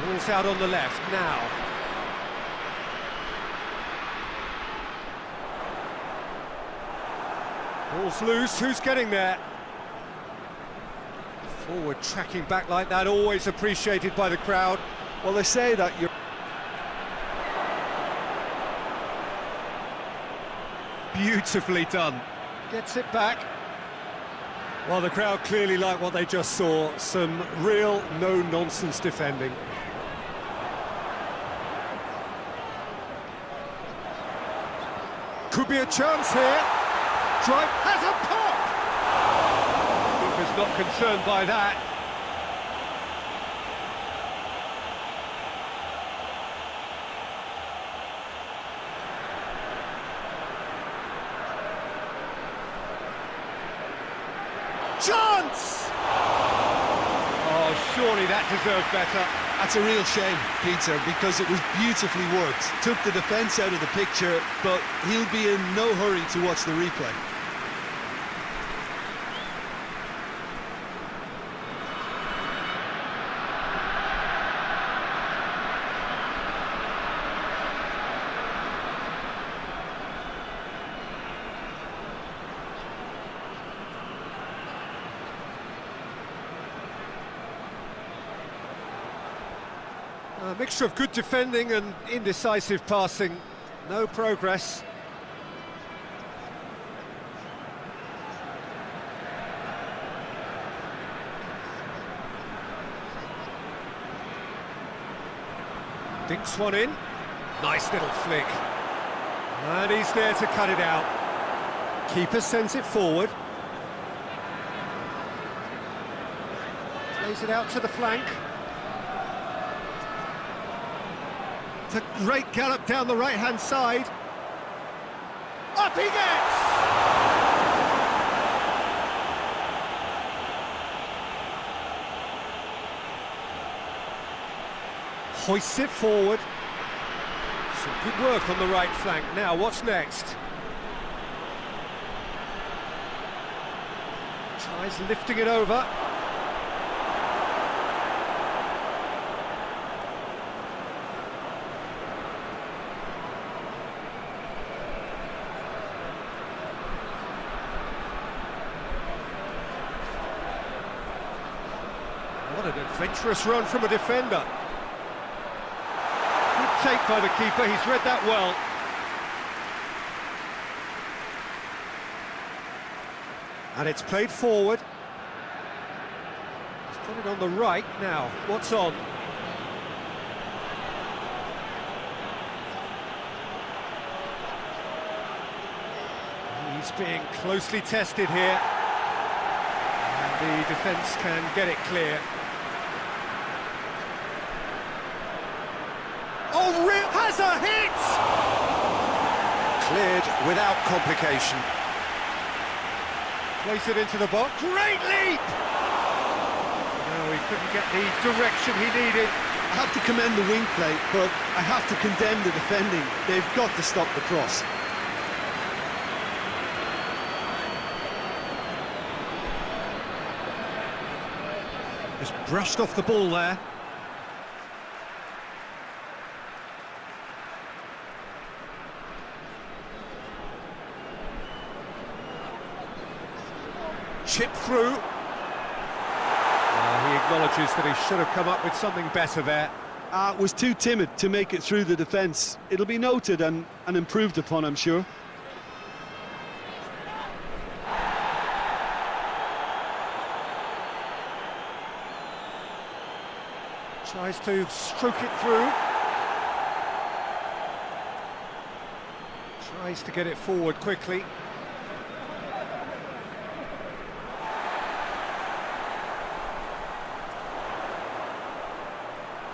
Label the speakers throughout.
Speaker 1: Ball's out on the left now. Ball's loose, who's getting there? Forward tracking back like that, always appreciated by the crowd.
Speaker 2: Well, they say that you're...
Speaker 1: Beautifully done. Gets it back. Well, the crowd clearly like what they just saw. Some real no-nonsense defending. Could be a chance here. Drive has a pop! Keeper's not concerned by that. Chance! Oh, surely that deserved better.
Speaker 2: That's a real shame, Peter, because it was beautifully worked. Took the defence out of the picture, but he'll be in no hurry to watch the replay.
Speaker 1: A mixture of good defending and indecisive passing. No progress. Dinks one in. Nice little flick. And he's there to cut it out. Keeper sends it forward. Plays it out to the flank. A great gallop down the right-hand side. Up he gets! Hoists it forward. Some good work on the right flank. Now, what's next? Tries lifting it over. What an adventurous run from a defender. Good take by the keeper, he's read that well. And it's played forward. He's put it on the right now. What's on? He's being closely tested here. And the defence can get it clear. Oh, Rip has a hit! Cleared without complication. Plays it into the box. Great leap! No, he couldn't get the direction he needed.
Speaker 2: I have to commend the wing play, but I have to condemn the defending. They've got to stop the cross.
Speaker 1: Just brushed off the ball there. Chip through. He acknowledges that he should have come up with something better there.
Speaker 2: Was too timid to make it through the defence. It'll be noted and improved upon, I'm sure.
Speaker 1: Tries to stroke it through. Tries to get it forward quickly.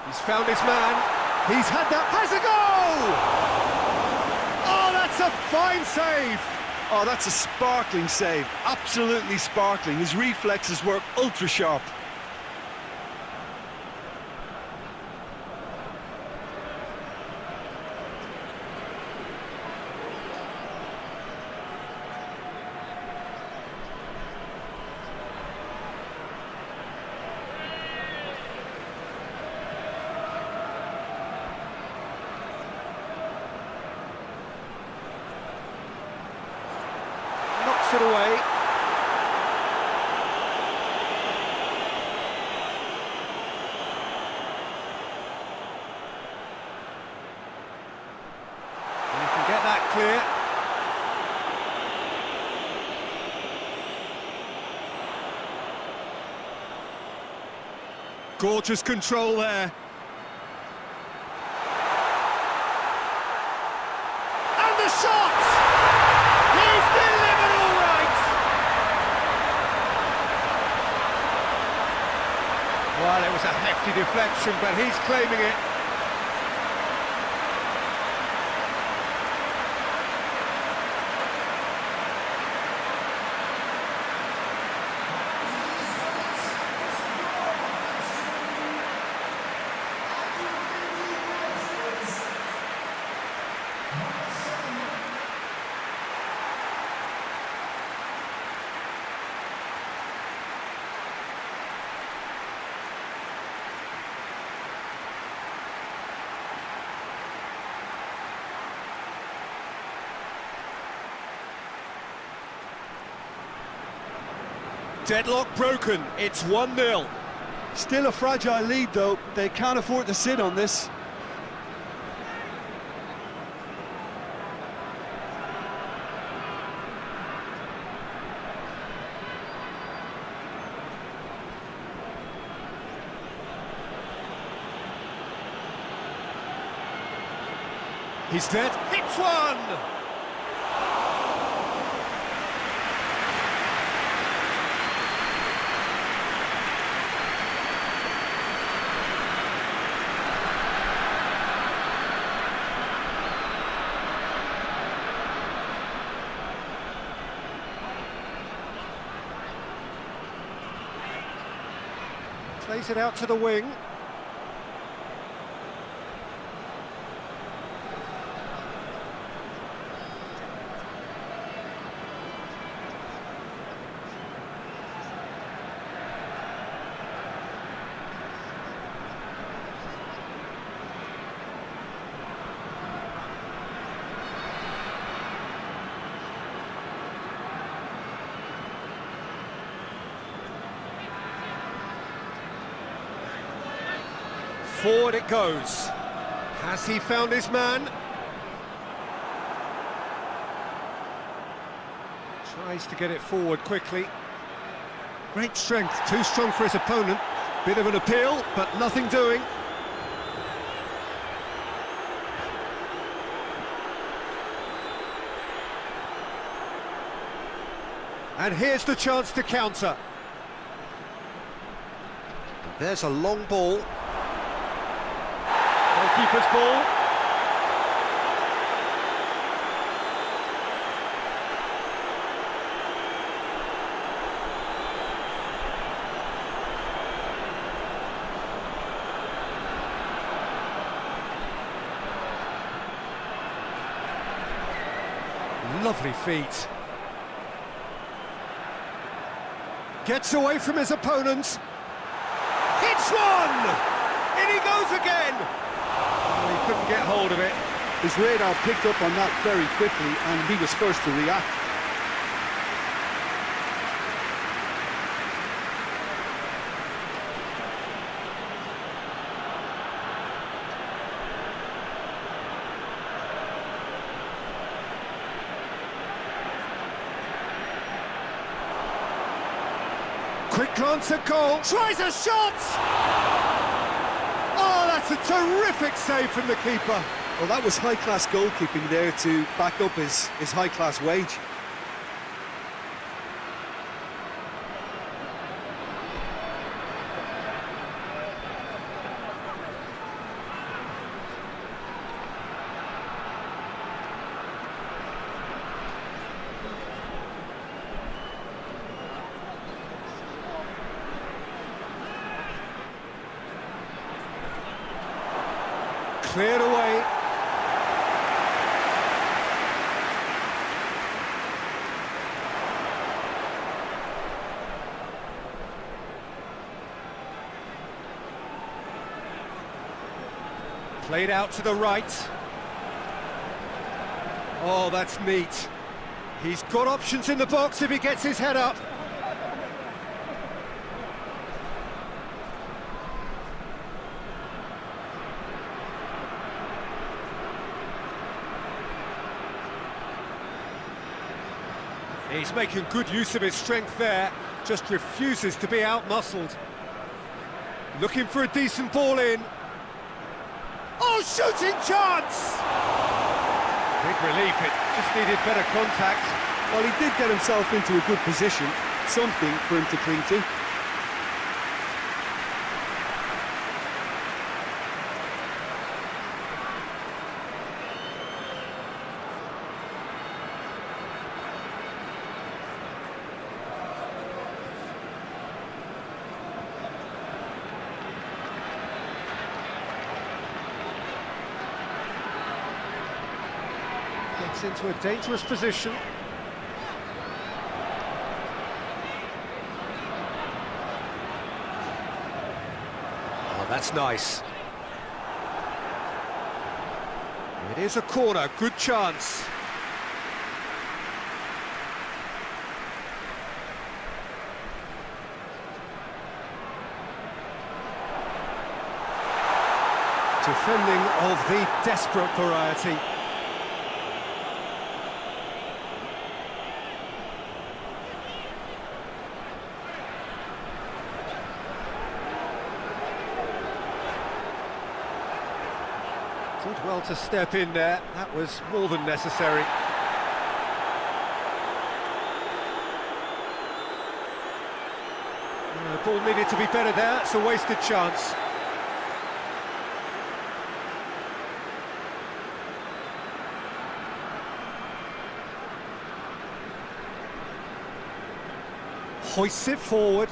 Speaker 1: He's found his man. He's had that. Has a goal! Oh, that's a fine save.
Speaker 2: Oh, that's a sparkling save. Absolutely sparkling. His reflexes work ultra sharp.
Speaker 1: knocks it away. And he can get that clear. Gorgeous control there. And the shot! He's delivered all right! Well, it was a hefty deflection, but he's claiming it. Deadlock broken, it's 1-0.
Speaker 2: Still a fragile lead, though. They can't afford to sit on this.
Speaker 1: He's dead, hits one! Plays it out to the wing. Forward it goes. Has he found his man? Tries to get it forward quickly. Great strength, too strong for his opponent. Bit of an appeal, but nothing doing. And here's the chance to counter. And there's a long ball. Goalkeeper's ball. Lovely feet. Gets away from his opponents. Hits one! In he goes again! Oh, he couldn't get hold of it.
Speaker 2: His radar picked up on that very quickly, and he was first to react.
Speaker 1: Quick glance at goal, tries a shot! Oh, that's a terrific save from the keeper.
Speaker 2: Well, that was high-class goalkeeping there to back up his high-class wage.
Speaker 1: Cleared away. Played out to the right. Oh, that's neat. He's got options in the box if he gets his head up. He's making good use of his strength there, just refuses to be out-muscled. Looking for a decent ball in. Oh, shooting chance! Big relief, it just needed better contact.
Speaker 2: Well, he did get himself into a good position, something for him to cling to.
Speaker 1: Gets into a dangerous position. Oh, that's nice. It is a corner, good chance. Defending of the desperate variety. Did well to step in there, that was more than necessary. The ball needed to be better there, it's a wasted chance. Hoists it forward.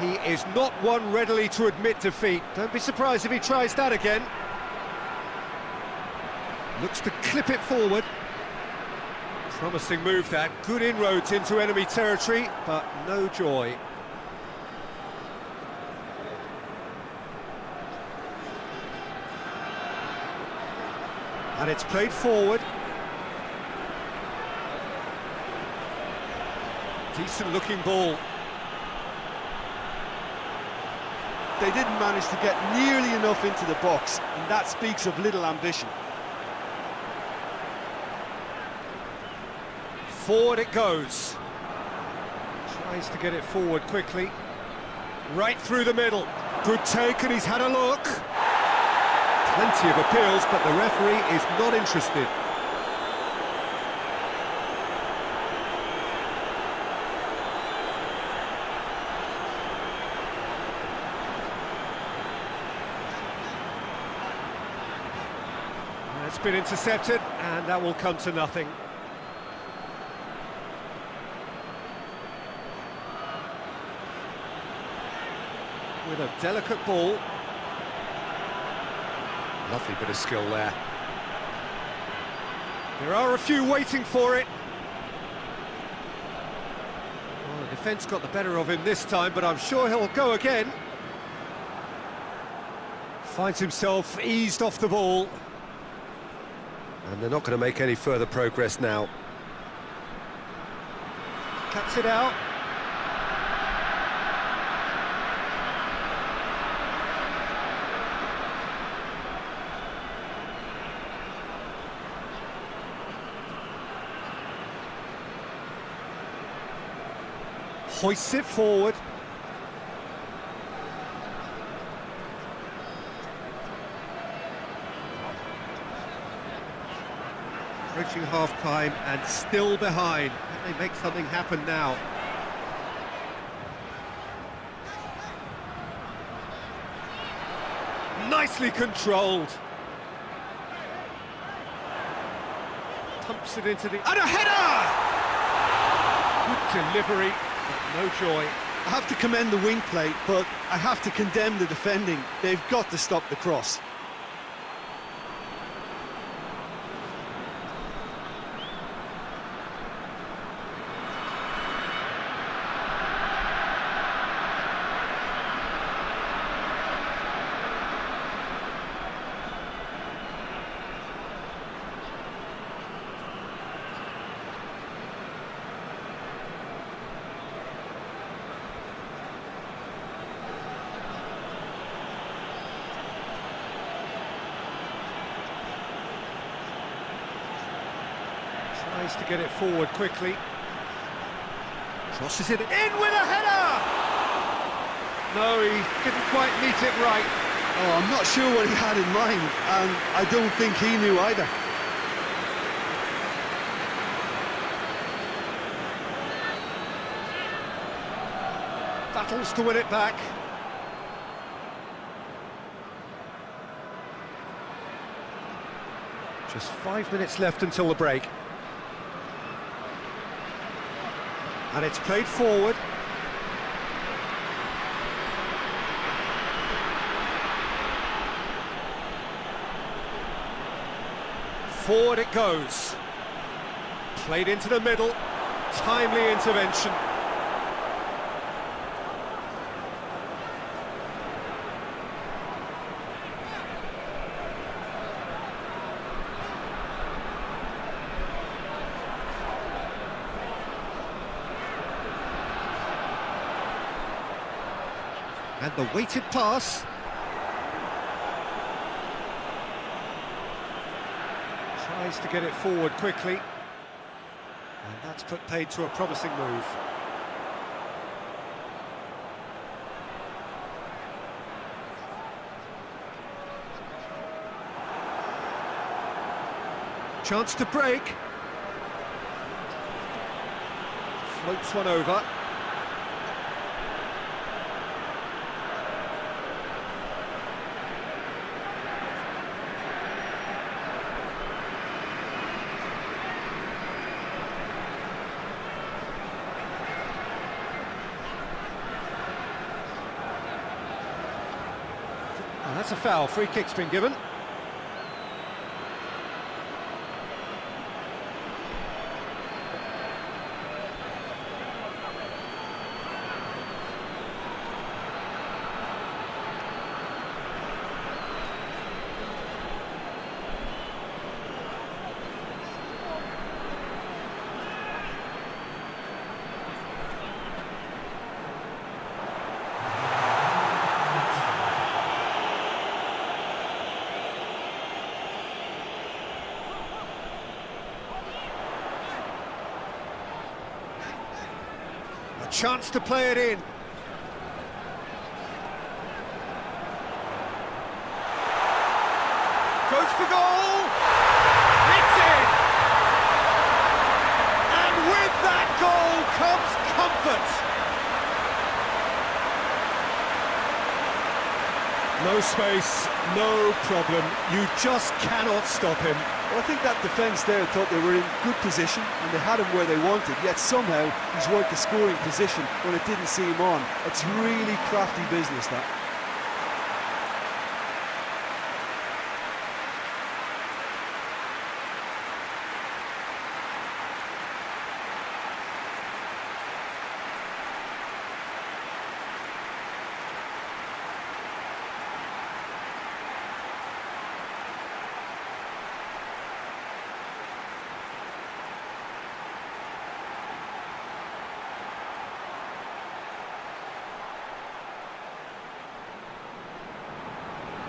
Speaker 1: He is not one readily to admit defeat. Don't be surprised if he tries that again. Looks to clip it forward. Promising move that. Good inroads into enemy territory, but no joy. And it's played forward. Decent looking ball.
Speaker 2: They didn't manage to get nearly enough into the box, and that speaks of little ambition.
Speaker 1: Forward it goes. Tries to get it forward quickly. Right through the middle. Good take, and he's had a look. Plenty of appeals, but the referee is not interested. It's been intercepted, and that will come to nothing. With a delicate ball. Lovely bit of skill there. There are a few waiting for it. Well, the defence got the better of him this time, but I'm sure he'll go again. Finds himself eased off the ball. And they're not going to make any further progress now. Cuts it out. Hoists it forward. Approaching half-time and still behind. Can they make something happen now? Nicely controlled. Pumps it into the... And a header! Good delivery, but no joy.
Speaker 2: I have to commend the wing play, but I have to condemn the defending. They've got to stop the cross.
Speaker 1: get it forward quickly. Crosses it in with a header! No, he didn't quite meet it right.
Speaker 2: Oh, I'm not sure what he had in mind, and I don't think he knew either.
Speaker 1: Battles to win it back. Just 5 minutes left until the break. And it's played forward. Forward it goes. Played into the middle. Timely intervention. And the weighted pass. Tries to get it forward quickly. And that's put paid to a promising move. Chance to break. Floats one over. And that's a foul. Free kick's been given. A chance to play it in. Goes for goal! It's in! And with that goal comes comfort! No space, no problem. You just cannot stop him.
Speaker 2: Well, I think that defence there thought they were in good position and they had him where they wanted, yet somehow he's worked the scoring position when it didn't see him on. It's really crafty business, that.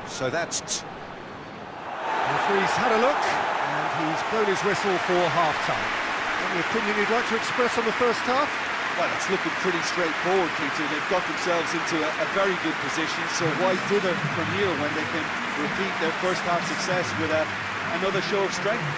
Speaker 1: So that's referee's had a look and he's blown his whistle for half-time. Any opinion you'd like to express on the first half?
Speaker 2: Well, it's looking pretty straightforward, Peter. They've got themselves into a very good position, so why dither from here when they can repeat their first half success with another show of strength?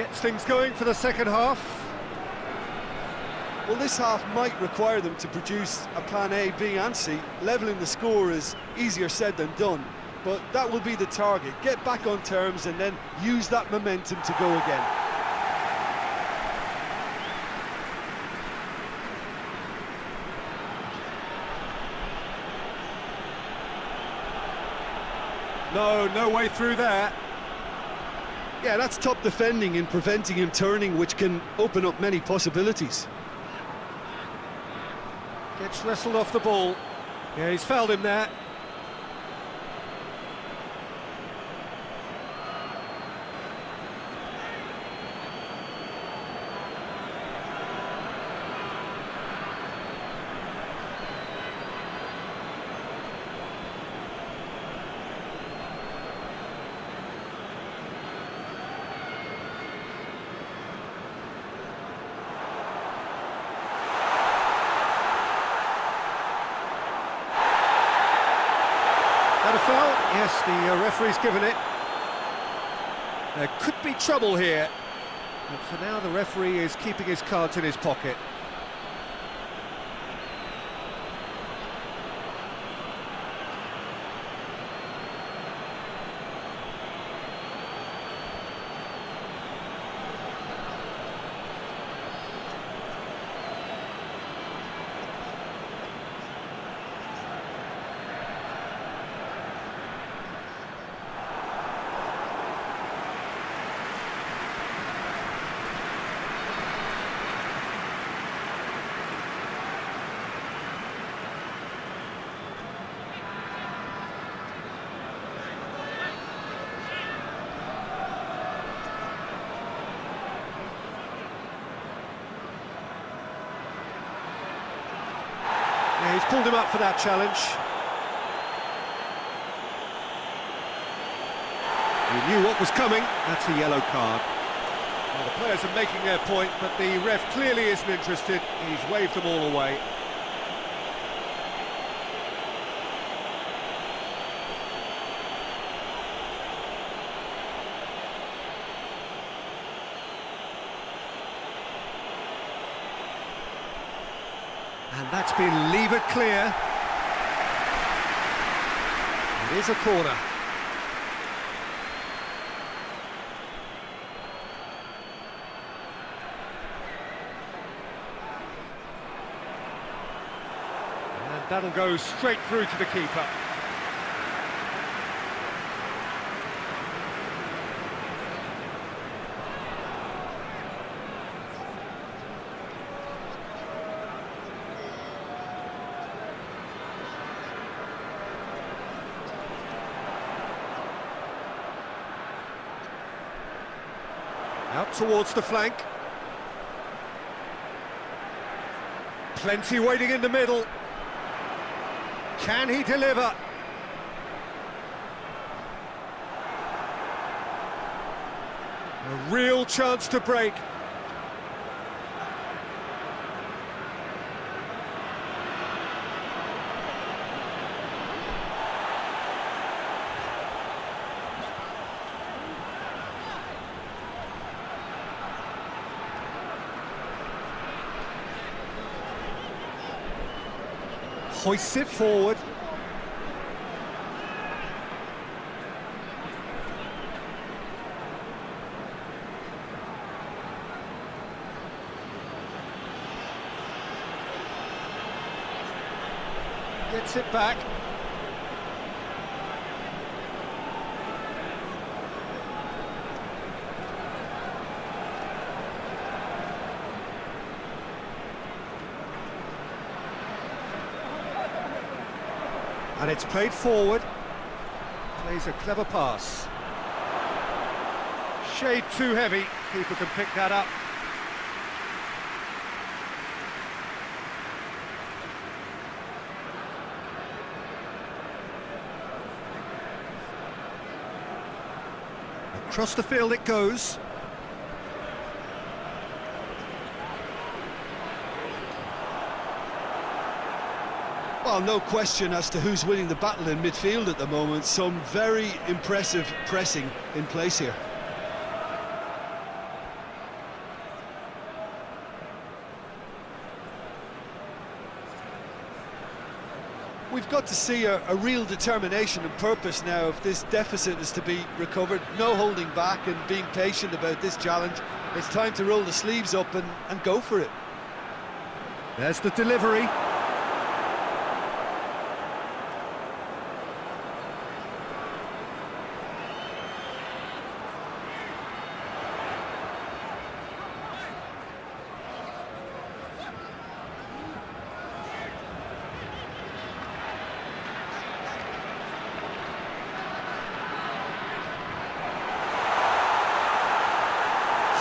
Speaker 1: Gets things going for the second half.
Speaker 2: Well, this half might require them to produce a plan A, B and C. Levelling the score is easier said than done, but that will be the target. Get back on terms and then use that momentum to go again.
Speaker 1: No way through there.
Speaker 2: Yeah, that's top defending and preventing him turning, which can open up many possibilities.
Speaker 1: Gets wrestled off the ball. Yeah, he's fouled him there. That a foul? Yes, the referee's given it. There could be trouble here. But for now, the referee is keeping his cards in his pocket. Yeah, he's pulled him up for that challenge. He knew what was coming. That's a yellow card. Well, the players are making their point, but the ref clearly isn't interested. He's waved them all away. And that's been levered clear. It is a corner. And that'll go straight through to the keeper. Out towards the flank. Plenty waiting in the middle. Can he deliver? A real chance to break. Hoists it forward. Gets it back. And it's played forward. Plays a clever pass. Shade too heavy. Keeper can pick that up. Across the field it goes.
Speaker 2: Well, no question as to who's winning the battle in midfield at the moment. Some very impressive pressing in place here. We've got to see a real determination and purpose now if this deficit is to be recovered. No holding back and being patient about this challenge. It's time to roll the sleeves up and go for it.
Speaker 1: There's the delivery.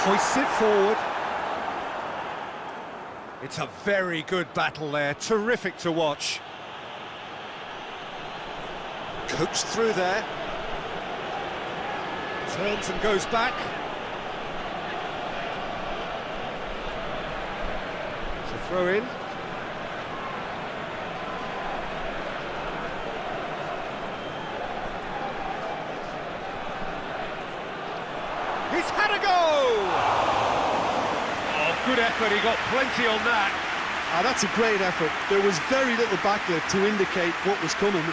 Speaker 1: Hoists it forward. It's a very good battle there, terrific to watch. Coached through there. Turns and goes back. It's a throw in. He's had a go! Oh, good effort, he got plenty on that.
Speaker 2: That's a great effort. There was very little backlift to indicate what was coming.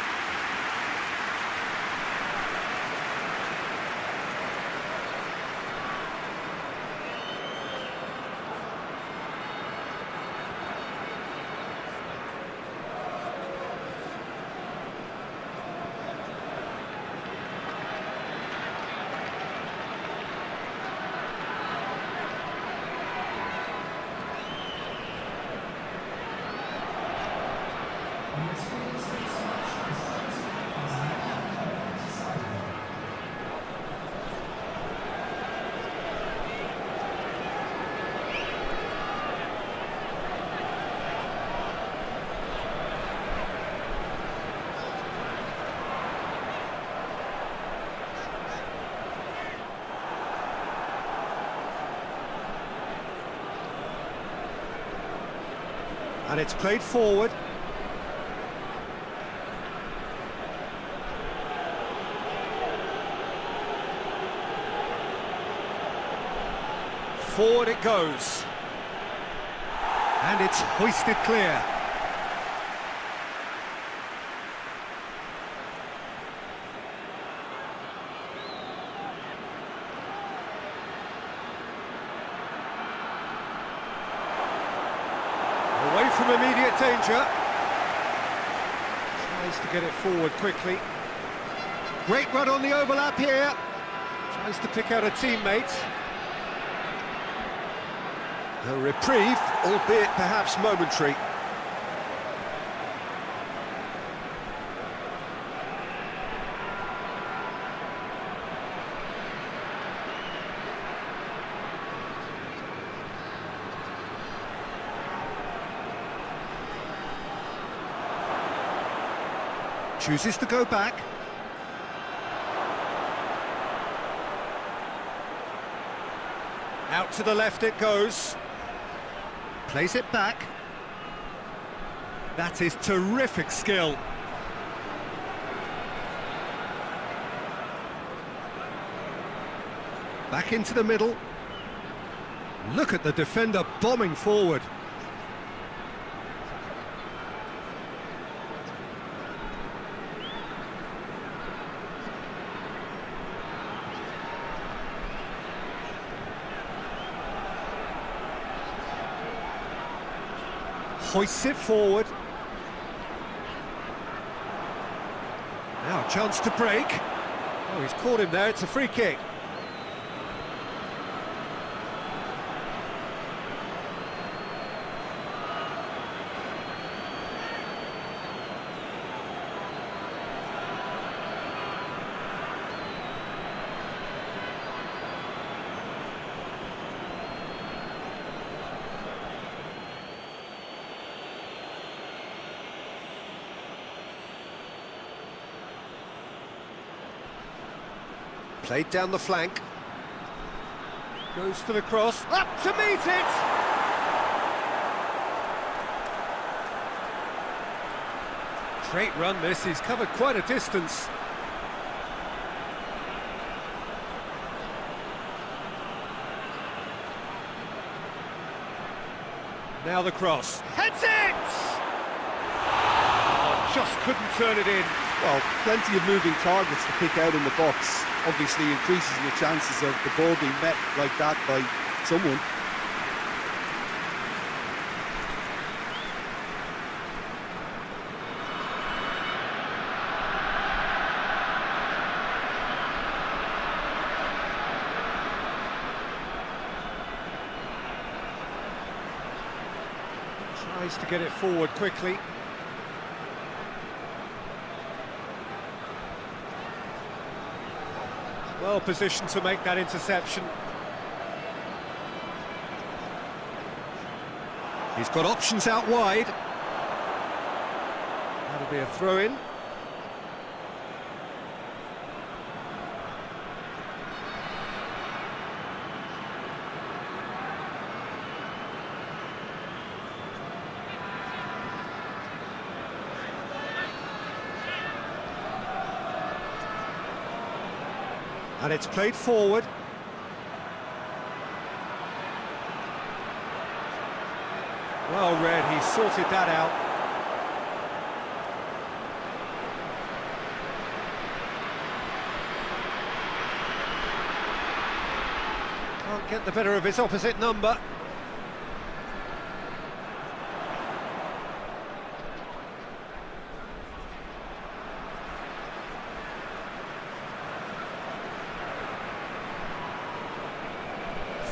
Speaker 1: And it's played forward. Forward it goes. And it's hoisted clear. Away from immediate danger. Tries to get it forward quickly. Great run on the overlap here. Tries to pick out a teammate. A reprieve, albeit perhaps momentary. Chooses to go back. Out to the left it goes. Plays it back. That is terrific skill. Back into the middle. Look at the defender bombing forward. Hoists it forward. Now a chance to break. Oh, he's caught him there, it's a free kick. Played down the flank. Goes for the cross. Up to meet it! Great run this, he's covered quite a distance. Now the cross. Heads it! Oh, just couldn't turn it in.
Speaker 2: Well, plenty of moving targets to pick out in the box. Obviously increases the chances of the ball being met like that by someone.
Speaker 1: Tries to get it forward quickly. Well positioned to make that interception. He's got options out wide. That'll be a throw-in. And it's played forward. Well read, he sorted that out. Can't get the better of his opposite number.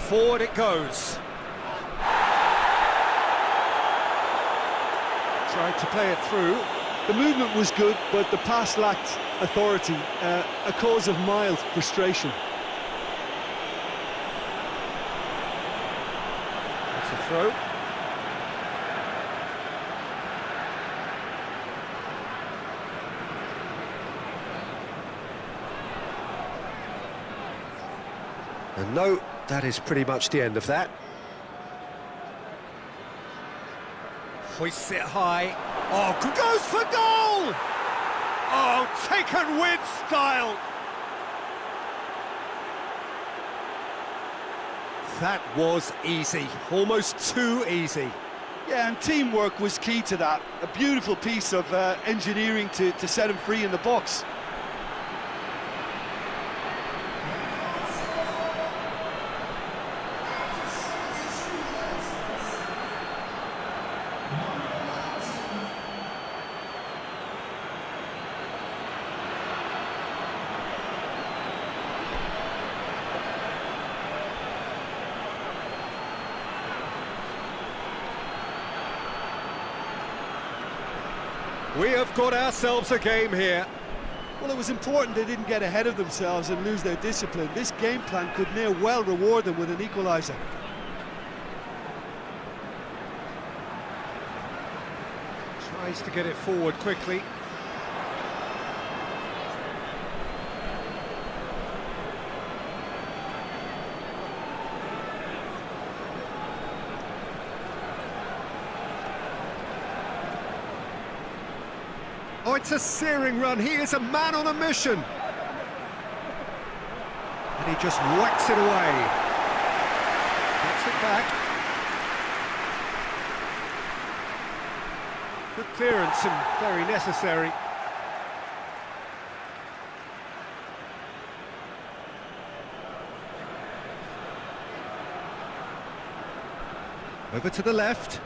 Speaker 1: Forward it goes. Tried to play it through.
Speaker 2: The movement was good, but the pass lacked authority, a cause of mild frustration.
Speaker 1: That's a throw. And no, that is pretty much the end of that. Hoists it high. Oh, goes for goal! Oh, taken with style! That was easy, almost too easy.
Speaker 2: Yeah, and teamwork was key to that. A beautiful piece of engineering to set him free in the box.
Speaker 1: We have got ourselves a game here.
Speaker 2: Well, it was important they didn't get ahead of themselves and lose their discipline. This game plan could near well reward them with an equaliser.
Speaker 1: Tries to get it forward quickly. Oh, it's a searing run. He is a man on a mission. And he just whacks it away. Gets it back. Good clearance and very necessary. Over to the left.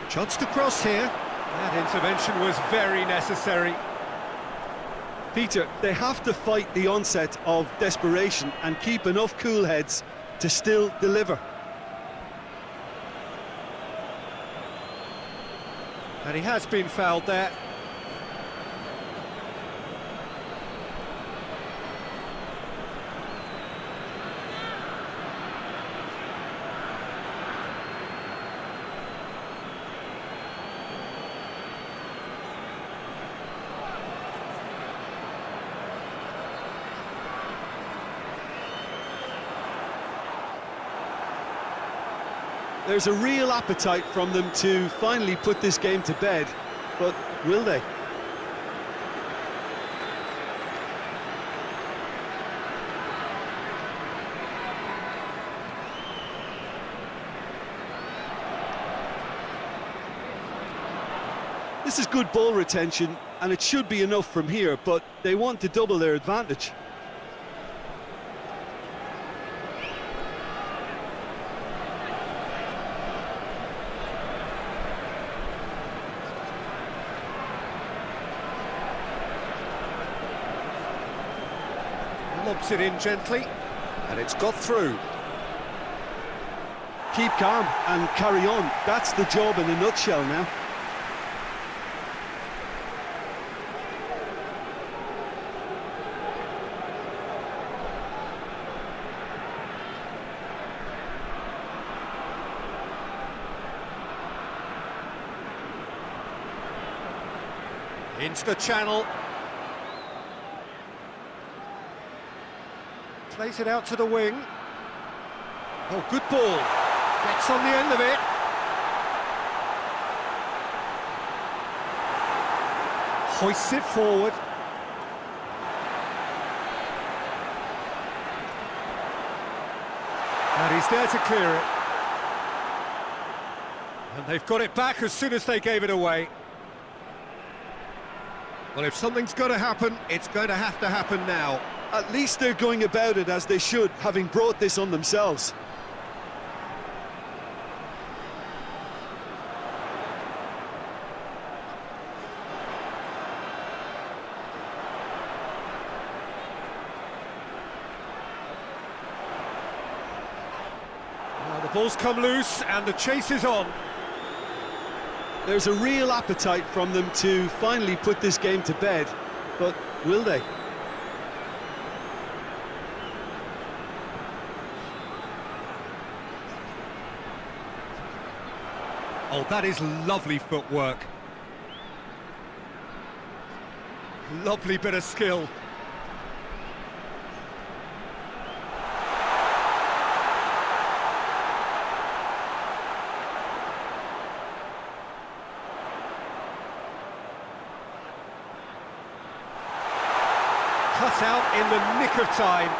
Speaker 1: Chance to cross here. That intervention was very necessary.
Speaker 2: Peter, they have to fight the onset of desperation and keep enough cool heads to still deliver.
Speaker 1: And he has been fouled there.
Speaker 2: There's a real appetite from them to finally put this game to bed, but will they? This is good ball retention, and it should be enough from here, but they want to double their advantage.
Speaker 1: Lobs it in gently, and it's got through.
Speaker 2: Keep calm and carry on. That's the job in a nutshell now.
Speaker 1: Into the channel. Plays it out to the wing. Oh, good ball. Gets on the end of it. Hoists it forward. And he's there to clear it. And they've got it back as soon as they gave it away. Well, if something's got to happen, it's going to happen now.
Speaker 2: At least they're going about it as they should, having brought this on themselves.
Speaker 1: Now the ball's come loose and the chase is on.
Speaker 2: There's a real appetite from them to finally put this game to bed, but will they?
Speaker 1: Oh, that is lovely footwork. Lovely bit of skill. Cut out in the nick of time.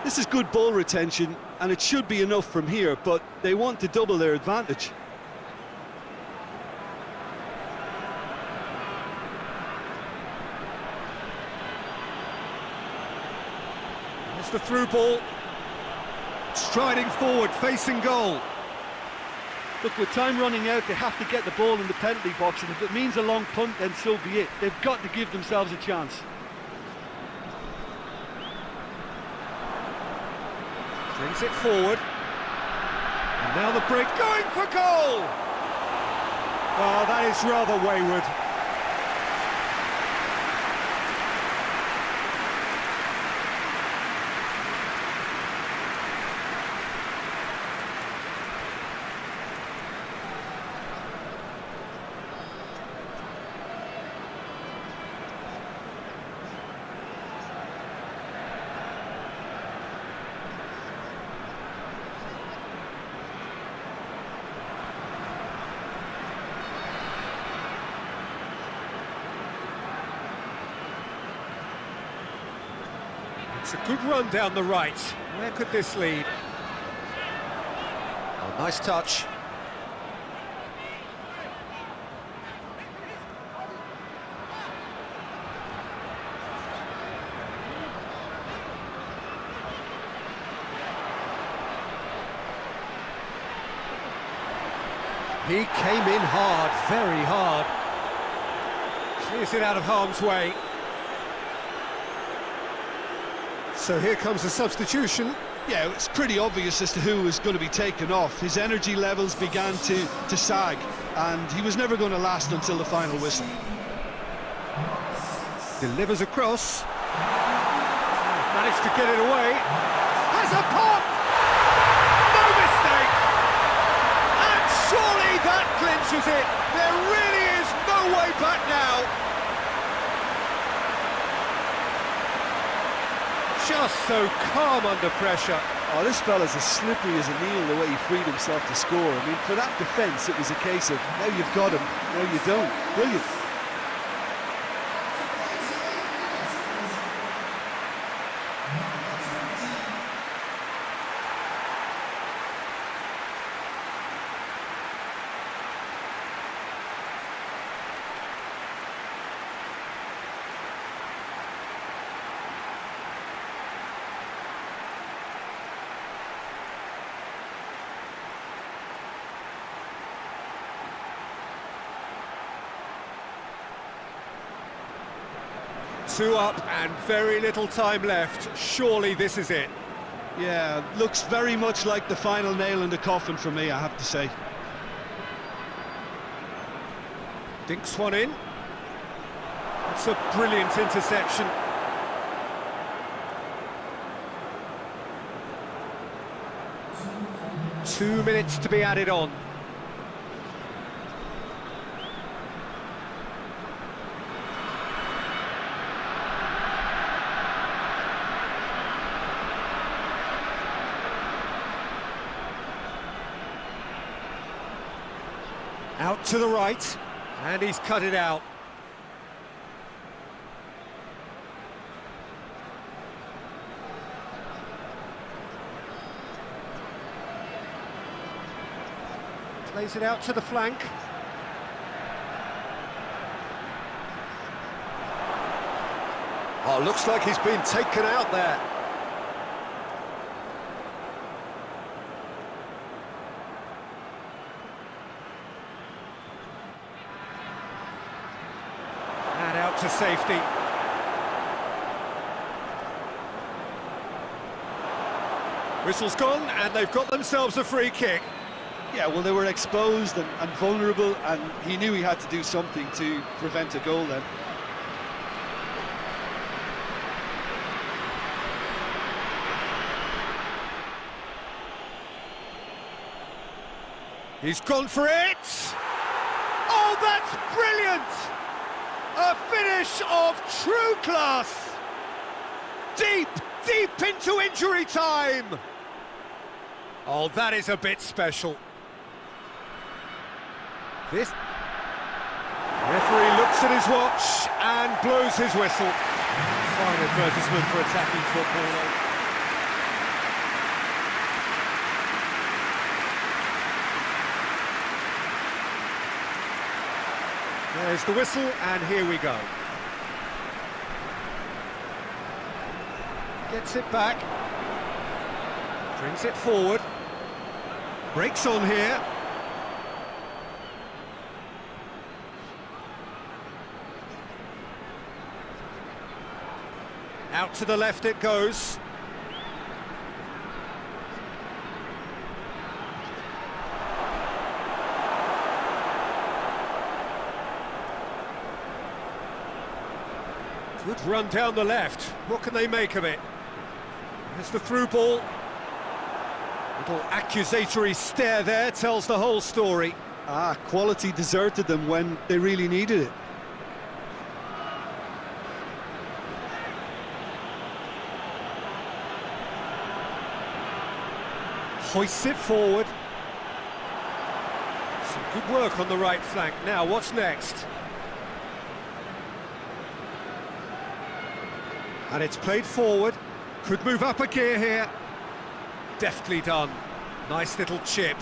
Speaker 2: This is good ball retention, and it should be enough from here, but they want to double their advantage.
Speaker 1: There's the through ball. Striding forward, facing goal.
Speaker 2: Look, with time running out, they have to get the ball in the penalty box, and if it means a long punt, then so be it. They've got to give themselves a chance.
Speaker 1: Brings it forward. And now the break, going for goal! Oh, that is rather wayward. It's a good run down the right. Where could this lead? Oh, nice touch. He came in hard, very hard. Clears it out of harm's way. So here comes the substitution.
Speaker 2: Yeah, it's pretty obvious as to who was going to be taken off. His energy levels began to sag, and he was never going to last until the final whistle.
Speaker 1: Delivers across. Managed to get it away. Has a pop! No mistake! And surely that clinches it. There really is no way back now. Just so calm under pressure.
Speaker 2: Oh, this fella's as slippery as a needle the way he freed himself to score. I mean, for that defence, it was a case of, now you've got him, now you don't. Brilliant.
Speaker 1: 2 up and very little time left. Surely this is it.
Speaker 2: Yeah, looks very much like the final nail in the coffin for me, I have to say.
Speaker 1: Dinks one in. That's a brilliant interception. Two minutes to be added on. Out to the right, and he's cut it out. Plays it out to the flank. Oh, looks like he's been taken out there. And out to safety. Whistle's gone, and they've got themselves a free kick.
Speaker 2: Yeah, well, they were exposed and vulnerable, and he knew he had to do something to prevent a goal then.
Speaker 1: He's gone for it! Oh, that's brilliant! A finish of true class! Deep into injury time! Oh, that is a bit special. This referee looks at his watch and blows his whistle. Fine advertisement for attacking football. There's the whistle, and here we go. Gets it back. Brings it forward. Breaks on here. Out to the left it goes. Good run down the left. What can they make of it? There's the through ball. Little accusatory stare there tells the whole story.
Speaker 2: Quality deserted them when they really needed it.
Speaker 1: Hoists it forward. Some good work on the right flank. Now, what's next? And it's played forward. Could move up a gear here. Deftly done. Nice little chip.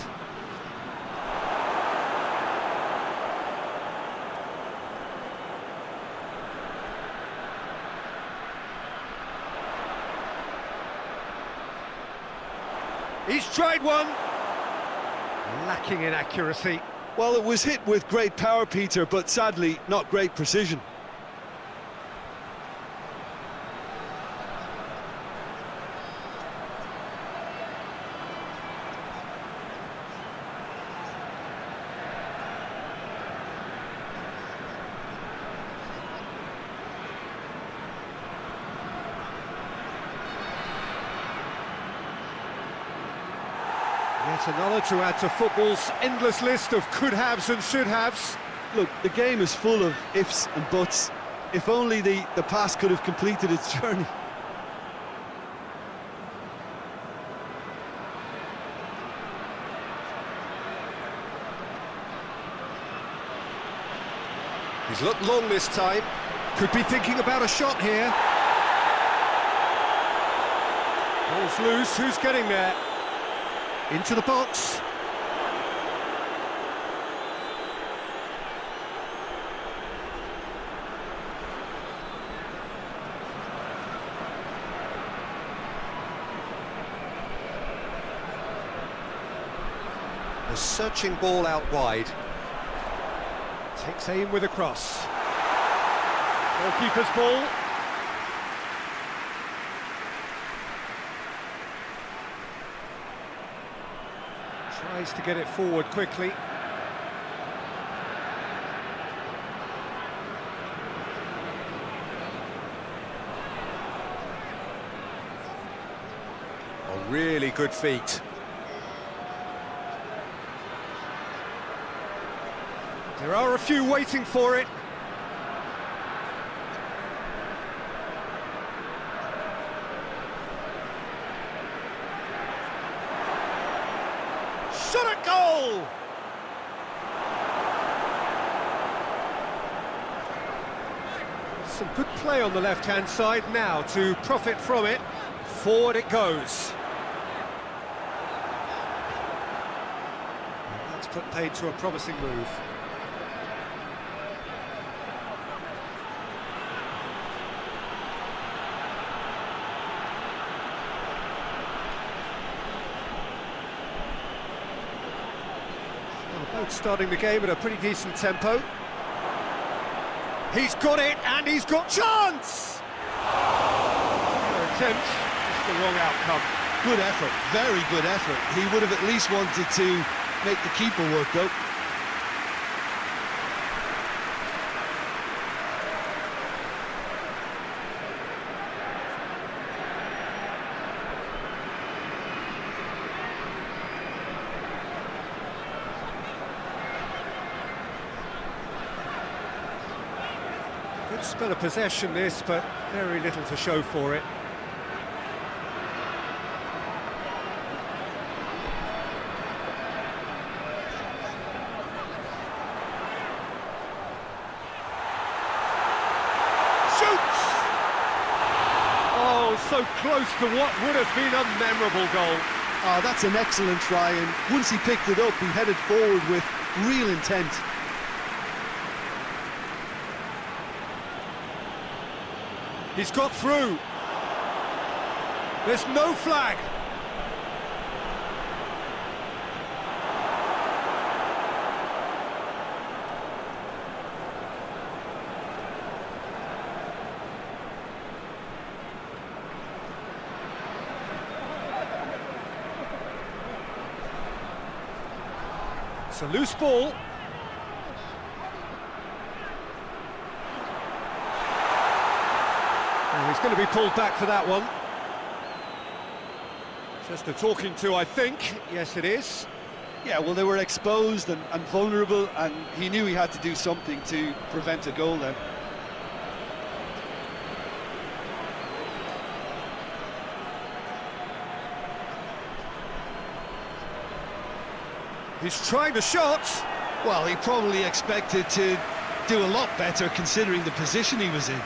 Speaker 1: He's tried one. Lacking in accuracy.
Speaker 2: Well, it was hit with great power, Peter, but sadly, not great precision.
Speaker 1: Yet another to add to football's endless list of could-haves and should-haves.
Speaker 2: Look, the game is full of ifs and buts. If only the pass could have completed its journey.
Speaker 1: He's looked long this time. Could be thinking about a shot here. Ball's loose, who's getting there? Into the box. A searching ball out wide. Takes aim with a cross. Goalkeeper's ball. Tries to get it forward quickly. Oh, really good feet. There are a few waiting for it. Shot at goal! Some good play on the left-hand side now to profit from it. Forward it goes. And that's put paid to a promising move. Both starting the game at a pretty decent tempo. He's got it, and he's got chance! No attempt, just the wrong outcome.
Speaker 2: Good effort, very good effort. He would have at least wanted to make the keeper work, though.
Speaker 1: Good spell of possession this, but very little to show for it. Shoots! Oh, so close to what would have been a memorable goal.
Speaker 2: Oh, that's an excellent try, and once he picked it up, he headed forward with real intent.
Speaker 1: He's got through. There's no flag. It's a loose ball. He's going to be pulled back for that one. Just a talking to, I think. Yes, it is.
Speaker 2: Yeah, well, they were exposed and vulnerable, and he knew he had to do something to prevent a goal then.
Speaker 1: He's trying the shot.
Speaker 2: Well, he probably expected to do a lot better considering the position he was in.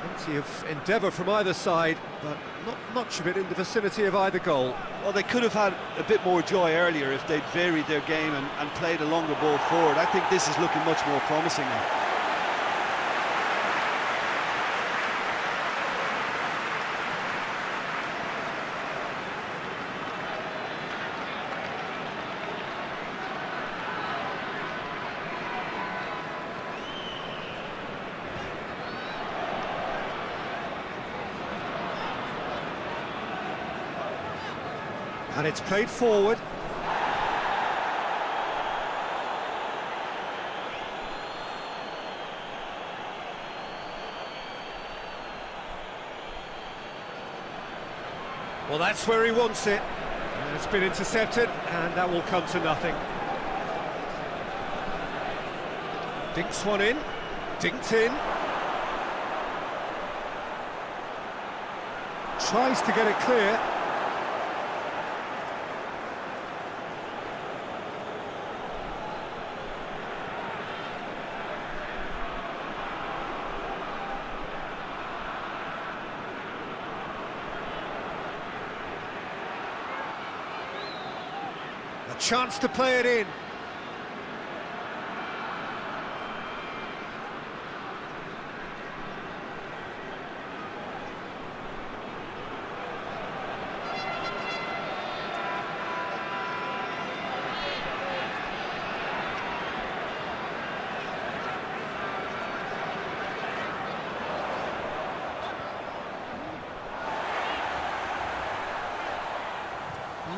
Speaker 1: Plenty of endeavour from either side, but not much of it in the vicinity of either goal.
Speaker 2: Well, they could have had a bit more joy earlier if they'd varied their game and played a longer ball forward. I think this is looking much more promising now.
Speaker 1: And it's played forward. Well, that's where he wants it. And it's been intercepted, and that will come to nothing. Dinks one in, dinked in. Tries to get it clear. Chance to play it in.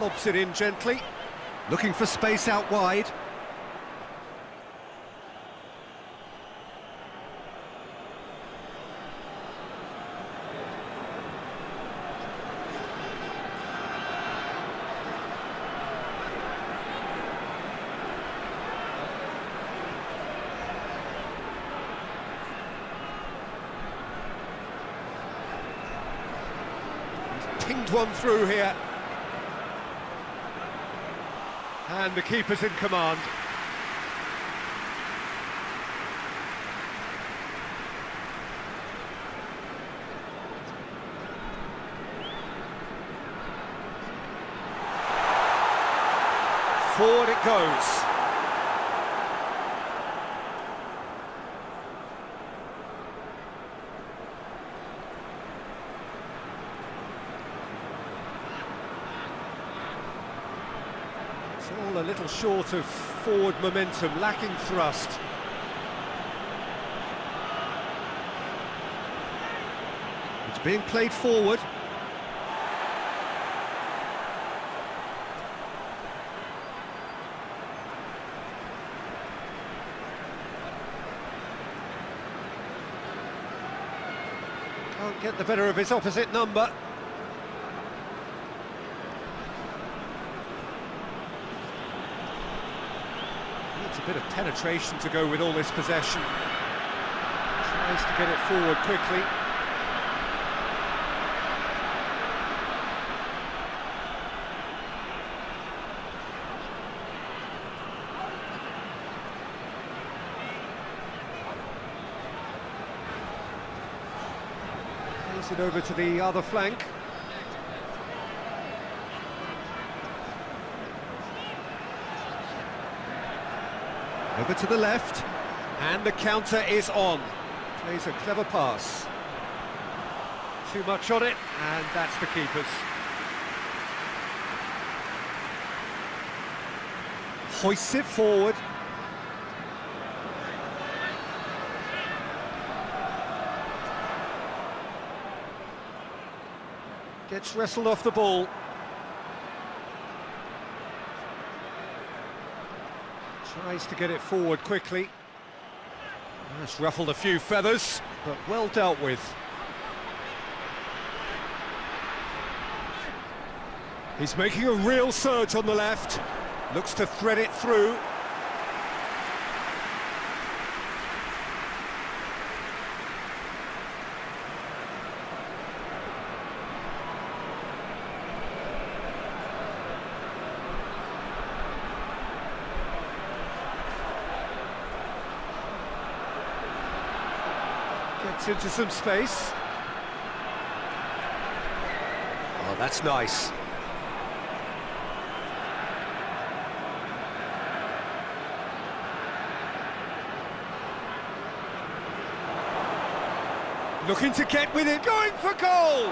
Speaker 1: Lobs it in gently, looking for space out wide. Pinged one through here. And the keeper's in command. Forward it goes. All a little short of forward momentum, lacking thrust. It's being played forward. Can't get the better of his opposite number. It's a bit of penetration to go with all this possession. Tries to get it forward quickly. Plays it over to the other flank. Over to the left, and the counter is on. Plays a clever pass. Too much on it, and that's the keeper's. Hoists it forward. Gets wrestled off the ball. Tries to get it forward quickly. That's ruffled a few feathers, but well dealt with. He's making a real surge on the left. Looks to thread it through. Gets into some space. Oh, that's nice. Looking to get with it, going for goal!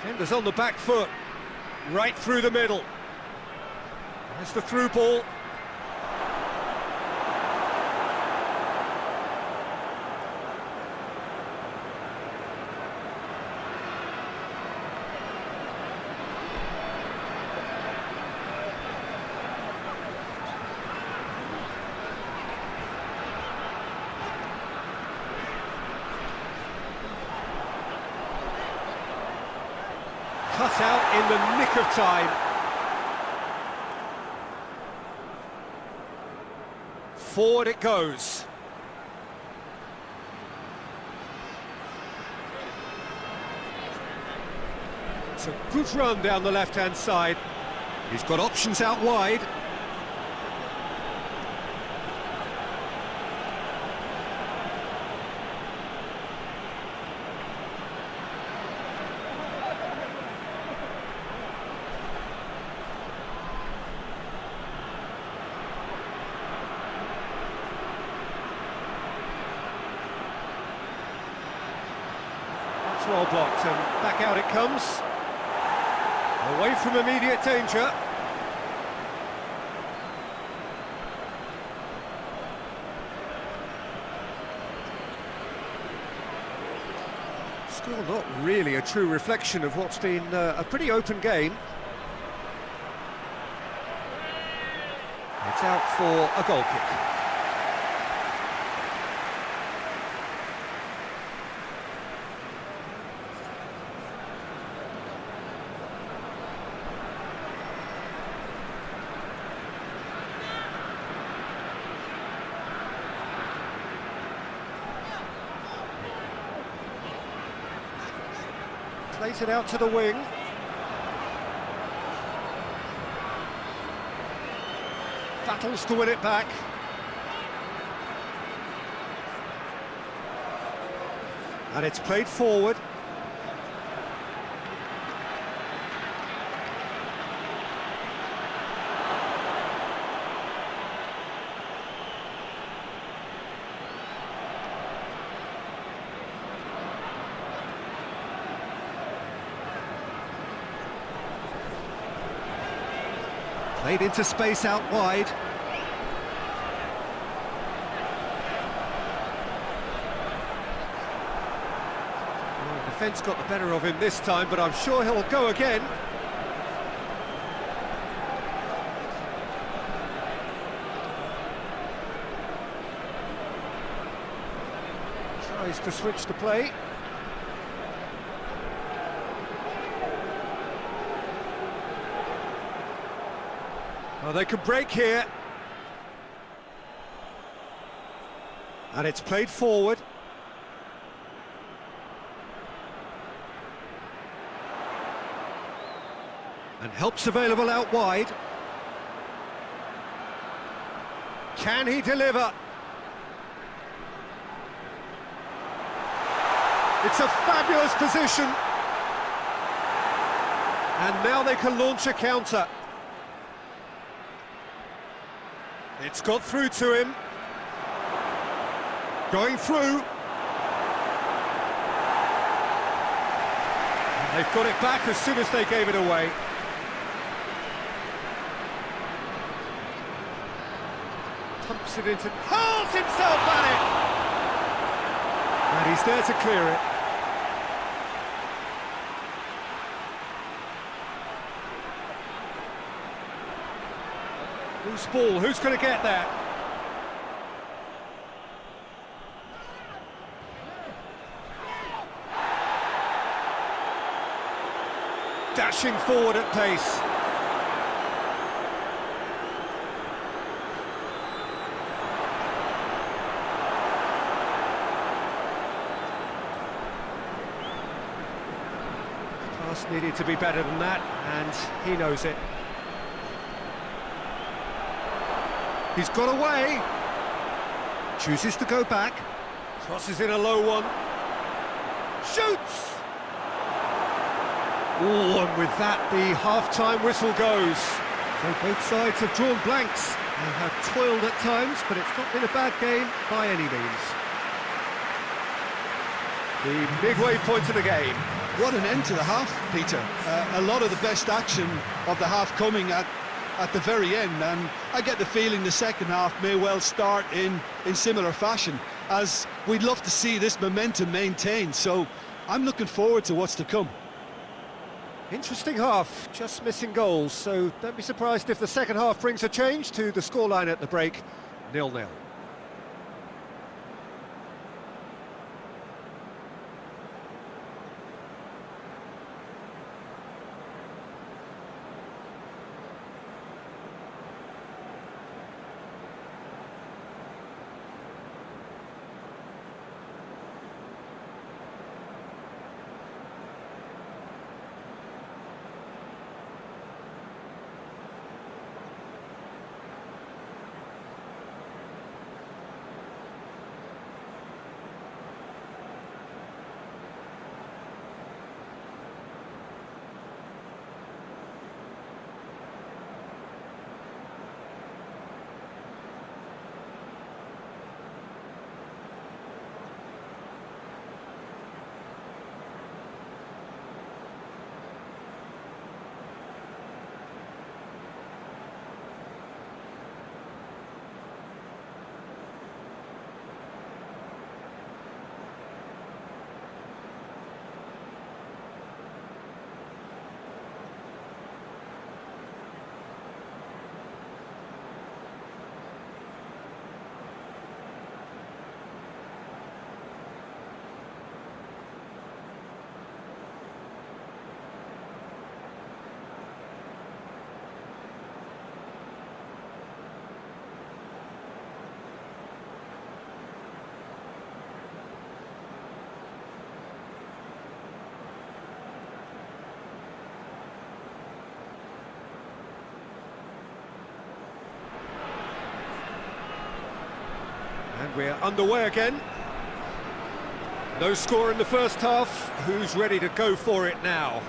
Speaker 1: Defenders on the back foot, right through the middle. There's the through ball. Cut out in the nick of time. Forward it goes. It's a good run down the left-hand side. He's got options out wide. That's well blocked, and back out it comes. Away from immediate danger. Still not really a true reflection of what's been a pretty open game. It's out for a goal kick. Plays it out to the wing. Battles to win it back. And it's played forward. Played into space out wide. Well, defence got the better of him this time, but I'm sure he'll go again. Tries to switch the play. Oh, they could break here. And it's played forward. And help's available out wide. Can he deliver? It's a fabulous position. And now they can launch a counter. It's got through to him. Going through. And they've got it back as soon as they gave it away. Pumps it into... hurls himself at it! And he's there to clear it. Loose ball, who's going to get that? Dashing forward at pace. Pass needed to be better than that, and he knows it. He's got away, chooses to go back, crosses in a low one, shoots! Oh, and with that the half-time whistle goes. So both sides have drawn blanks and have toiled at times, but it's not been a bad game by any means. The midway point of the game.
Speaker 2: What an end to the half, Peter. A lot of the best action of the half coming at the very end, and I get the feeling the second half may well start in similar fashion, as we'd love to see this momentum maintained, so I'm looking forward to what's to come.
Speaker 1: Interesting half, just missing goals, so don't be surprised if the second half brings a change to the scoreline at the break, 0-0. we're underway again. No score in the first half. Who's ready to go for it now?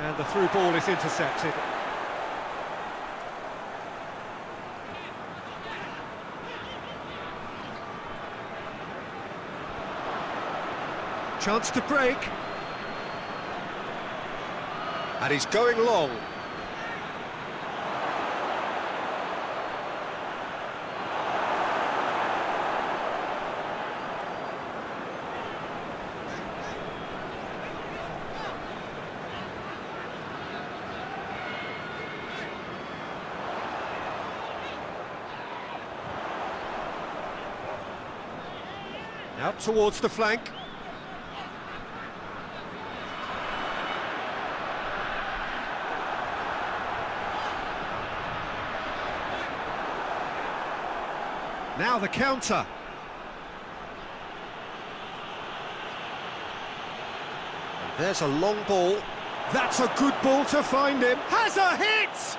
Speaker 1: And the through ball is intercepted. Chance to break. And he's going long. Out towards the flank. Now the counter. And there's a long ball. That's a good ball to find him. Has a hit!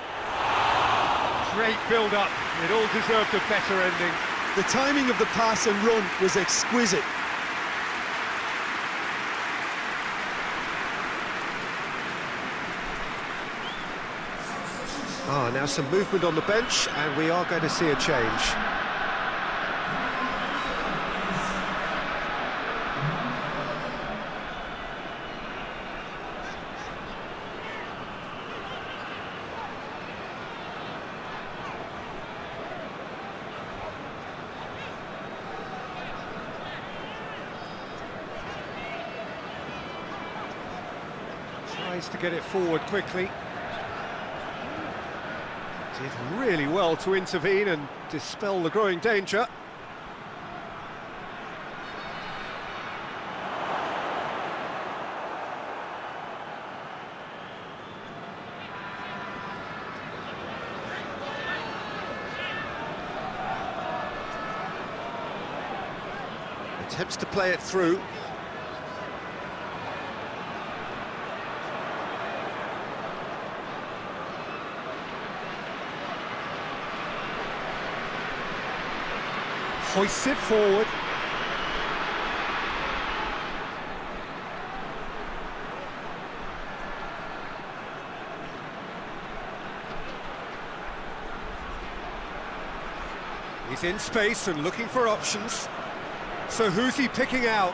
Speaker 1: Great build-up. It all deserved a better ending.
Speaker 2: The timing of the pass and run was exquisite.
Speaker 1: Now some movement on the bench, and we are going to see a change. Tries to get it forward quickly. Did really well to intervene and dispel the growing danger. Attempts to play it through. Hoists it forward. He's in space and looking for options. So who's he picking out?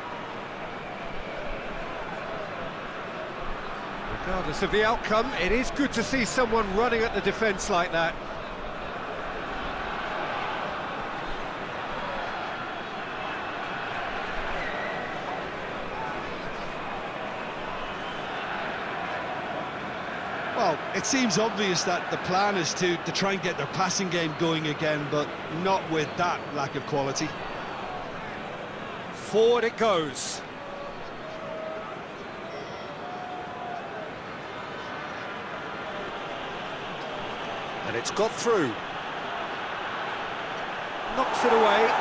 Speaker 1: Regardless of the outcome, it is good to see someone running at the defence like that.
Speaker 2: Well, it seems obvious that the plan is to try and get their passing game going again, but not with that lack of quality.
Speaker 1: Forward it goes. And it's got through. Knocks it away.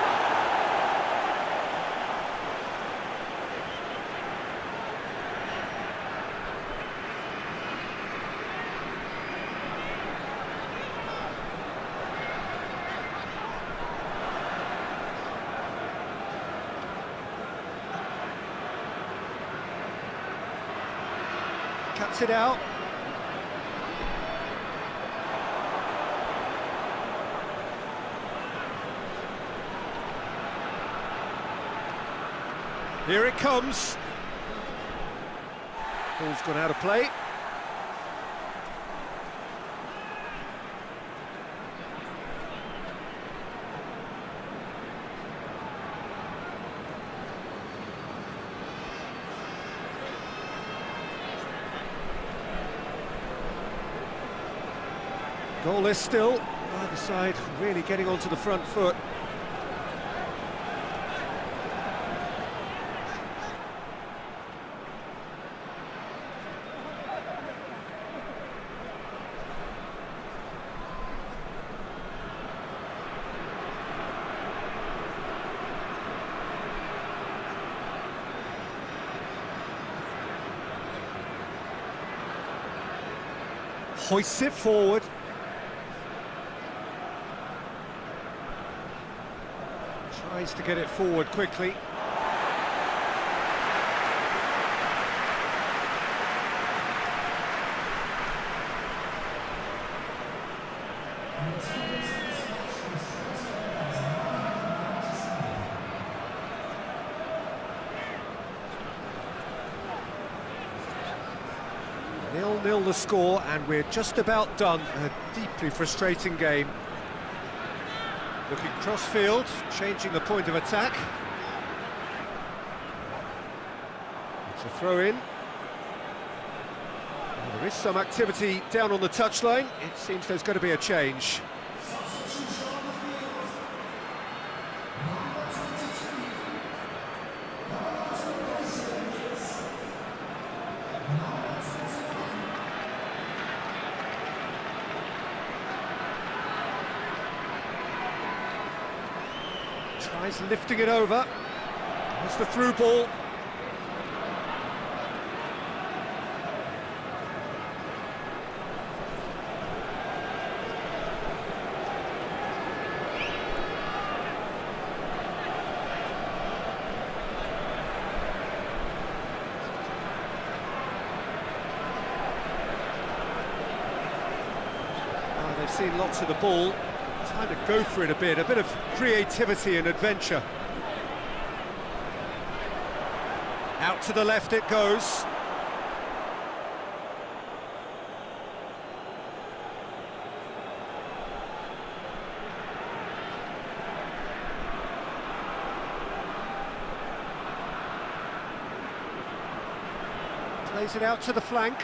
Speaker 1: Cuts it out. Here it comes. Ball's gone out of play. Goalless still. Either side really getting onto the front foot. Hoists it forward. Tries to get it forward quickly. Nil-nil the score, and we're just about done. A deeply frustrating game. Looking cross-field, changing the point of attack. It's a throw-in. Well, there is some activity down on the touchline. It seems there's going to be a change. Tries lifting it over. There's the through ball. Oh, they've seen lots of the ball. Time to go for it a bit of creativity and adventure. Out to the left it goes. Plays it out to the flank.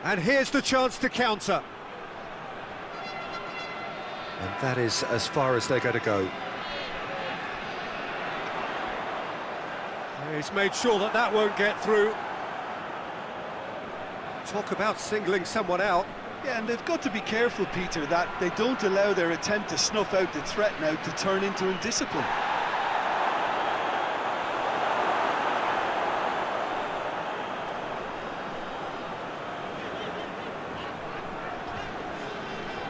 Speaker 1: And here's the chance to counter. And that is as far as they're going to go. He's made sure that that won't get through. Talk about singling someone out.
Speaker 2: Yeah, and they've got to be careful, Peter, that they don't allow their attempt to snuff out the threat now to turn into indiscipline.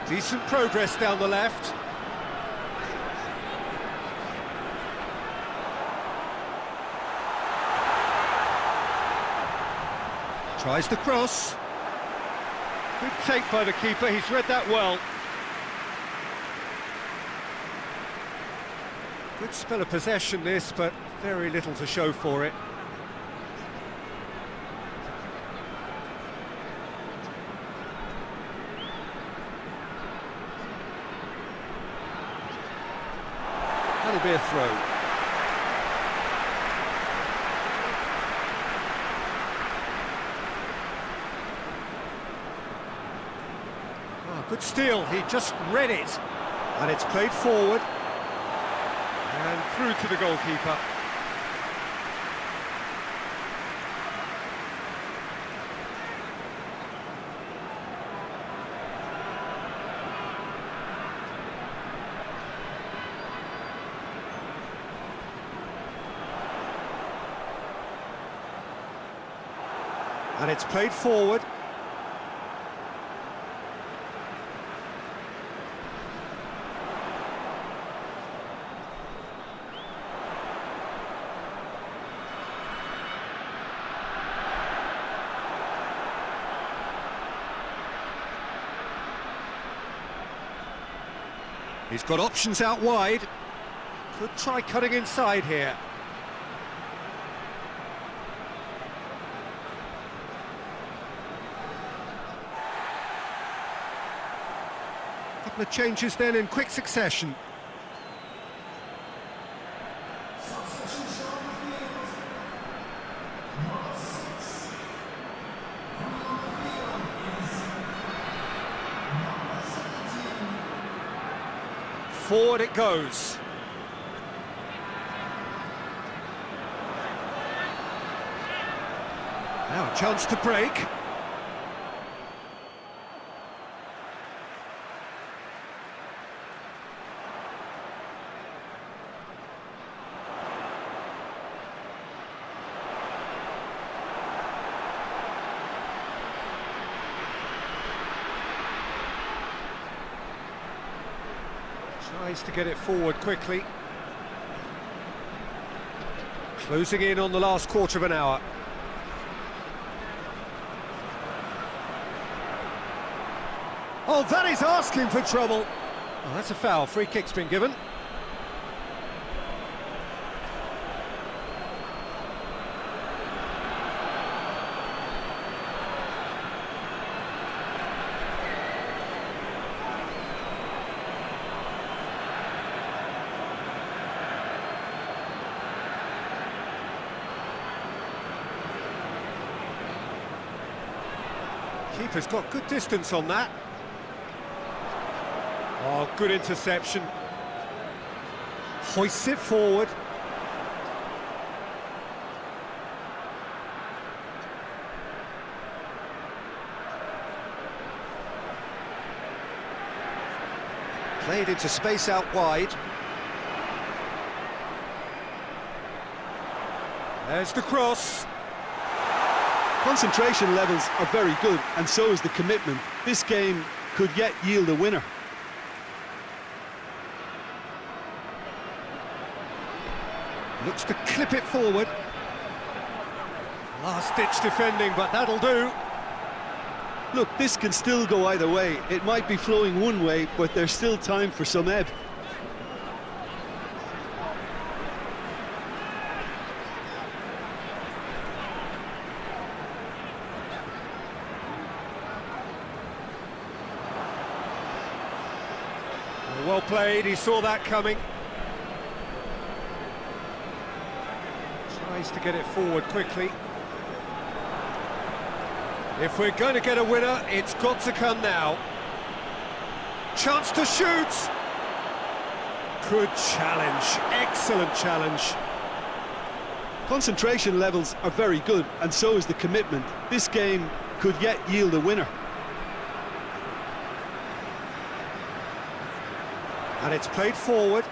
Speaker 1: Decent progress down the left. Tries the cross. Good take by the keeper, he's read that well. Good spell of possession this, but very little to show for it. That'll be a throw. Oh, good steal, he just read it. And it's played forward. And through to the goalkeeper. And it's played forward. He's got options out wide. Could try cutting inside here. Couple of changes then in quick succession. Forward it goes. Now a chance to break. Tries to get it forward quickly. Closing in on the last quarter of an hour. Oh, that is asking for trouble. Oh, that's a foul. Free kick's been given. Keeper's got good distance on that. Oh, good interception. Hoists it forward. Played into space out wide. There's the cross.
Speaker 2: Concentration levels are very good, and so is the commitment. This game could yet yield a winner.
Speaker 1: Looks to clip it forward. Last-ditch defending, but that'll do.
Speaker 2: Look, this can still go either way. It might be flowing one way, but there's still time for some ebb.
Speaker 1: Well played, he saw that coming. Tries to get it forward quickly. If we're going to get a winner, it's got to come now. Chance to shoot! Good challenge, excellent challenge.
Speaker 2: Concentration levels are very good, and so is the commitment. This game could yet yield a winner.
Speaker 1: And it's played forward.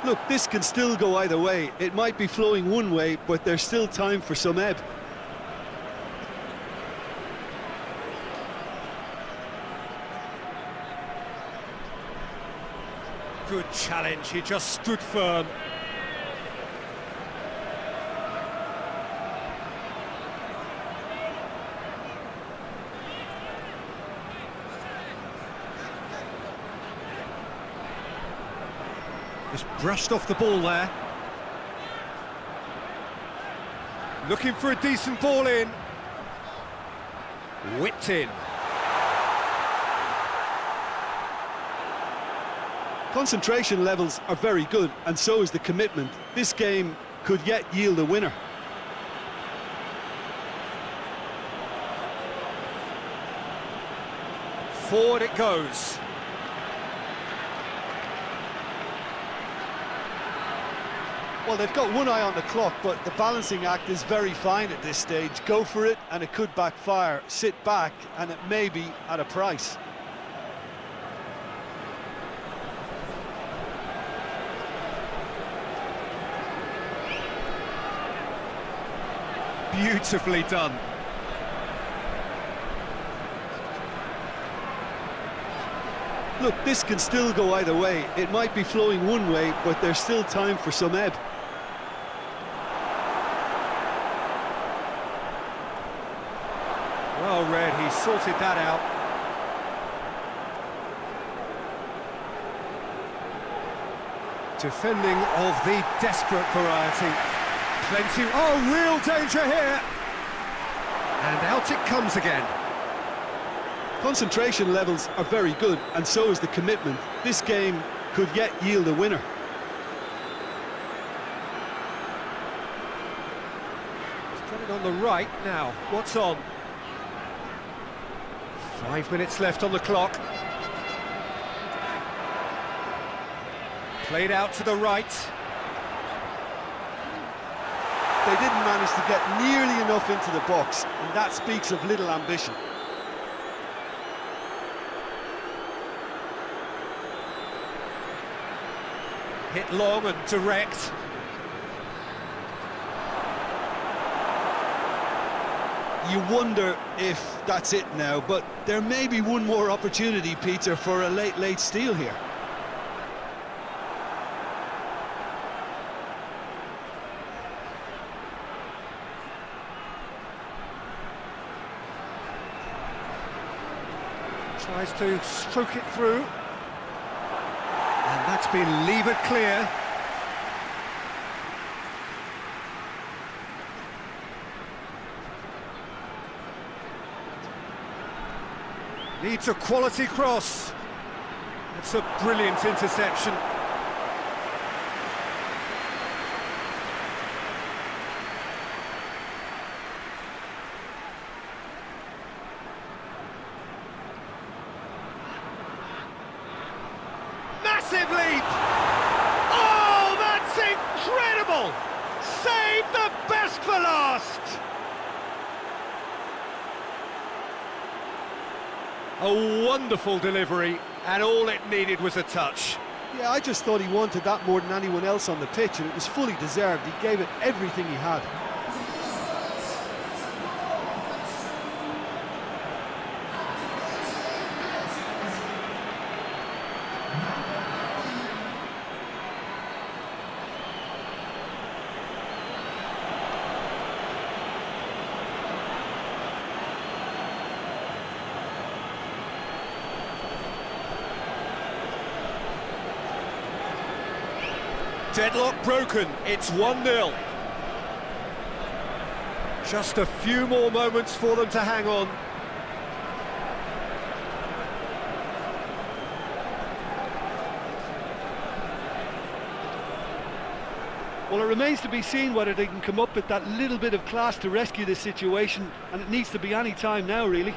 Speaker 2: Look, this can still go either way. It might be flowing one way, but there's still time for some ebb.
Speaker 1: Good challenge, he just stood firm. Just brushed off the ball there. Looking for a decent ball in. Whipped in.
Speaker 2: Concentration levels are very good, and so is the commitment. This game could yet yield a winner.
Speaker 1: Forward it goes.
Speaker 2: Well, they've got one eye on the clock, but the balancing act is very fine at this stage. Go for it, and it could backfire. Sit back, and it may be at a price.
Speaker 1: Beautifully done.
Speaker 2: Look, this can still go either way. It might be flowing one way, but there's still time for some ebb.
Speaker 1: Well read, he sorted that out. Defending of the desperate variety. Plenty, oh, real danger here. And out it comes again.
Speaker 2: Concentration levels are very good, and so is the commitment. This game could yet yield a winner.
Speaker 1: He's got it on the right now. What's on? 5 minutes left on the clock. Played out to the right.
Speaker 2: They didn't manage to get nearly enough into the box, and that speaks of little ambition.
Speaker 1: Hit long and direct.
Speaker 2: you wonder if that's it now, but there may be one more opportunity, Peter, for a late steal here.
Speaker 1: Tries to stroke it through. And that's been levered clear. Needs a quality cross. It's a brilliant interception. Massive leap! Oh, that's incredible! Save the best for last! A wonderful delivery, and all it needed was a touch.
Speaker 2: Yeah, I just thought he wanted that more than anyone else on the pitch, and it was fully deserved. He gave it everything he had.
Speaker 1: Deadlock broken, it's 1-0. Just a few more moments for them to hang on.
Speaker 2: Well, it remains to be seen whether they can come up with that little bit of class to rescue this situation, and it needs to be any time now, really.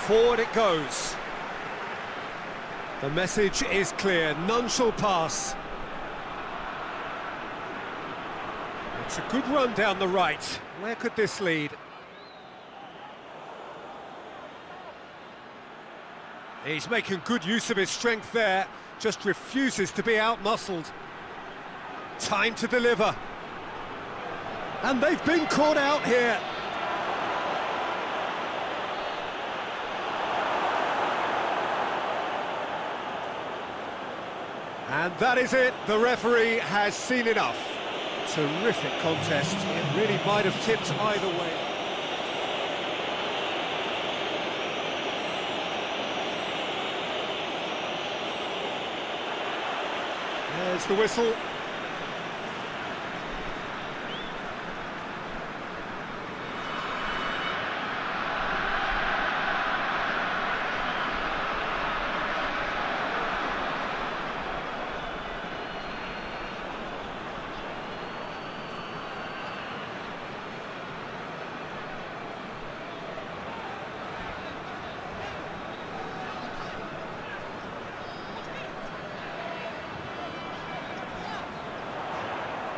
Speaker 1: Forward it goes. The message is clear, none shall pass. It's a good run down the right. Where could this lead? He's making good use of his strength there, just refuses to be outmuscled. Time to deliver. And they've been caught out here. And that is it, the referee has seen enough. Terrific contest, it really might have tipped either way. There's the whistle.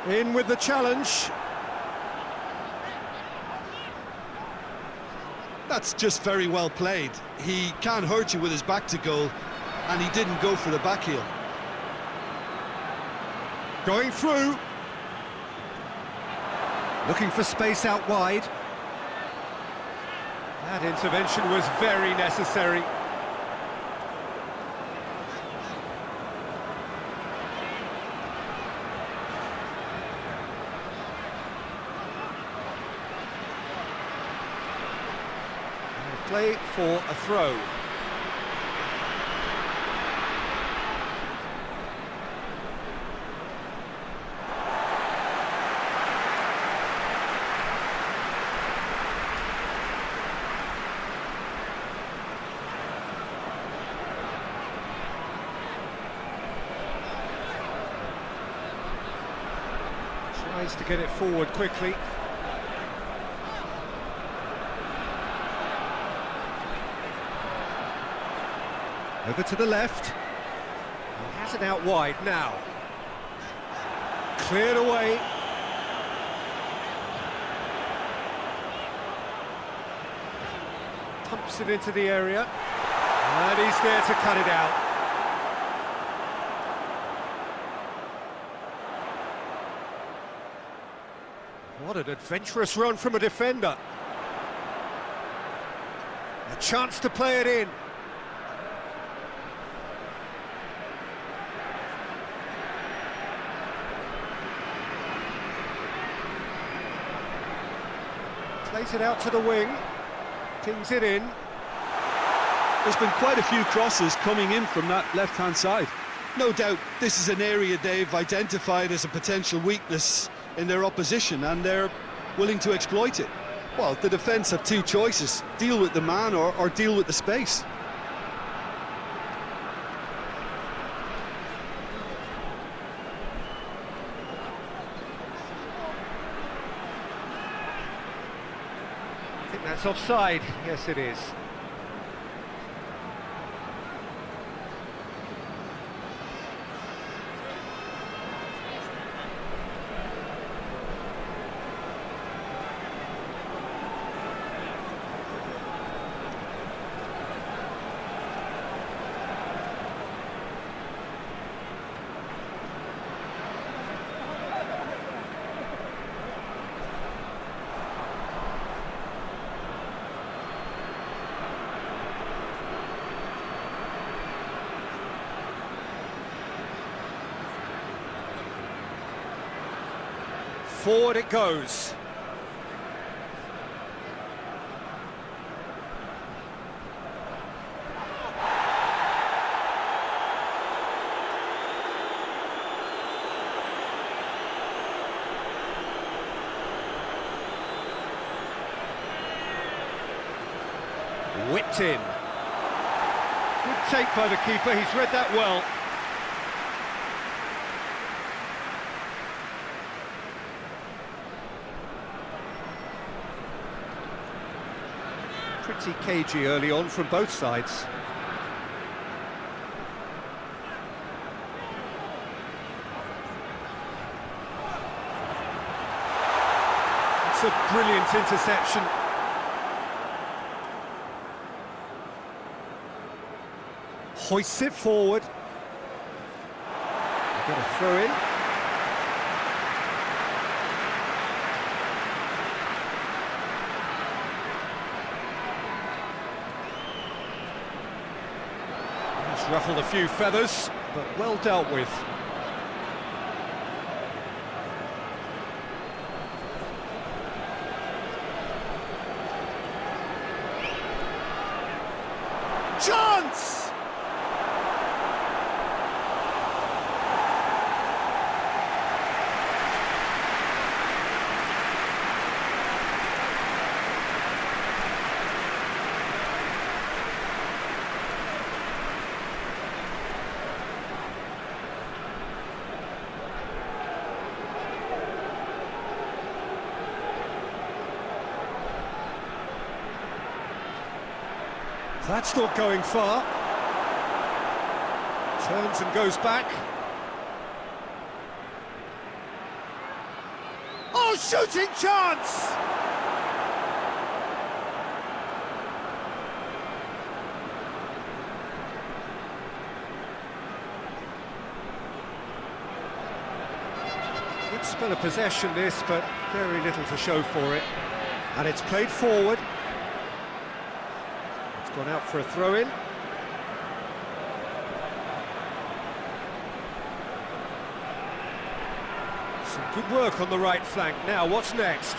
Speaker 1: In with the challenge.
Speaker 2: That's just very well played. He can't hurt you with his back to goal, and he didn't go for the back heel.
Speaker 1: Going through. Looking for space out wide. That intervention was very necessary. Play for a throw. Tries to get it forward quickly. Over to the left. He has it out wide now. Cleared away. Pumps it into the area. And he's there to cut it out. What an adventurous run from a defender. A chance to play it in. Plays it out to the wing. Pings it in.
Speaker 2: There's been quite a few crosses coming in from that left-hand side. No doubt this is an area they've identified as a potential weakness in their opposition, and they're willing to exploit it. Well, the defence have two choices: deal with the man or deal with the space.
Speaker 1: I think that's offside. Yes, it is. Forward it goes. Whipped in. Good take by the keeper, he's read that well. Pretty cagey early on from both sides. It's a brilliant interception. Hoists it forward. They've got a throw in. Ruffled a few feathers, but well dealt with. Chance! That's not going far. Turns and goes back. Oh, shooting chance! Good spell of possession this, but very little to show for it. And it's played forward. Gone out for a throw-in. Some good work on the right flank. Now, what's next?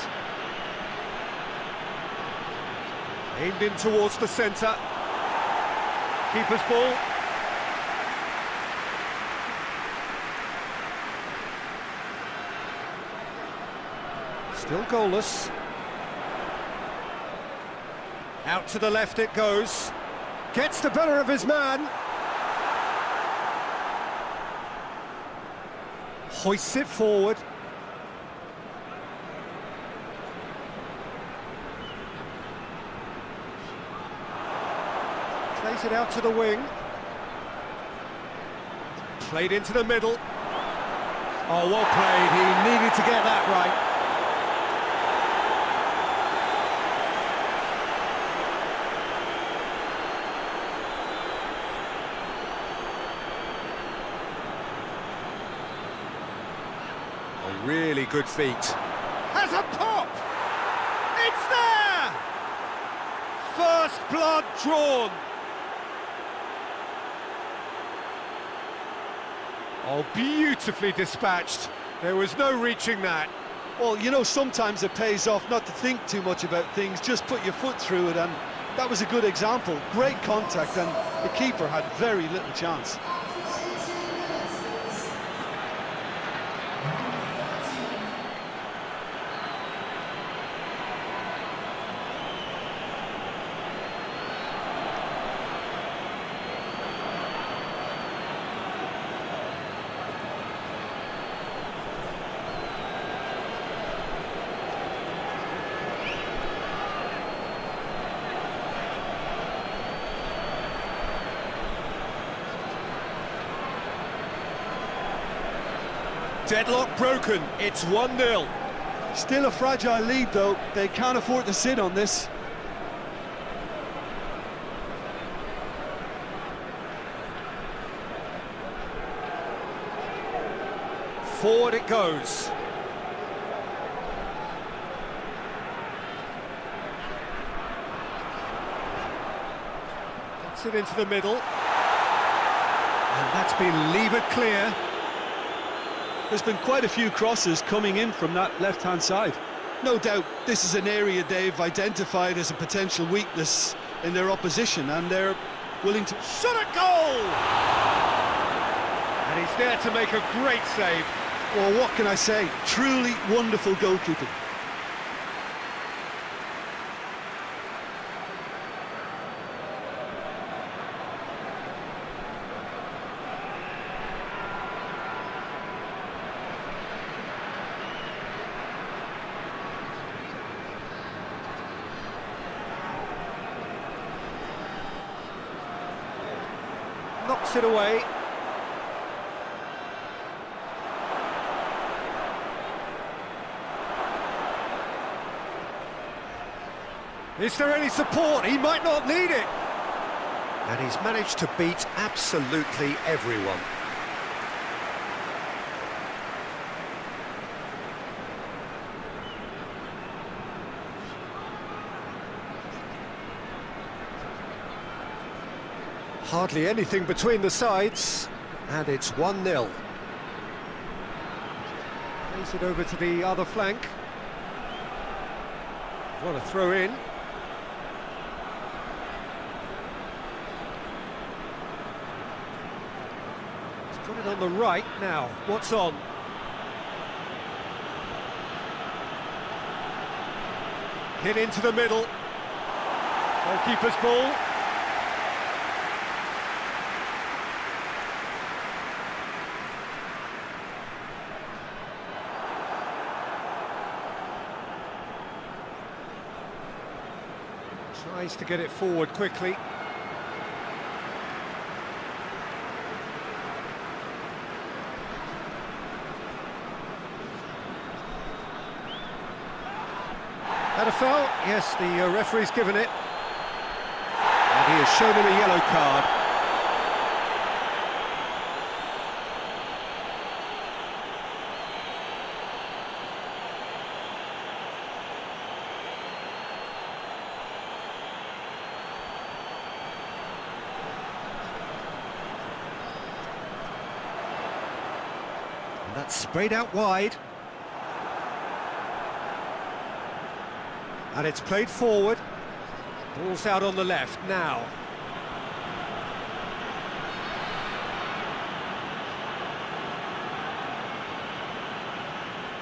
Speaker 1: Aimed in towards the centre. Keeper's ball. Still goalless. Out to the left it goes. Gets the better of his man. Hoists it forward. Plays it out to the wing. Played into the middle. Oh, well played. He needed to get that right. Really good feet. has a pop! It's there! First blood drawn. Oh, beautifully dispatched. There was no reaching that.
Speaker 2: Well, you know, sometimes it pays off not to think too much about things, just put your foot through it, and that was a good example. Great contact, and the keeper had very little chance.
Speaker 1: Deadlock broken, it's 1-0.
Speaker 2: Still a fragile lead, though. They can't afford to sit on this.
Speaker 1: Forward it goes. Gets it into the middle. And that's been levered clear.
Speaker 2: There's been quite a few crosses coming in from that left-hand side. No doubt this is an area they've identified as a potential weakness in their opposition, and they're willing to...
Speaker 1: Shot at goal! And he's there to make a great save.
Speaker 2: Well, what can I say? Truly wonderful goalkeeping.
Speaker 1: Knocks it away. Is there any support? He might not need it. And he's managed to beat absolutely everyone. Hardly anything between the sides, and it's 1-0. Plays it over to the other flank. Want to throw in. He's put it on the right now. What's on? Hit into the middle. Goalkeeper's ball. Tries to get it forward quickly. Had a foul? Yes, the referee's given it. And he has shown him a yellow card. And that's sprayed out wide. And it's played forward. Ball's out on the left now.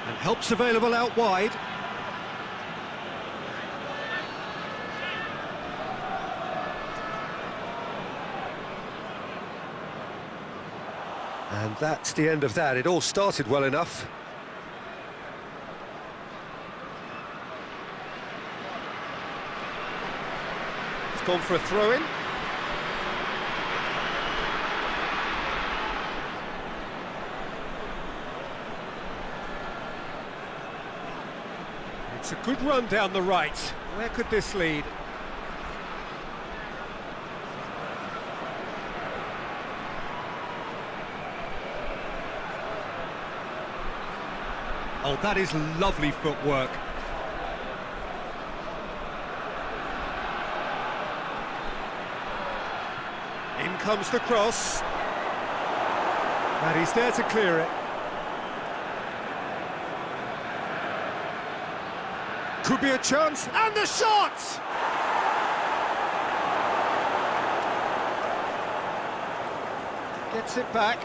Speaker 1: And help's available out wide. And that's the end of that. It all started well enough. It's gone for a throw-in. It's a good run down the right. Where could this lead? Oh, that is lovely footwork. In comes the cross. And he's there to clear it. Could be a chance, and the shot! Gets it back.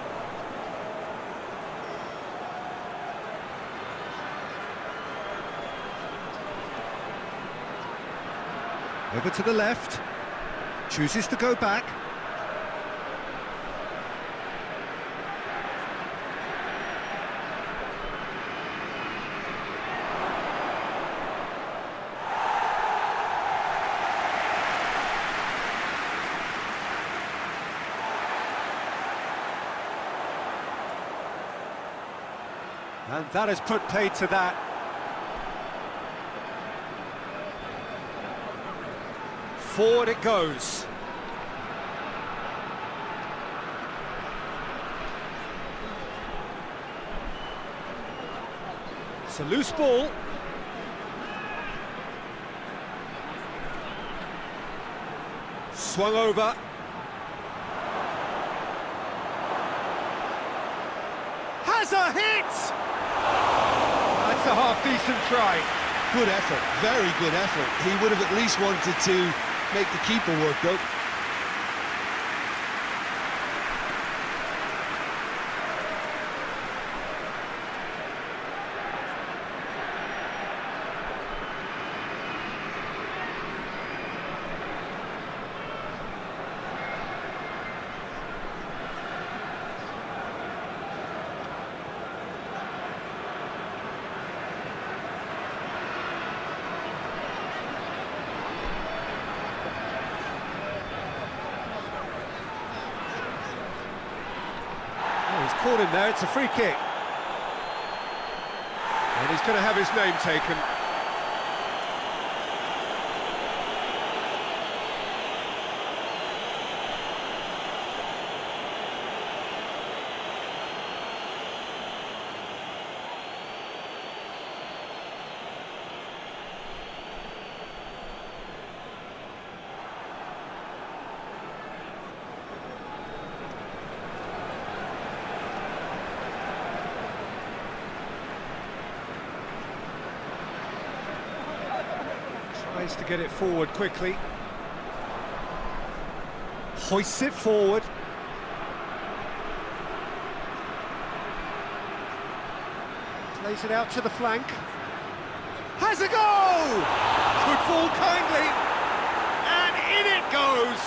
Speaker 1: Over to the left. Chooses to go back. And that has put paid to that. Forward it goes. It's a loose ball. Swung over. Has a hit! That's a half-decent try.
Speaker 2: Good effort, very good effort. He would have at least wanted to make the keeper work, though.
Speaker 1: He's caught him there, it's a free kick. And he's going to have his name taken. Tries to get it forward quickly. Hoists it forward. Plays it out to the flank. Has a go! Could fall kindly. And in it goes!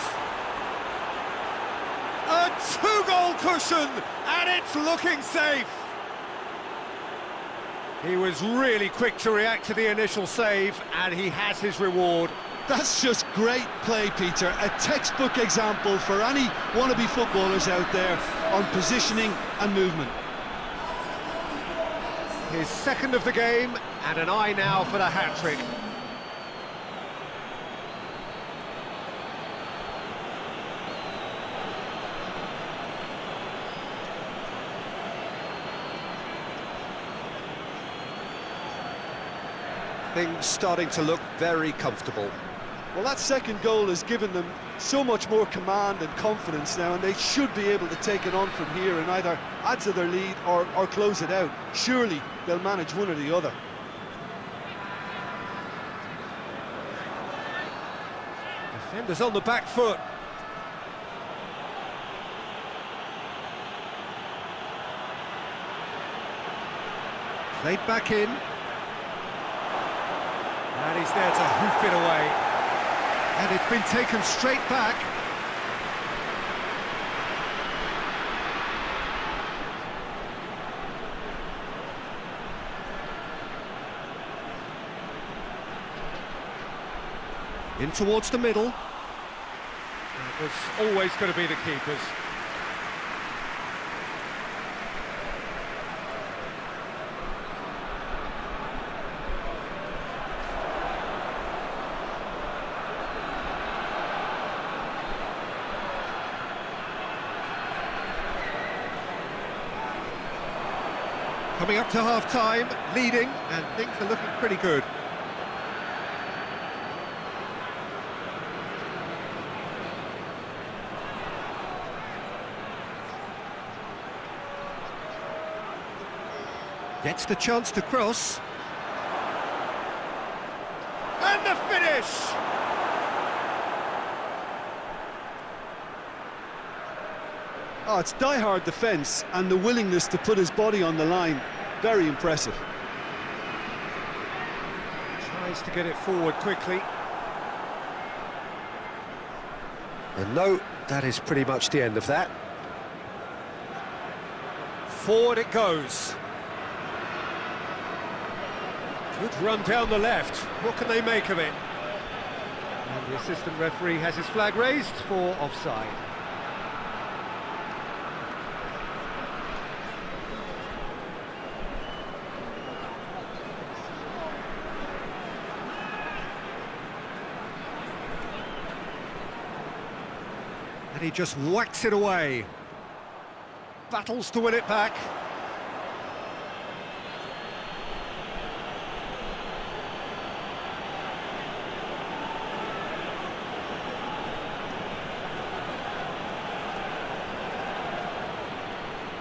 Speaker 1: A two-goal cushion, and it's looking safe. He was really quick to react to the initial save, and he has his reward.
Speaker 2: That's just great play, Peter. A textbook example for any wannabe footballers out there on positioning and movement.
Speaker 1: His second of the game, and an eye now for the hat-trick. Things starting to look very comfortable.
Speaker 2: Well, that second goal has given them so much more command and confidence now, and they should be able to take it on from here and either add to their lead or close it out. Surely they'll manage one or the other.
Speaker 1: Defenders on the back foot. Played back in. And he's there to hoof it away. And it's been taken straight back. In towards the middle. It was always going to be the keepers. Coming up to half-time, leading, and things are looking pretty good. Gets the chance to cross. And the finish!
Speaker 2: Oh, it's die-hard defence and the willingness to put his body on the line. Very impressive.
Speaker 1: Tries to get it forward quickly. And no, that is pretty much the end of that. Forward it goes. Good run down the left. What can they make of it? And the assistant referee has his flag raised for offside. And he just whacks it away. Battles to win it back.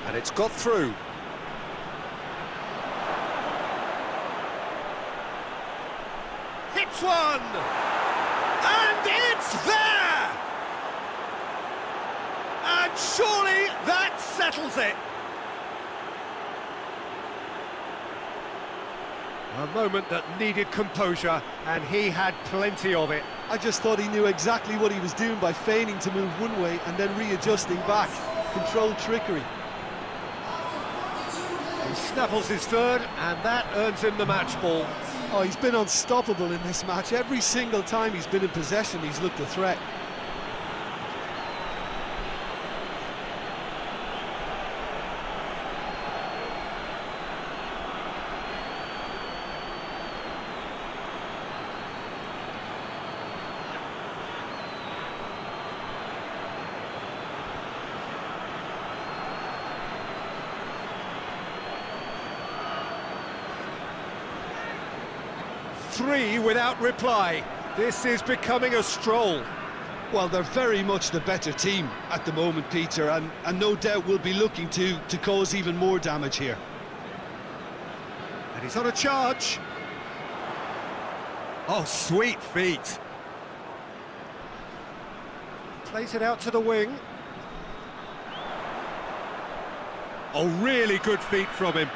Speaker 1: And it's got through. Hits one! And it's there! And surely that settles it. A moment that needed composure, and he had plenty of it.
Speaker 2: I just thought he knew exactly what he was doing by feigning to move one way and then readjusting back. Controlled trickery.
Speaker 1: He snaffles his third, and that earns him the match ball.
Speaker 2: Oh, he's been unstoppable in this match. Every single time he's been in possession, he's looked a threat.
Speaker 1: Three without reply. This is becoming a stroll.
Speaker 2: Well, they're very much the better team at the moment, Peter, and no doubt will be looking to cause even more damage here.
Speaker 1: And he's on a charge. Oh, sweet feet. Plays it out to the wing. Oh, really good feet from him.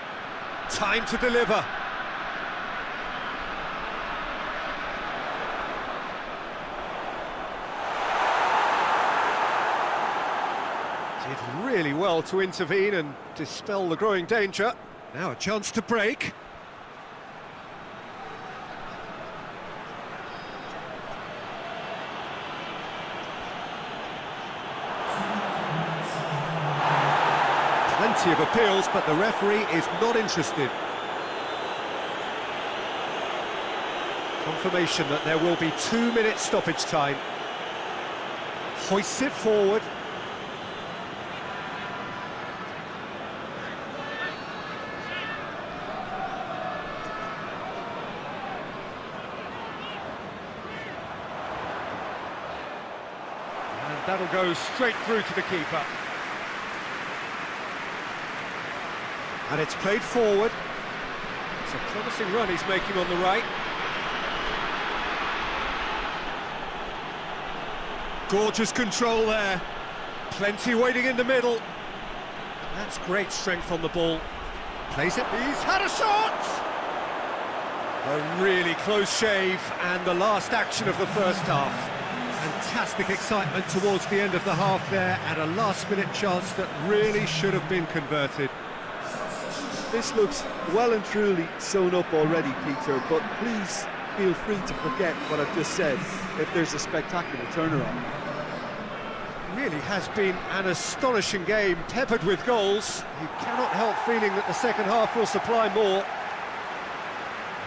Speaker 1: Time to deliver. Did really well to intervene and dispel the growing danger. Now a chance to break. Plenty of appeals, but the referee is not interested. Confirmation that there will be 2 minutes stoppage time. Hoists it forward. And that'll go straight through to the keeper. And it's played forward. It's a promising run he's making on the right. Gorgeous control there. Plenty waiting in the middle. That's great strength on the ball. Plays it. He's had a shot! A really close shave, and the last action of the first half. Fantastic excitement towards the end of the half there, and a last-minute chance that really should have been converted.
Speaker 2: This looks well and truly sewn up already, Peter, but please feel free to forget what I've just said if there's a spectacular turnaround.
Speaker 1: Really has been an astonishing game, peppered with goals. You cannot help feeling that the second half will supply more.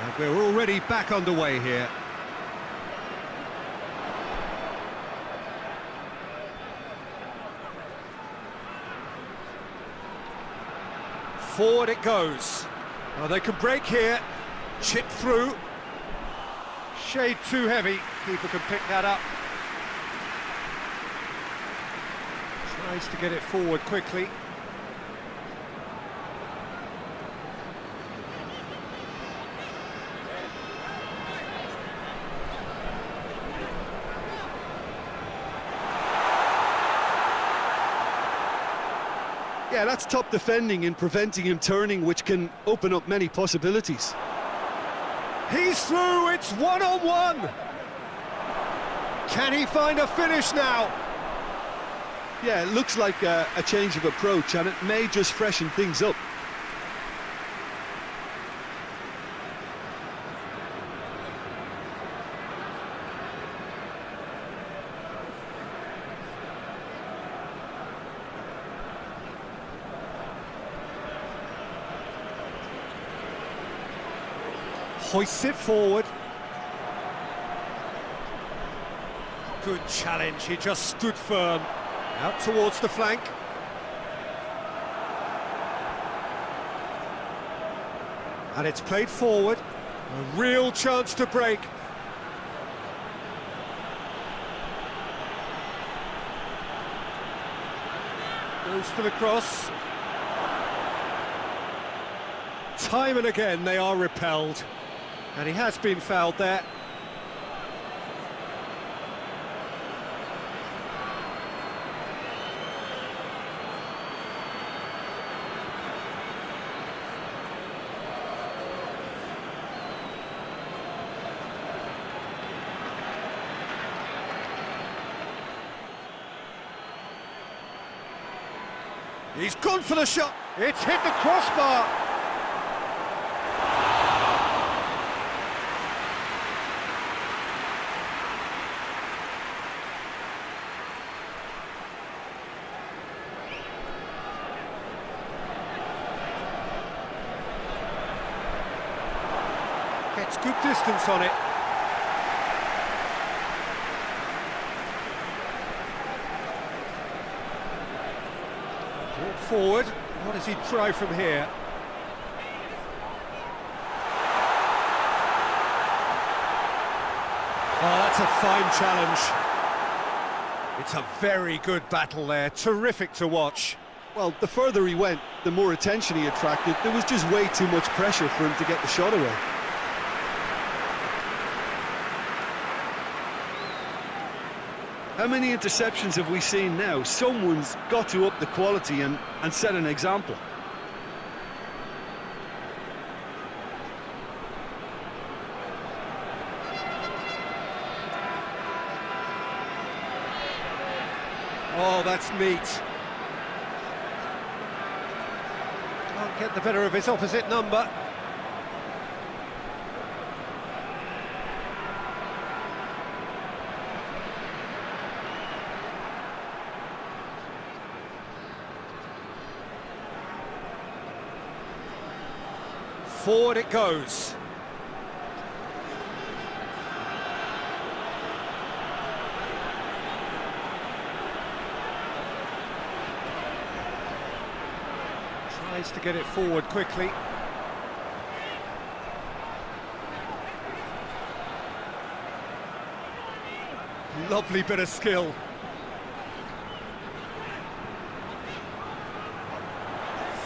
Speaker 1: And we're already back underway here. Forward it goes. Oh, they can break here. Chip through. Shade too heavy. Keeper can pick that up. Tries to get it forward quickly.
Speaker 2: Yeah, that's top defending and preventing him turning, which can open up many possibilities.
Speaker 1: He's through, it's one-on-one! Can he find a finish now?
Speaker 2: Yeah, it looks like a change of approach, and it may just freshen things up.
Speaker 1: Hoists it forward. Good challenge, he just stood firm. Out towards the flank. And it's played forward. A real chance to break. Goes for the cross. Time and again they are repelled. And he has been fouled there. He's gone for the shot. It's hit the crossbar. Gets good distance on it. Brought forward. What does he try from here? Oh, that's a fine challenge. It's a very good battle there. Terrific to watch.
Speaker 2: Well, the further he went, the more attention he attracted. There was just way too much pressure for him to get the shot away. How many interceptions have we seen now? Someone's got to up the quality and set an example.
Speaker 1: Oh, that's neat. Can't get the better of his opposite number. Forward it goes. Tries to get it forward quickly. Lovely bit of skill.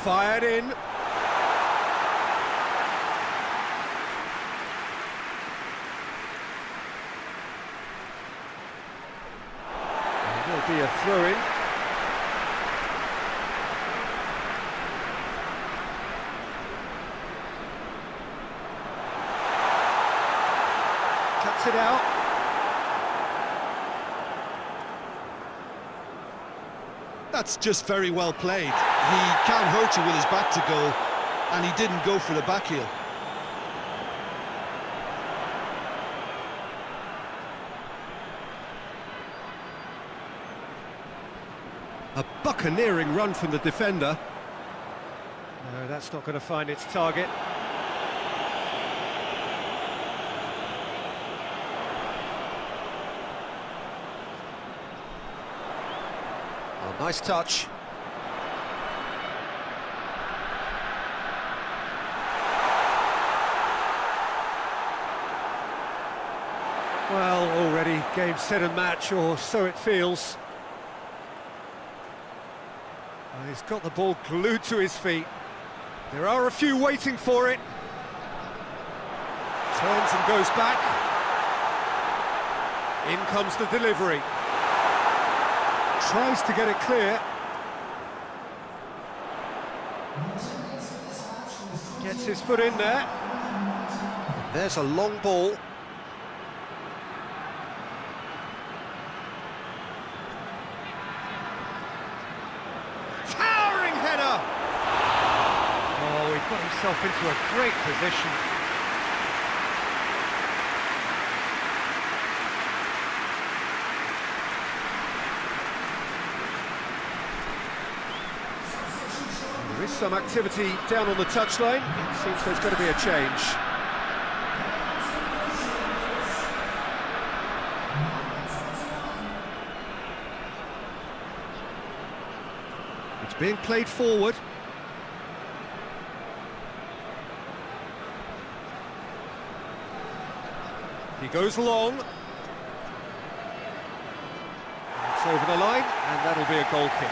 Speaker 1: Fired in. There'll be a throw-in. Cuts it out.
Speaker 2: That's just very well played. He can't hurt you with his back to goal, and he didn't go for the back heel.
Speaker 1: A buccaneering run from the defender. No, that's not going to find its target. Oh, nice touch. Well, already game, set and match, or so it feels. Well, he's got the ball glued to his feet. There are a few waiting for it. Turns and goes back. In comes the delivery. Tries to get it clear. Gets his foot in there. There's a long ball. Towering header! Oh, he got himself into a great position. There is some activity down on the touchline. It seems there's going to be a change. It's being played forward. He goes long. It's over the line, and that'll be a goal kick.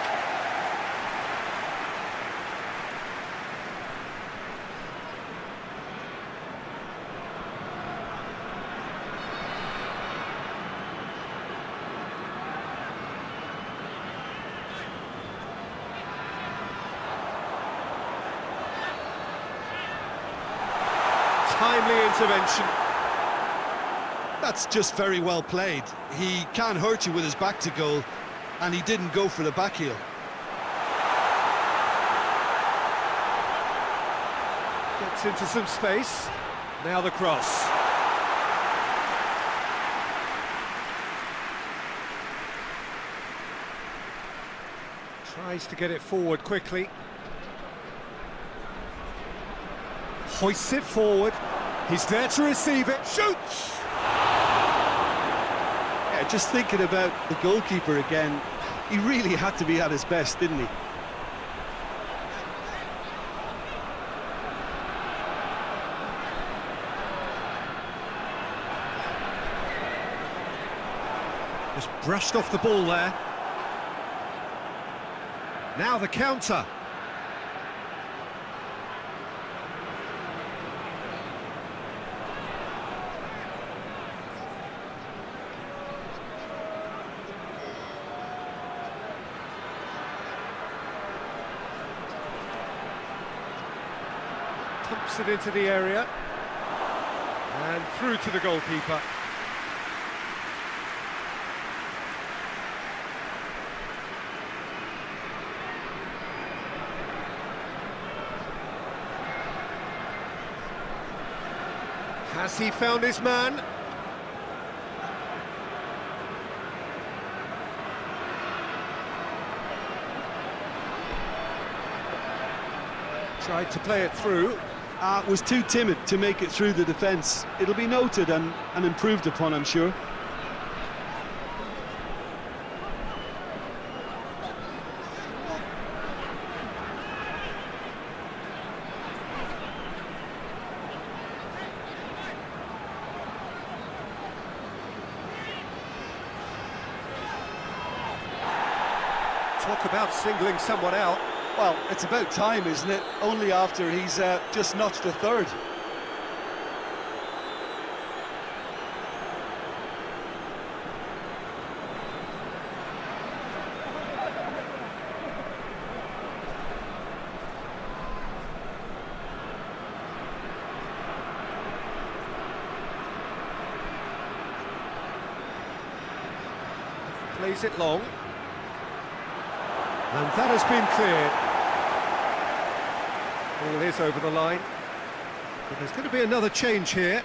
Speaker 1: Timely intervention.
Speaker 2: That's just very well played. He can't hurt you with his back to goal, and he didn't go for the back heel.
Speaker 1: Gets into some space. Now the cross. Tries to get it forward quickly. Hoists it forward. He's there to receive it. Shoots!
Speaker 2: Yeah, just thinking about the goalkeeper again, he really had to be at his best, didn't he?
Speaker 1: Just brushed off the ball there. Now the counter. Pumps it into the area. And through to the goalkeeper. Has he found his man? Tried to play it through.
Speaker 2: Was too timid to make it through the defence. It'll be noted and improved upon, I'm sure.
Speaker 1: Talk about singling someone out.
Speaker 2: Well, it's about time, isn't it? Only after he's just notched a third.
Speaker 1: Plays it long. And that has been cleared. Ball is over the line. But there's going to be another change here.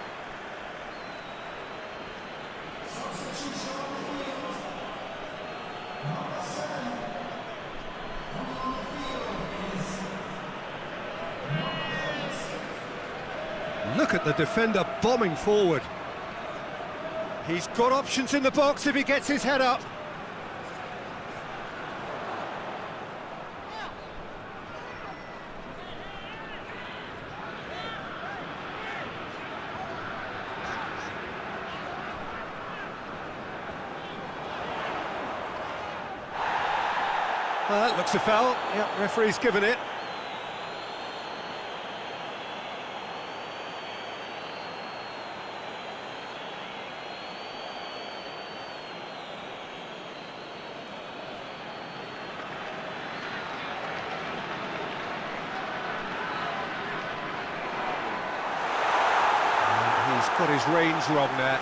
Speaker 1: Look at the defender bombing forward. He's got options in the box if he gets his head up. Well, that looks a foul. Yeah, referee's given it. And he's got his range wrong there.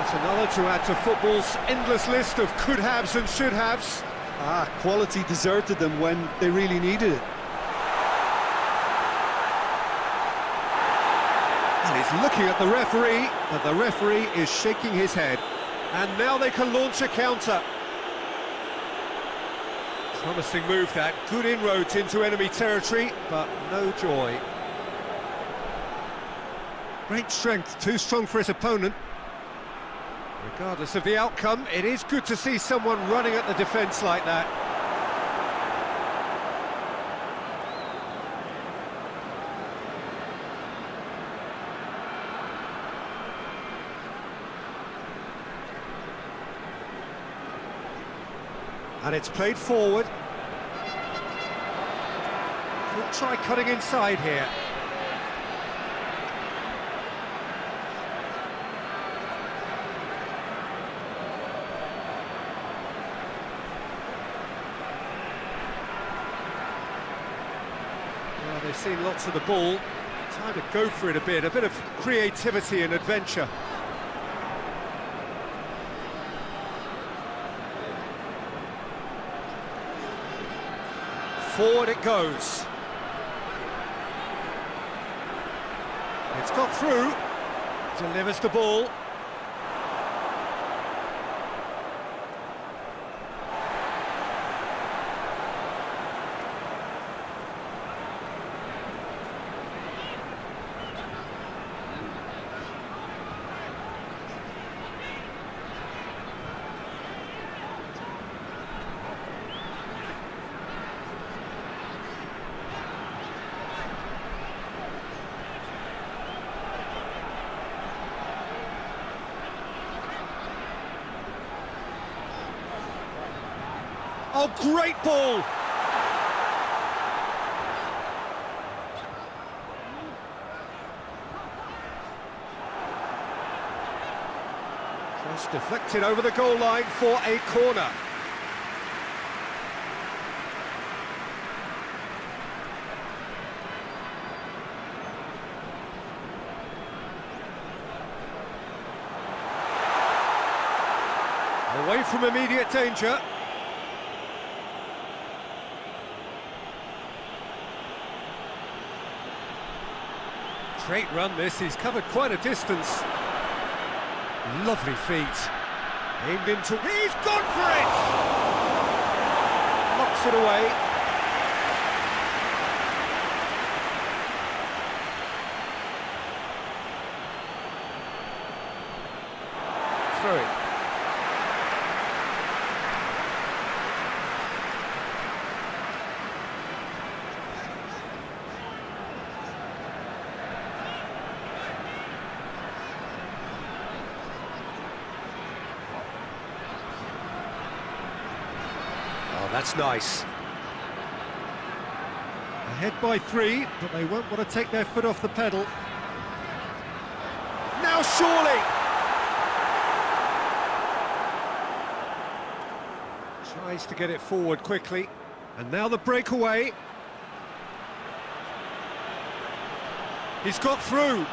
Speaker 1: Another to add to football's endless list of could-haves and should-haves.
Speaker 2: Quality deserted them when they really needed it.
Speaker 1: And he's looking at the referee, but the referee is shaking his head. And now they can launch a counter. Promising move that, good inroads into enemy territory, but no joy. Great strength, too strong for his opponent. Regardless of the outcome, it is good to see someone running at the defence like that. And it's played forward. Could try cutting inside here. They've seen lots of the ball. Time to go for it a bit of creativity and adventure. Forward it goes. It's got through. Delivers the ball. Oh, great ball! Cross deflected over the goal line for a corner. Away from immediate danger. Great run this, he's covered quite a distance. Lovely feet. Aimed into... He's gone for it! Knocks it away. Throw it. That's nice. Ahead by 3, but they won't want to take their foot off the pedal. Now surely! Tries to get it forward quickly. And now the breakaway. He's got through.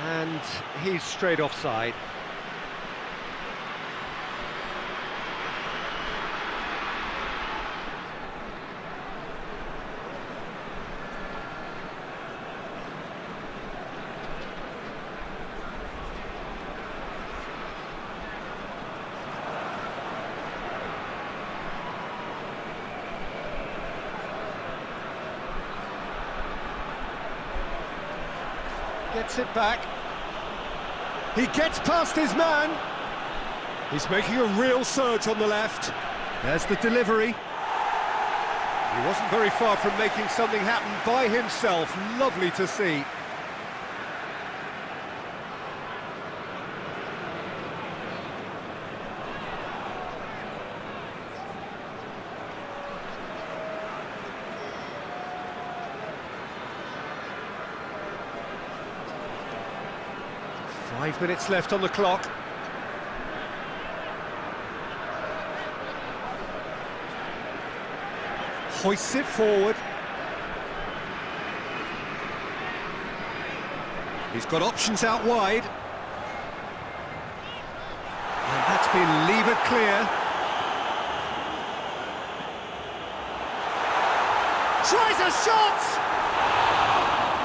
Speaker 1: And he's straight offside. Gets it back. He gets past his man. He's making a real surge on the left. There's the delivery. He wasn't very far from making something happen by himself. Lovely to see. Five minutes left on the clock. Hoists it forward. He's got options out wide. And that's been levered clear. Tries a shot!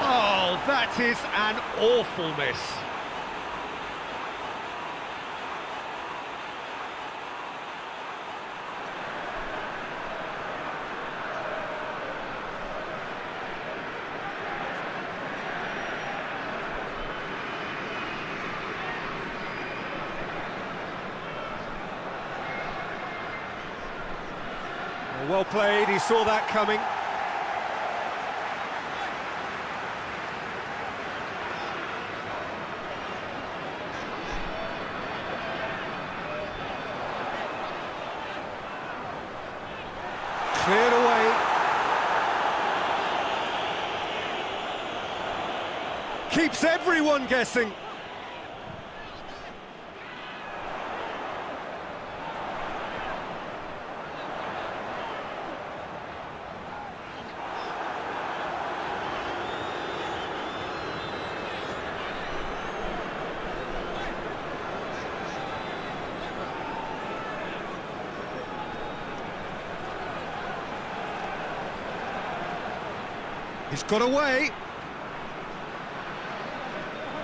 Speaker 1: Oh, that is an awful miss. Well played, he saw that coming. Cleared away. Keeps everyone guessing. He's got away.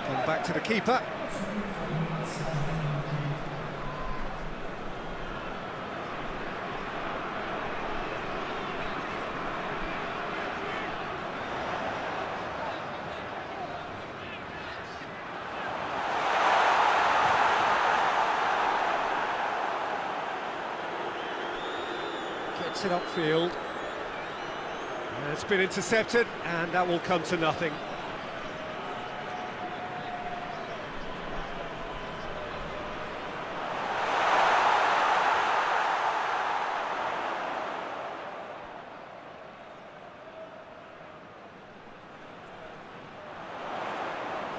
Speaker 1: Come back to the keeper. Gets it upfield. It's been intercepted, and that will come to nothing.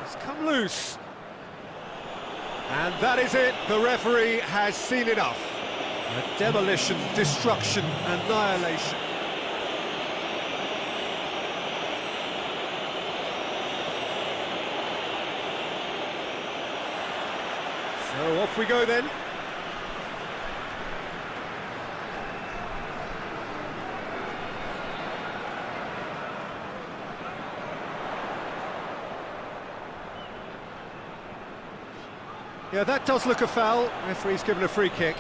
Speaker 1: It's come loose. And that is it. The referee has seen enough. A demolition, destruction, annihilation. So off we go then. Yeah, that does look a foul. Referee's given a free kick.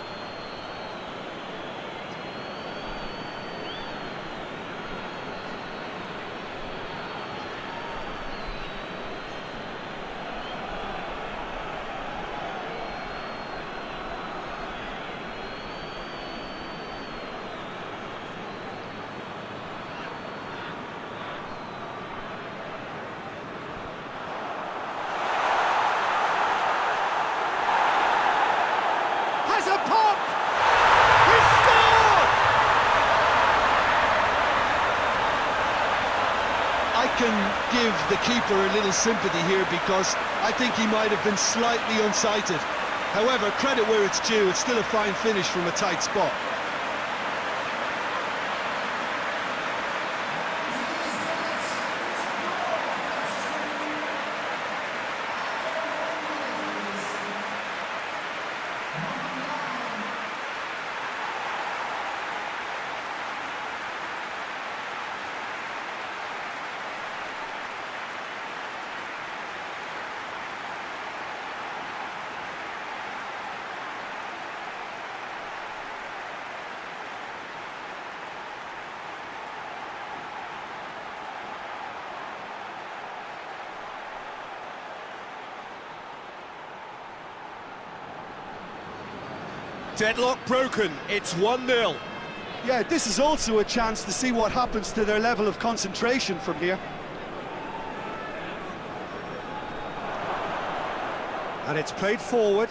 Speaker 2: I can give the keeper a little sympathy here because I think he might have been slightly unsighted. However, credit where it's due, it's still a fine finish from a tight spot.
Speaker 1: Deadlock broken, it's 1-0.
Speaker 2: Yeah, this is also a chance to see what happens to their level of concentration from here.
Speaker 1: And it's played forward.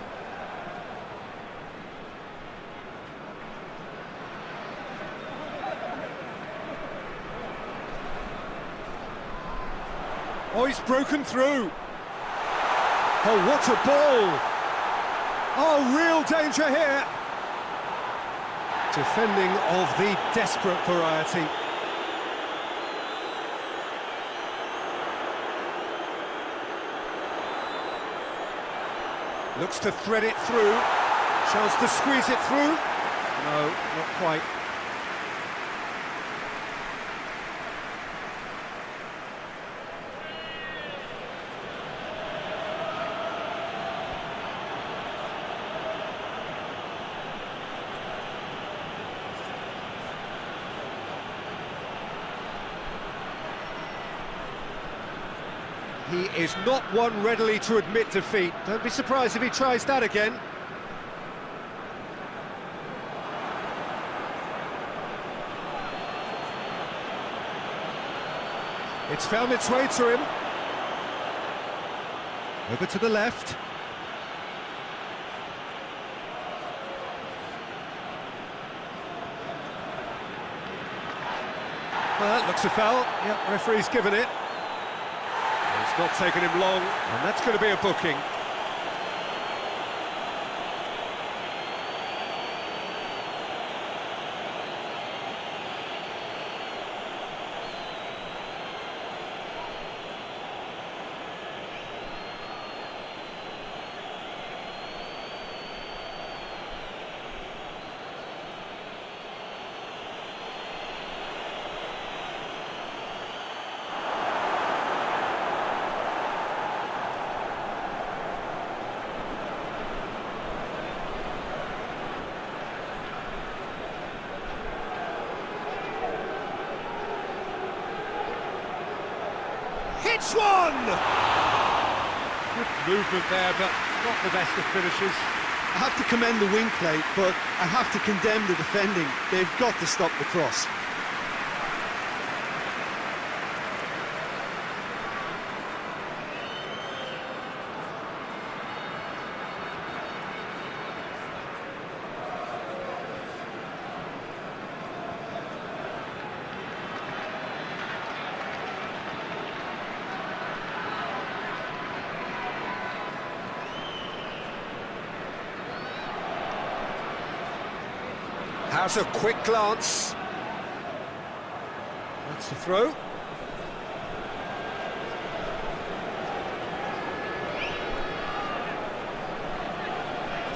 Speaker 1: Oh, he's broken through. Oh, what a ball! Oh, real danger here. Defending of the desperate variety. Looks to thread it through. Chance to squeeze it through. No, not quite. He is not one readily to admit defeat. Don't be surprised if he tries that again. It's found its way to him. Over to the left. Well, that looks a foul. Yep, referee's given it. It's not taken him long, and that's going to be a booking. Hits one! Good movement there, but not the best of finishes.
Speaker 2: I have to commend the wing play, but I have to condemn the defending. They've got to stop the cross.
Speaker 1: Has a quick glance. That's the throw.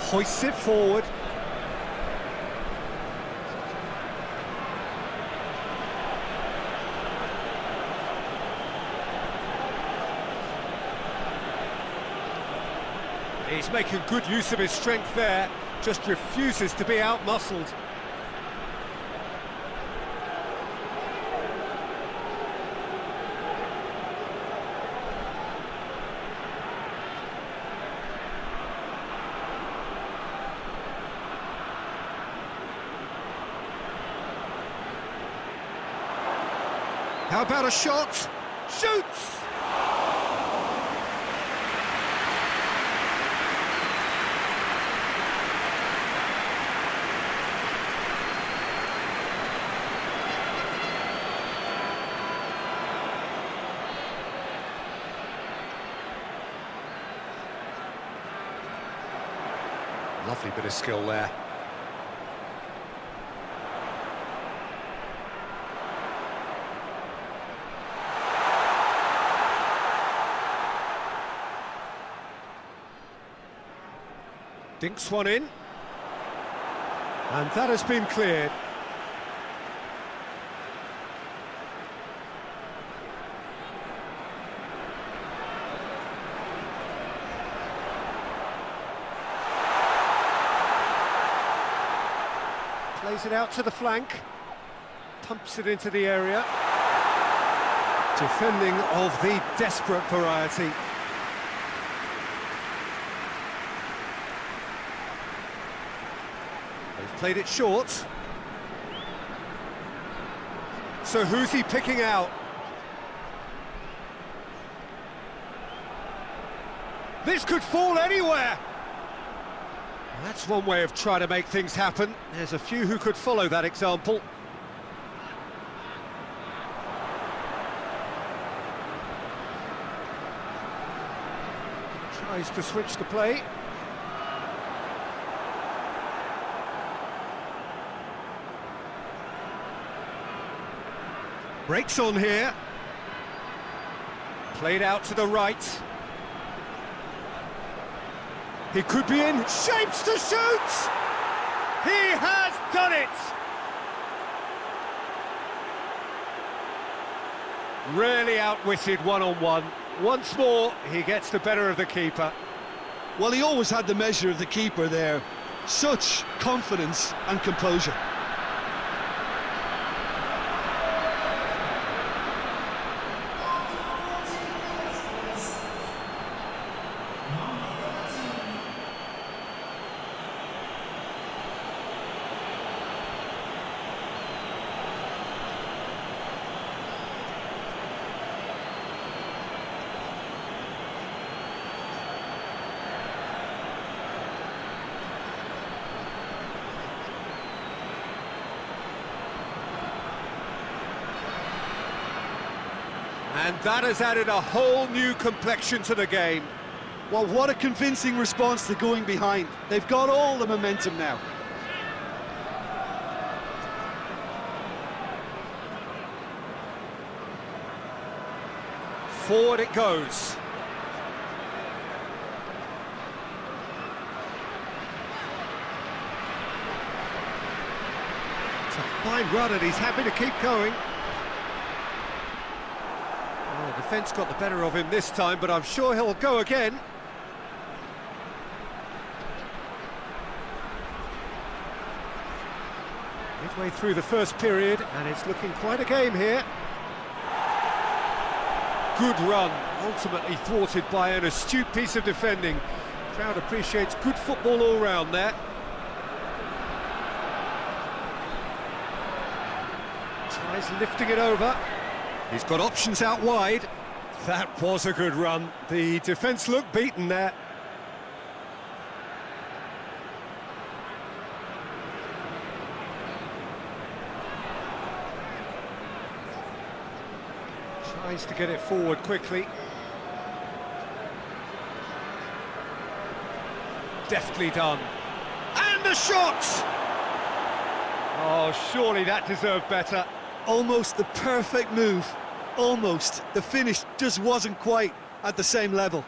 Speaker 1: Hoists it forward. He's making good use of his strength there, just refuses to be out-muscled. How about a shot? Shoots! Lovely bit of skill there. Dinks one in, and that has been cleared. Plays it out to the flank, pumps it into the area. Defending of the desperate variety. They've played it short. So who's he picking out? This could fall anywhere! That's one way of trying to make things happen. There's a few who could follow that example. Tries to switch the play. Breaks on here. Played out to the right. He could be in. Shapes to shoot! He has done it! Really outwitted one-on-one. Once more, he gets the better of the keeper.
Speaker 2: Well, he always had the measure of the keeper there. Such confidence and composure.
Speaker 1: And that has added a whole new complexion to the game.
Speaker 2: Well, what a convincing response to going behind. They've got all the momentum now.
Speaker 1: Forward it goes. It's a fine run and he's happy to keep going. Well, the defence got the better of him this time, but I'm sure he'll go again. Midway through the first period, and it's looking quite a game here. Good run, ultimately thwarted by an astute piece of defending. The crowd appreciates good football all round there. Tries lifting it over. He's got options out wide. That was a good run. The defence looked beaten there. Tries to get it forward quickly. Deftly done. And the shot! Oh, surely that deserved better.
Speaker 2: Almost the perfect move. Almost. The finish just wasn't quite at the same level.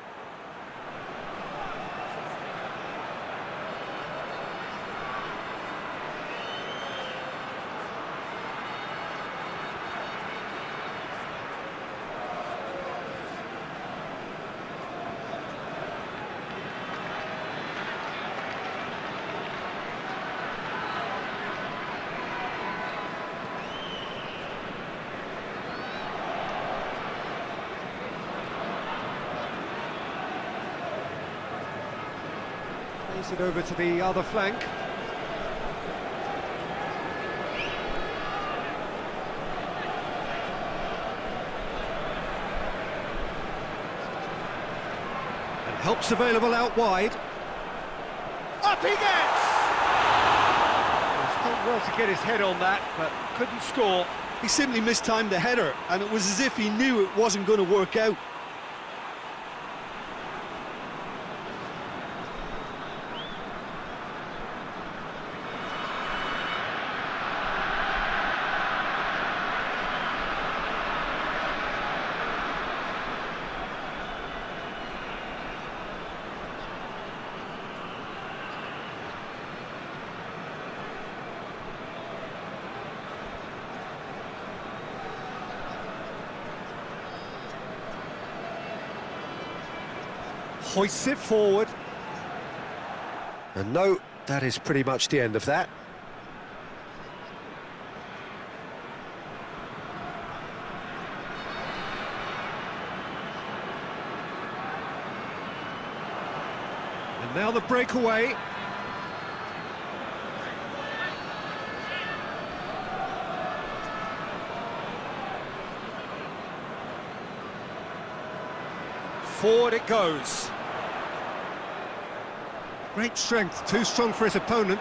Speaker 1: Plays it over to the other flank. And help's available out wide. Up he gets! He's done well to get his head on that, but couldn't score.
Speaker 2: He simply mistimed the header, and it was as if he knew it wasn't going to work out.
Speaker 1: Hoists it forward. And no, that is pretty much the end of that. And now the breakaway. Forward it goes. Great strength, too strong for his opponent.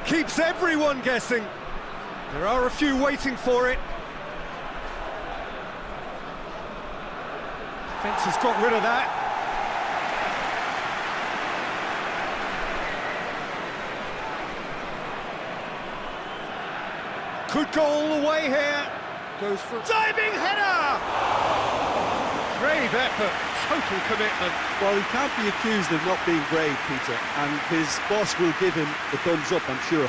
Speaker 1: Keeps everyone guessing. There are a few waiting for it. Defence has got rid of that. Could go all the way here. Goes for a diving header! Brave effort, total commitment.
Speaker 2: Well, he can't be accused of not being brave, Peter, and his boss will give him the thumbs up, I'm sure.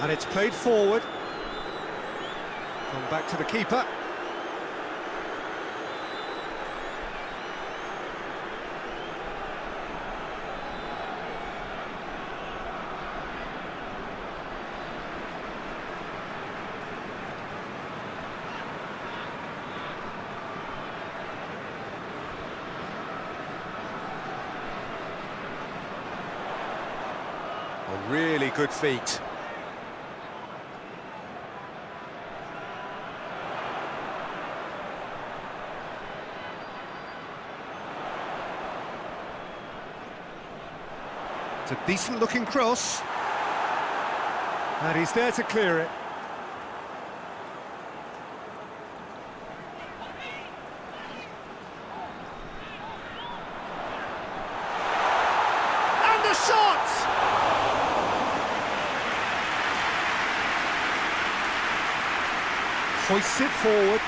Speaker 1: And it's played forward. Come back to the keeper. A really good feat. It's a decent-looking cross. And he's there to clear it. And the shot! Hoists it forward.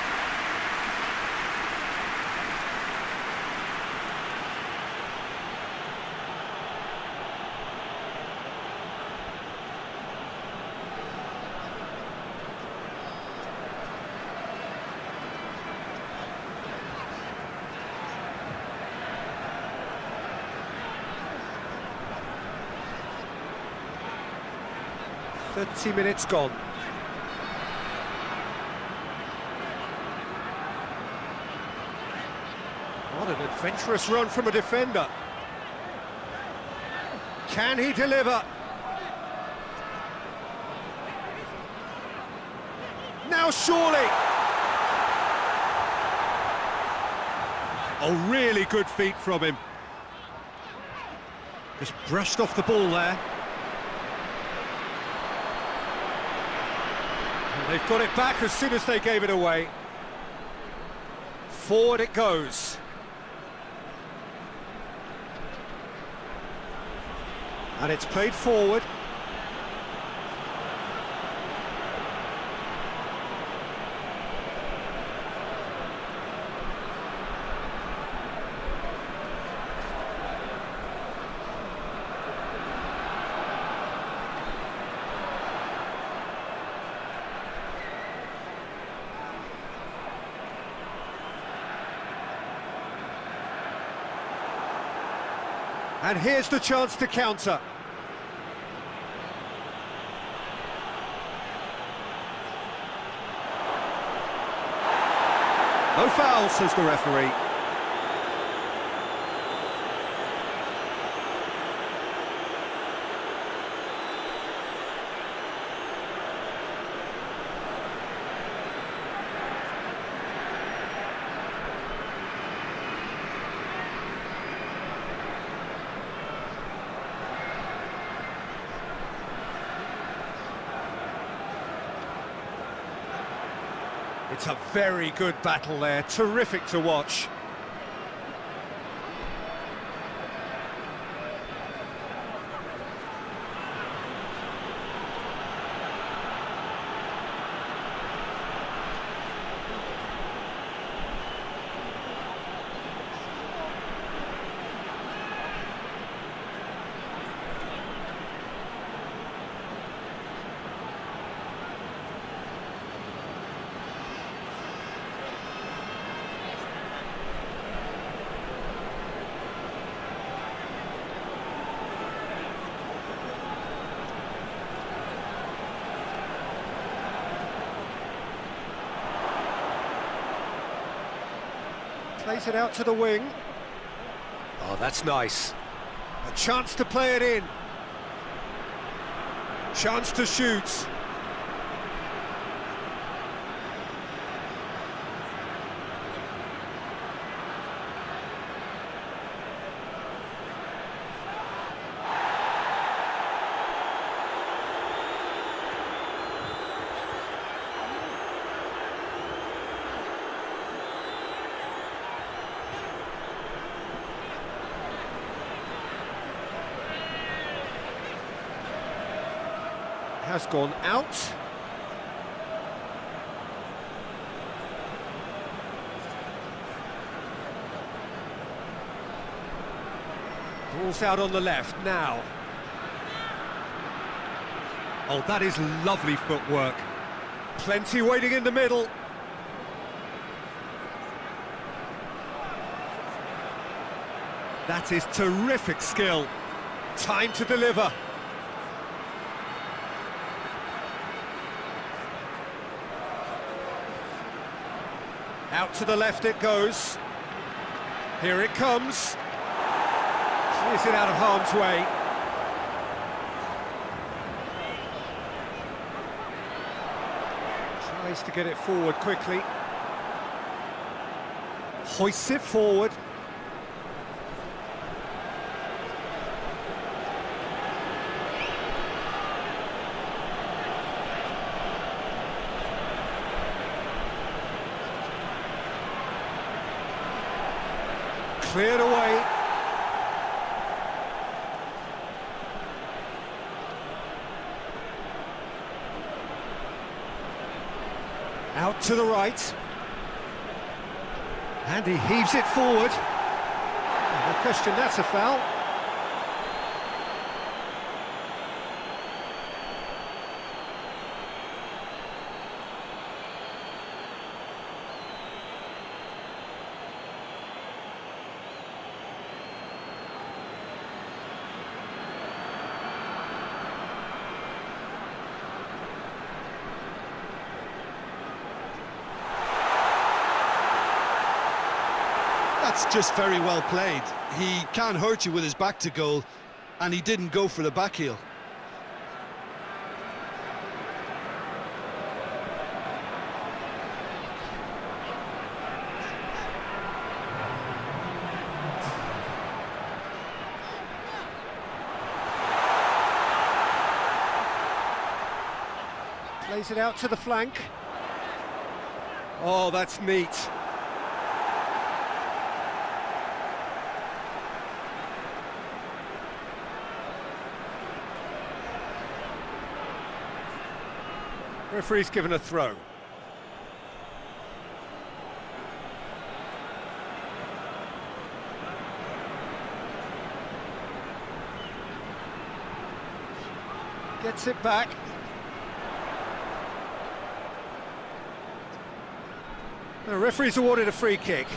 Speaker 1: Minutes gone. What an adventurous run from a defender. Can he deliver? Now surely. A really good feat from him. Just brushed off the ball there. They've got it back as soon as they gave it away. Forward it goes. And it's played forward. And here's the chance to counter. No foul, says the referee. It's a very good battle there, terrific to watch. Plays it out to the wing. Oh, that's nice. A chance to play it in. Chance to shoot. Has gone out. Ball's out on the left now. Oh, that is lovely footwork. Plenty waiting in the middle. That is terrific skill. Time to deliver. Out to the left it goes. Here it comes. Clears it out of harm's way. Tries to get it forward quickly. Hoists it forward. Cleared away. Out to the right. And he heaves it forward. No question, that's a foul.
Speaker 2: That's just very well played. He can't hurt you with his back to goal, and he didn't go for the back heel.
Speaker 1: Plays it out to the flank. Oh, that's neat. Referee's given a throw. Gets it back. The referee's awarded a free kick.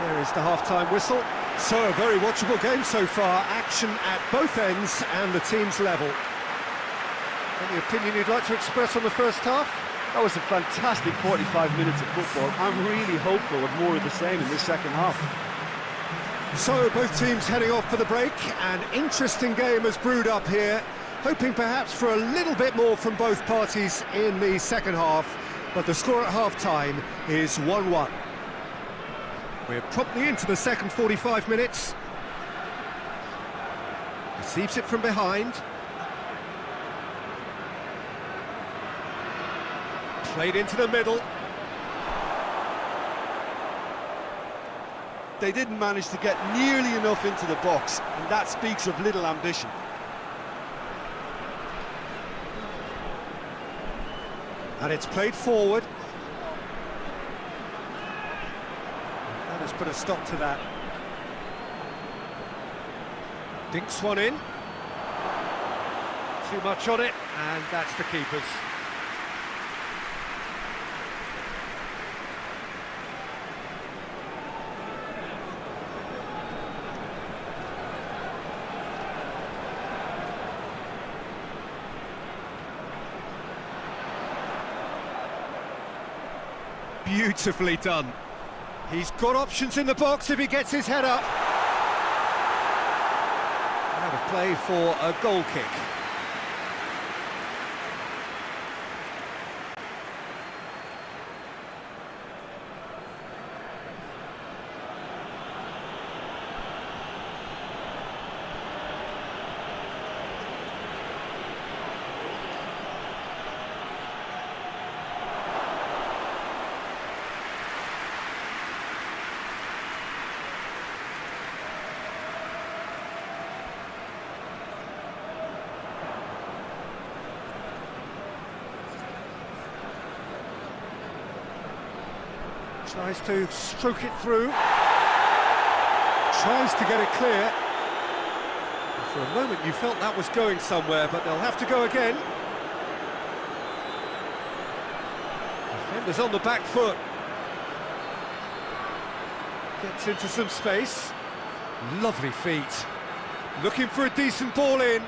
Speaker 1: There is the half-time whistle. So, a very watchable game so far. Action at both ends and the team's level. Any opinion you'd like to express on the first half?
Speaker 3: That was a fantastic 45 minutes of football. I'm really hopeful of more of the same in this second half.
Speaker 1: So, both teams heading off for the break. An interesting game has brewed up here. Hoping perhaps for a little bit more from both parties in the second half. But the score at half-time is 1-1. We're promptly into the second 45 minutes. Receives it from behind. Played into the middle.
Speaker 2: They didn't manage to get nearly enough into the box, and that speaks of little ambition.
Speaker 1: And it's played forward. put a stop to that. Dinks one in. Too much on it, and that's the keeper's. Beautifully done. He's got options in the box if he gets his head up. Out of play for a goal kick. Tries to stroke it through. Tries to get it clear. For a moment you felt that was going somewhere, but they'll have to go again. Defender's on the back foot. Gets into some space. Lovely feet. Looking for a decent ball in.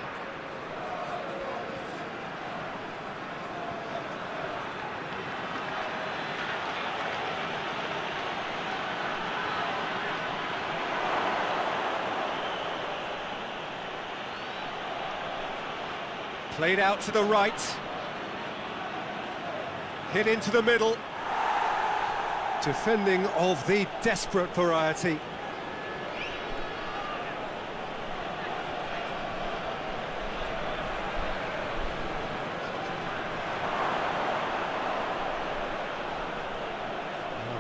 Speaker 1: Played out to the right. Hit into the middle. Defending of the desperate variety.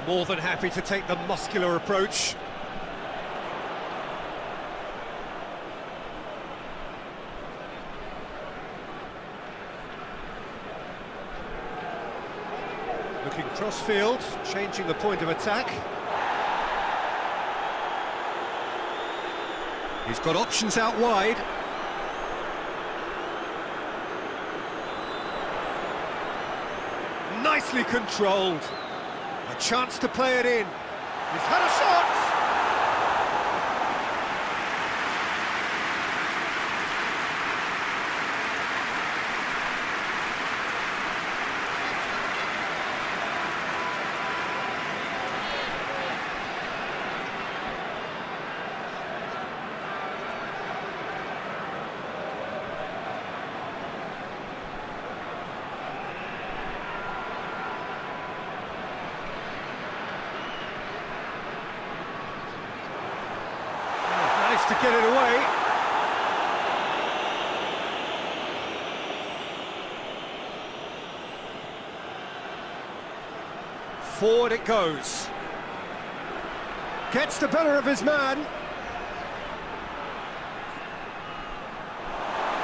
Speaker 1: More than happy to take the muscular approach. Looking cross-field, changing the point of attack. He's got options out wide. Nicely controlled. A chance to play it in. He's had a shot! To get it away. Forward it goes. Gets the better of his man.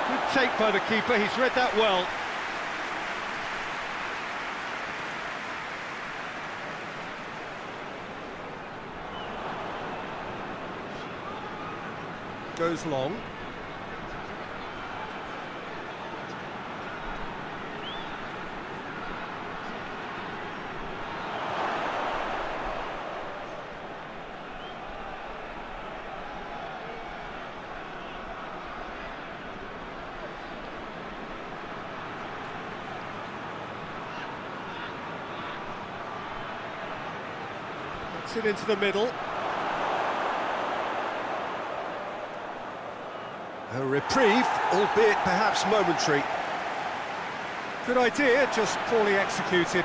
Speaker 1: Good take by the keeper, he's read that well. Goes long. Gets it into the middle. A reprieve, albeit perhaps momentary. Good idea, just poorly executed.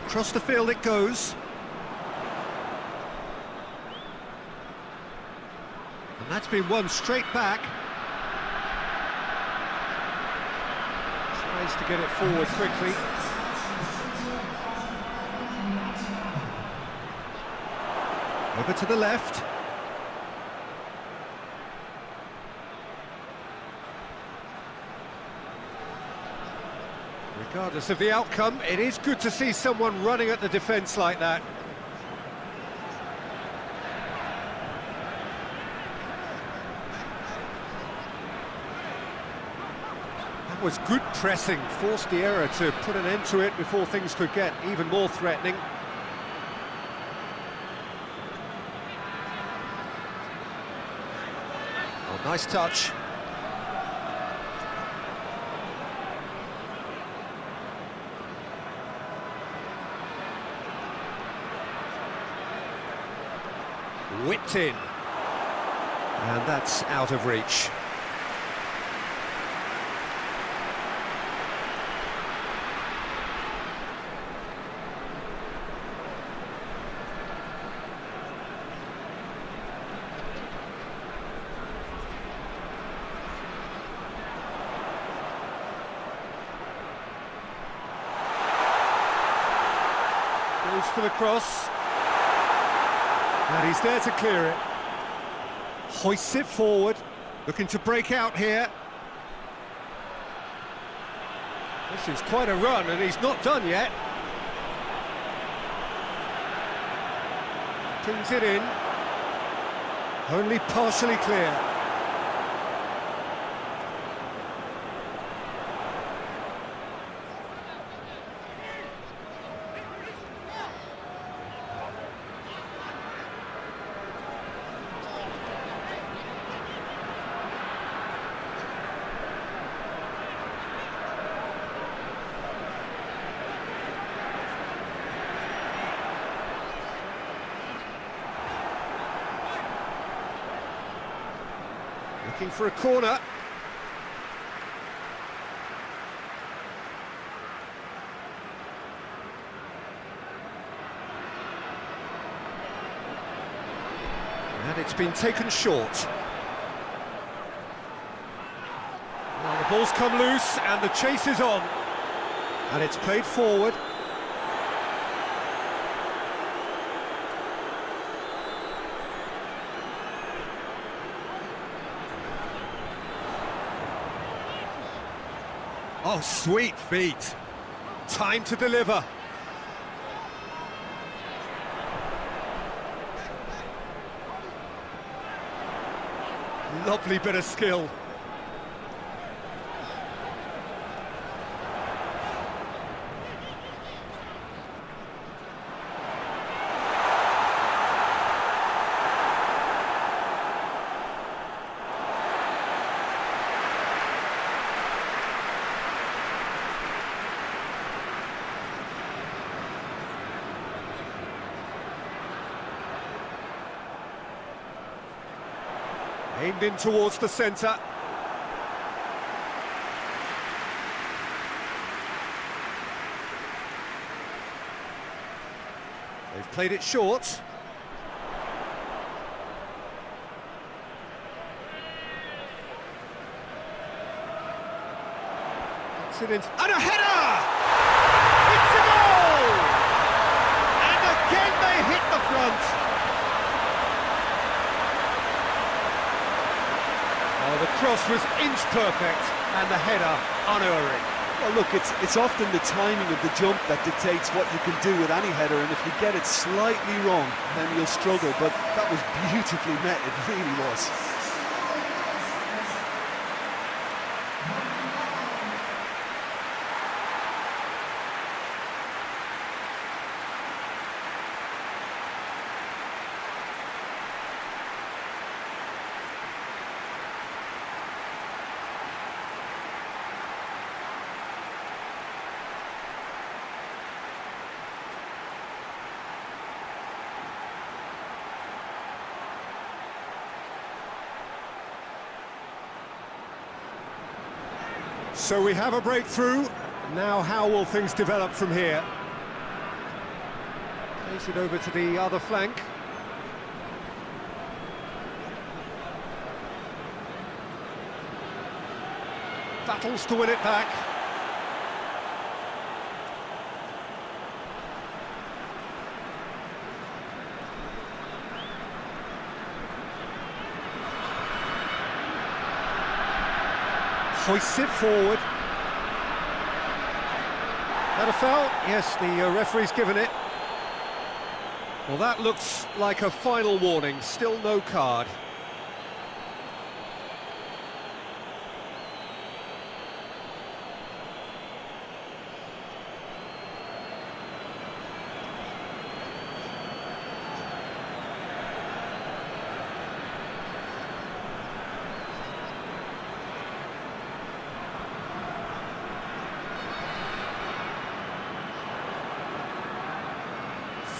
Speaker 1: Across the field it goes. And that's been won straight back. Tries to get it forward quickly. Over to the left. Regardless of the outcome, it is good to see someone running at the defence like that. That was good pressing, forced the error to put an end to it before things could get even more threatening. Oh, nice touch. Whipped in, and that's out of reach. Goes for the cross. And he's there to clear it. Hoists it forward, looking to break out here. This is quite a run, and he's not done yet. Pings it in. Only partially clear. Looking for a corner. And it's been taken short. Now the ball's come loose and the chase is on. And it's played forward. Oh, sweet feet. Time to deliver. Lovely bit of skill. Aimed in towards the centre. They've played it short. Gets it in. And a header! It's a goal! And again they hit the front. Oh, the cross was inch perfect, and the header unerring.
Speaker 2: Well, look, it's often the timing of the jump that dictates what you can do with any header, and if you get it slightly wrong, then you'll struggle, but that was beautifully met, it really was.
Speaker 1: So we have a breakthrough. Now how will things develop from here? Plays it over to the other flank. Battles to win it back. Hoists it forward. That a foul? Yes, the referee's given it. Well, that looks like a final warning, still no card.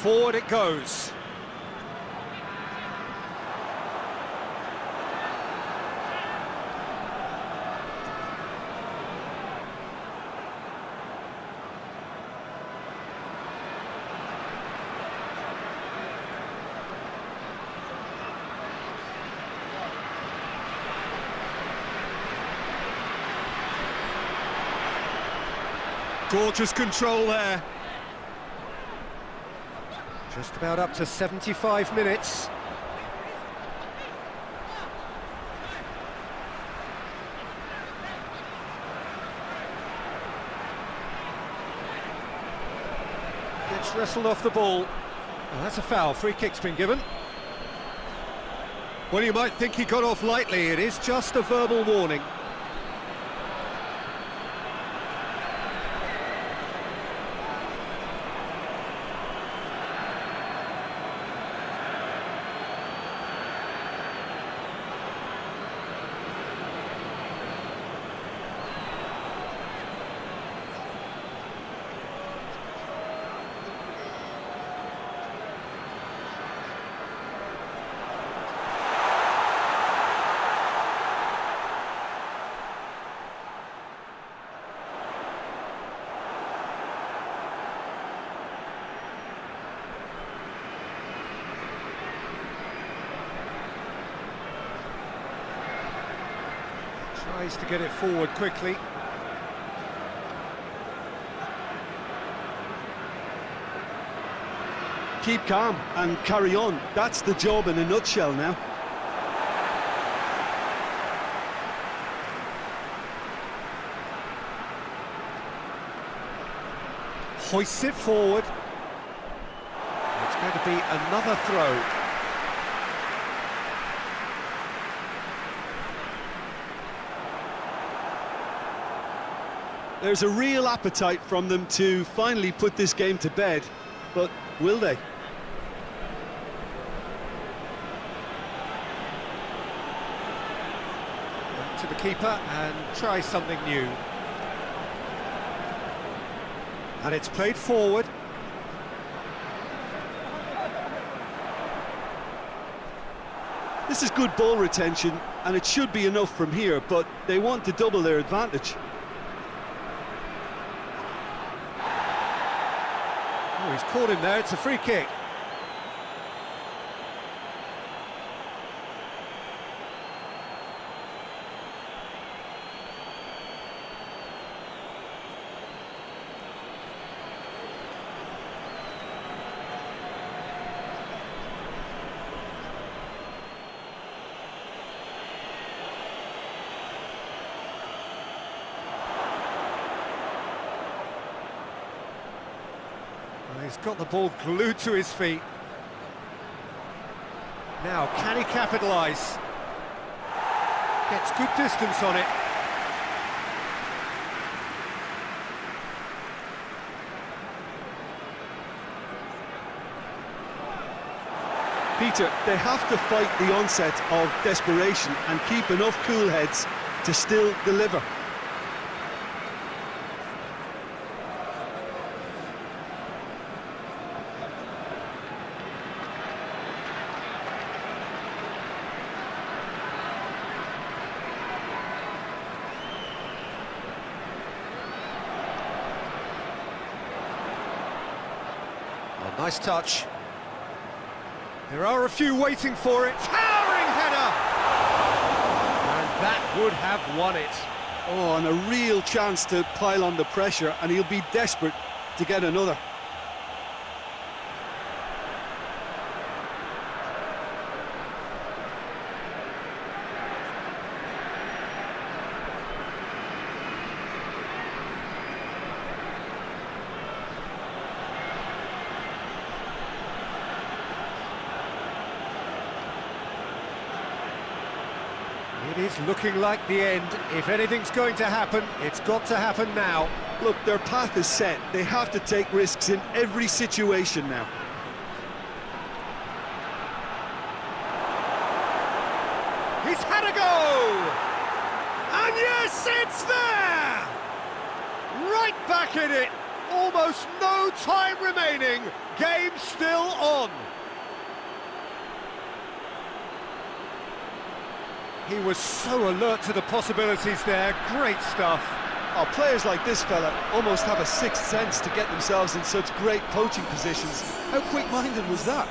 Speaker 1: Forward it goes. Gorgeous control there. Just about up to 75 minutes. Gets wrestled off the ball. Oh, that's a foul. Free kick's been given. Well, you might think he got off lightly. It is just a verbal warning. Tries to get it forward quickly.
Speaker 2: Keep calm and carry on. That's the job in a nutshell now.
Speaker 1: Hoists it forward. It's going to be another throw.
Speaker 2: There's a real appetite from them to finally put this game to bed, but will they?
Speaker 1: Back to the keeper and try something new. And it's played forward.
Speaker 2: This is good ball retention, and it should be enough from here, but they want to double their advantage.
Speaker 1: Oh, he's caught him there, it's a free kick. He's got the ball glued to his feet. Now, can he capitalise? Gets good distance on it.
Speaker 2: Peter, they have to fight the onset of desperation and keep enough cool heads to still deliver.
Speaker 1: Nice touch. There are a few waiting for it. Towering header! And that would have won it.
Speaker 2: Oh, and a real chance to pile on the pressure, and he'll be desperate to get another.
Speaker 1: is looking like the end. If anything's going to happen, it's got to happen now.
Speaker 2: Look, their path is set. They have to take risks in every situation now.
Speaker 1: He's had a go! And yes, it's there! Right back in it. Almost no time remaining. Game still on. He was so alert to the possibilities there. Great stuff.
Speaker 2: Oh, players like this fella almost have a sixth sense to get themselves in such great poaching positions. How quick-minded was that?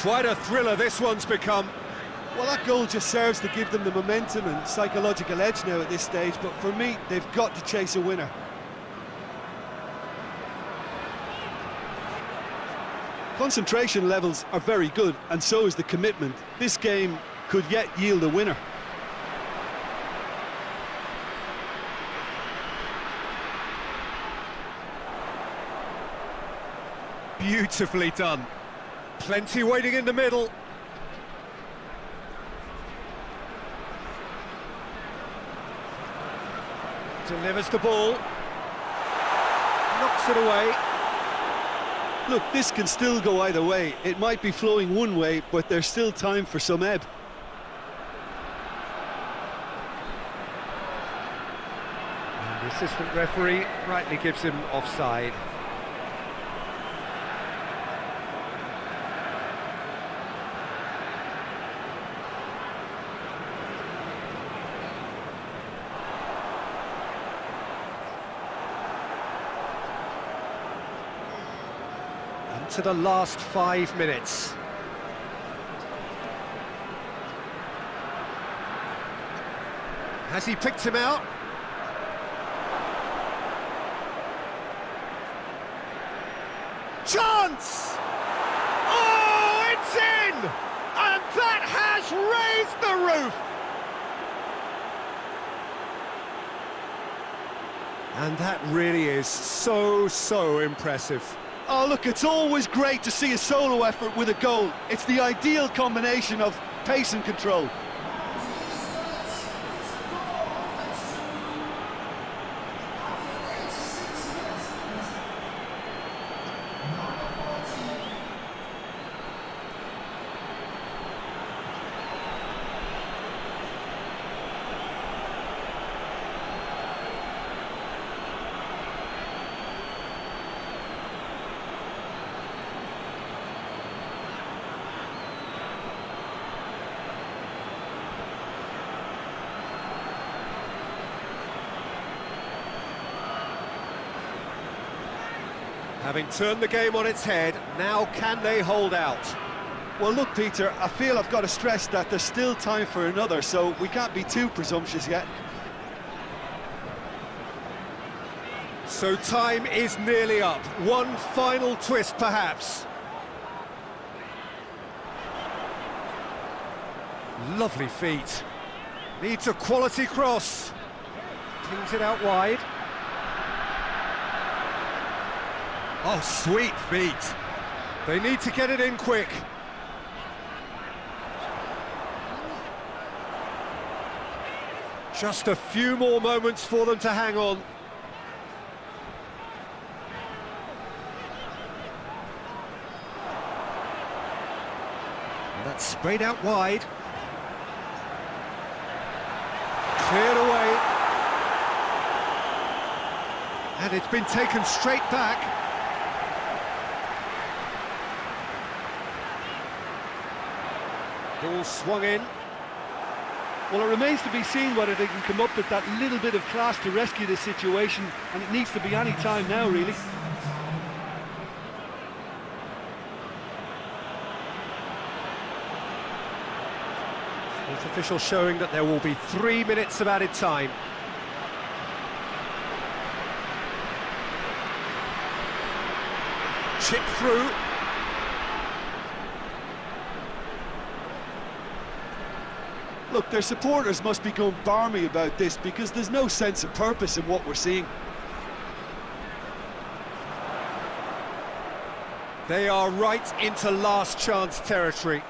Speaker 1: Quite a thriller this one's become.
Speaker 2: Well, that goal just serves to give them the momentum and psychological edge now at this stage, but for me, they've got to chase a winner. Concentration levels are very good, and so is the commitment. This game could yet yield a winner.
Speaker 1: Beautifully done. Plenty waiting in the middle. Delivers the ball. Knocks it away.
Speaker 2: Look, this can still go either way. It might be flowing one way, but there's still time for some ebb.
Speaker 1: And the assistant referee rightly gives him offside. To the last 5 minutes. Has he picked him out? Chance! Oh, it's in! And that has raised the roof! And that really is so impressive.
Speaker 2: Oh, look, it's always great to see a solo effort with a goal. It's the ideal combination of pace and control.
Speaker 1: Having turned the game on its head, now can they hold out?
Speaker 2: Well, look, Peter, I feel I've got to stress that there's still time for another, so we can't be too presumptuous yet.
Speaker 1: So time is nearly up. One final twist, perhaps. Lovely feet. Needs a quality cross. Pings it out wide. Oh, sweet feet. They need to get it in quick. Just a few more moments for them to hang on. And that's sprayed out wide. Cleared away. And it's been taken straight back. Ball swung in.
Speaker 2: Well, it remains to be seen whether they can come up with that little bit of class to rescue this situation, and it needs to be any time now, really.
Speaker 1: Both officials showing that there will be 3 minutes of added time. Chip through.
Speaker 2: Look, their supporters must be going barmy about this because there's no sense of purpose in what we're seeing.
Speaker 1: They are right into last chance territory.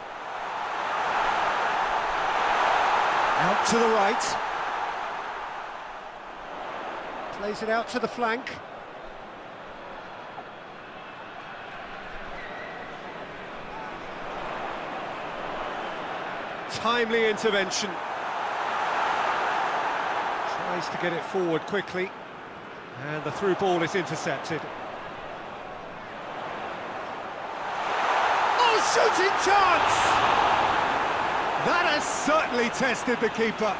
Speaker 1: Out to the right. Plays it out to the flank. Timely intervention. Tries to get it forward quickly. And the through ball is intercepted. Oh, shooting chance! That has certainly tested the keeper.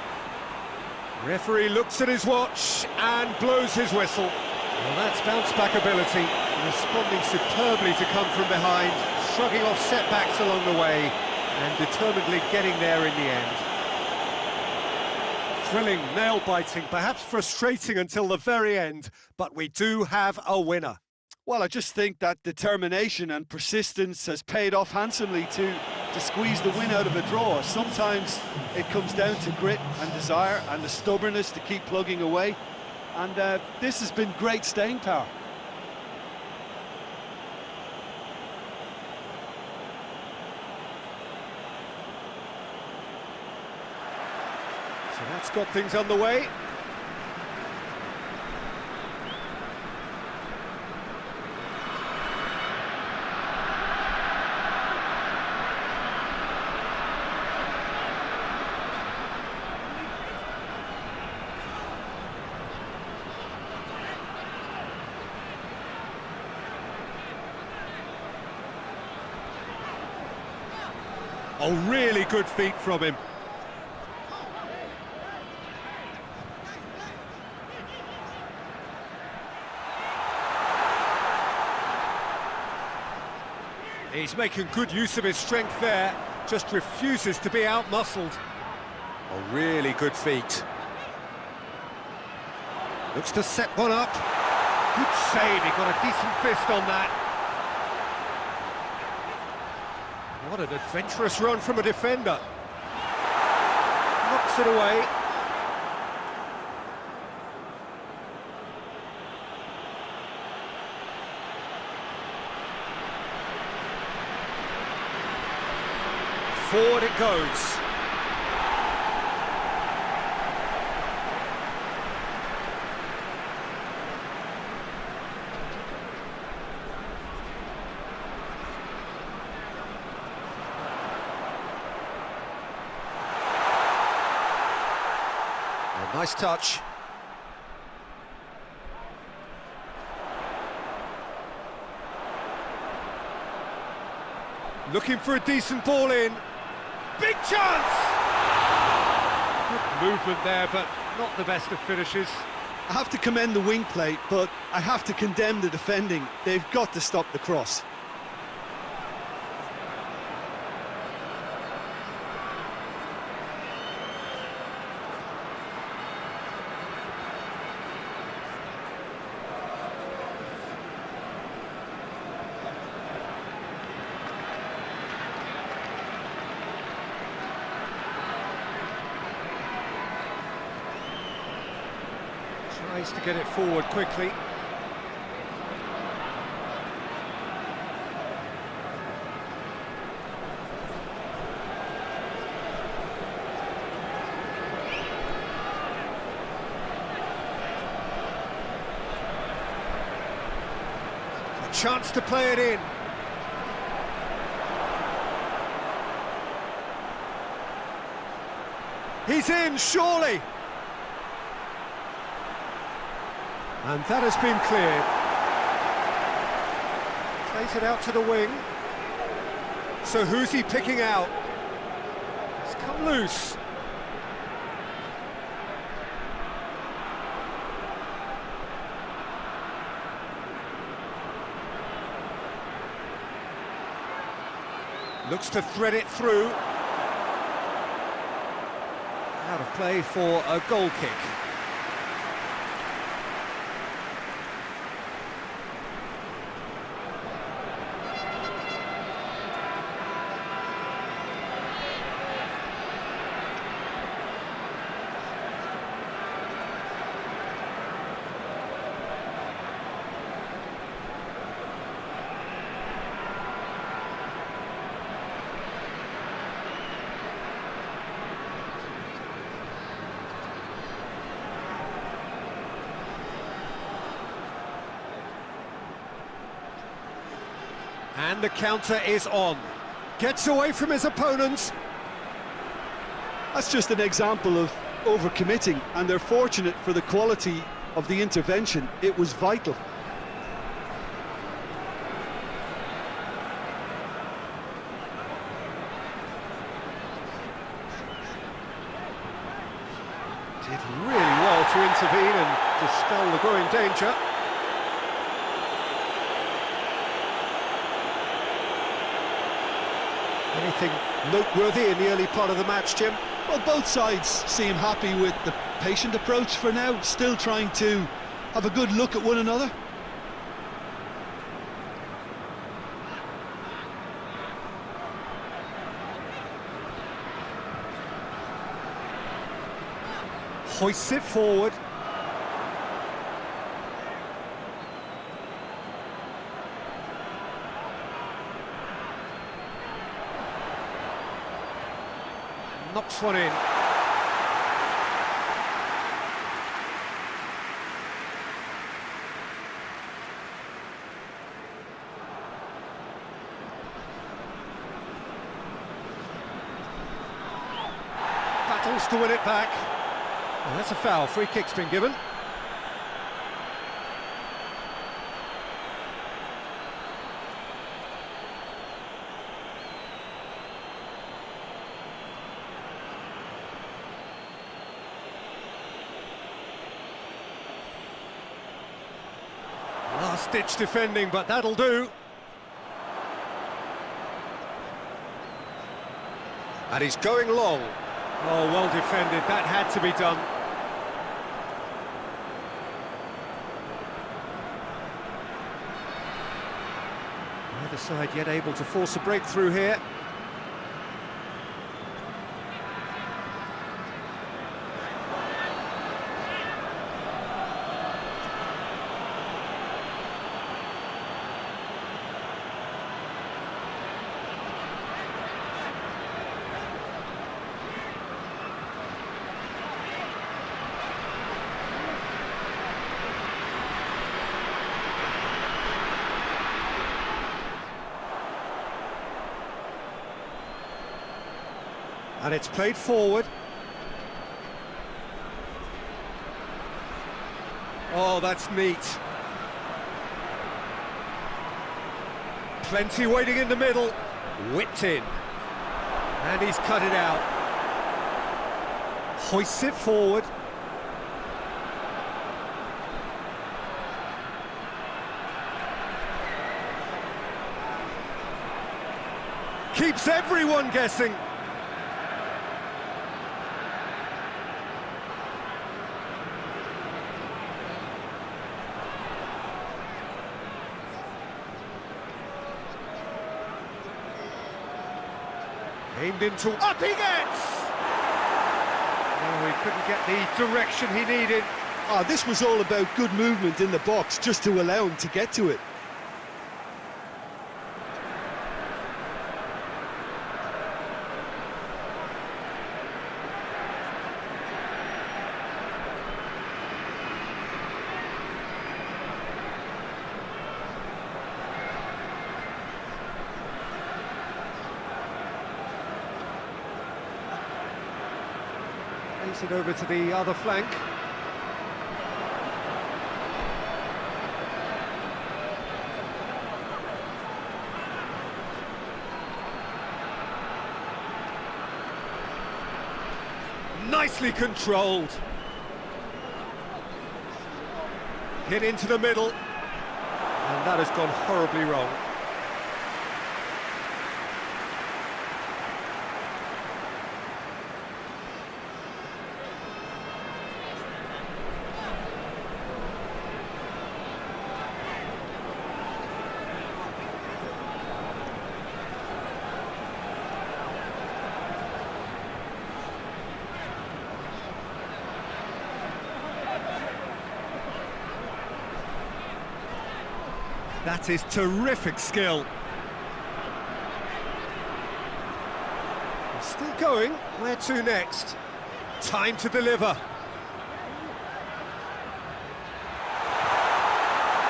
Speaker 1: Referee looks at his watch and blows his whistle. Well, that's bounce-back ability, responding superbly to come from behind, shrugging off setbacks along the way, and determinedly getting there in the end. Thrilling, nail-biting, perhaps frustrating until the very end, but we do have a winner.
Speaker 2: Well, I just think that determination and persistence has paid off handsomely to squeeze the win out of a draw. Sometimes it comes down to grit and desire and the stubbornness to keep plugging away. And this has been great staying power.
Speaker 1: So that's got things on the way. Oh, really good feet from him. He's making good use of his strength there, just refuses to be out-muscled. Oh, really good feet. Looks to set one up. Good save, he got a decent fist on that. What an adventurous run from a defender. Knocks it away. Forward it goes. Nice touch. Looking for a decent ball in. Big chance! Good movement there, but not the best of finishes.
Speaker 2: I have to commend the wing play, but I have to condemn the defending. They've got to stop the cross.
Speaker 1: Tries to get it forward quickly. A chance to play it in. He's in, surely. And that has been cleared. Plays it out to the wing. So who's he picking out? It's come loose. Looks to thread it through. play for a goal kick. And the counter is on. Gets away from his opponents.
Speaker 2: That's just an example of overcommitting, and they're fortunate for the quality of the intervention. It was vital.
Speaker 1: Did really well to intervene and dispel the growing danger. Anything noteworthy in the early part of the match, Jim?
Speaker 2: Well, both sides seem happy with the patient approach for now, still trying to have a good look at one another.
Speaker 1: Hoists it forward. Knocks one in. Battles to win it back. And that's a foul. Free kick's been given. Last-ditch defending, but that'll do. And he's going long. Oh, well defended. That had to be done. Neither side yet able to force a breakthrough here. And it's played forward. Oh, that's neat. Plenty waiting in the middle. Whipped in. And he's cut it out. Hoists it forward. Keeps everyone guessing. Aimed into... Up he gets! Oh, he couldn't get the direction he needed.
Speaker 2: This was all about good movement in the box, just to allow him to get to it.
Speaker 1: Plays it over to the other flank. Nicely controlled. Hit into the middle. And that has gone horribly wrong. That is terrific skill. Still going. Where to next? Time to deliver.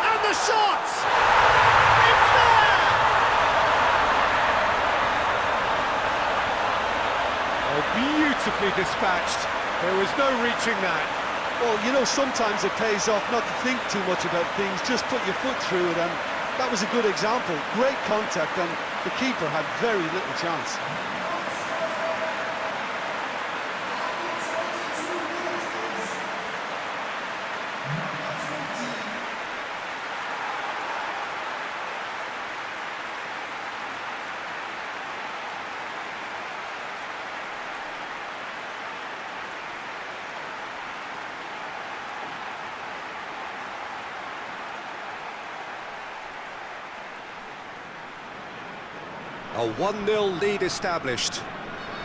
Speaker 1: And the shot! It's there! Oh, beautifully dispatched. There was no reaching that.
Speaker 2: Well, you know, sometimes it pays off not to think too much about things, just put your foot through it, and that was a good example. Great contact, and the keeper had very little chance.
Speaker 1: A 1-0 lead established.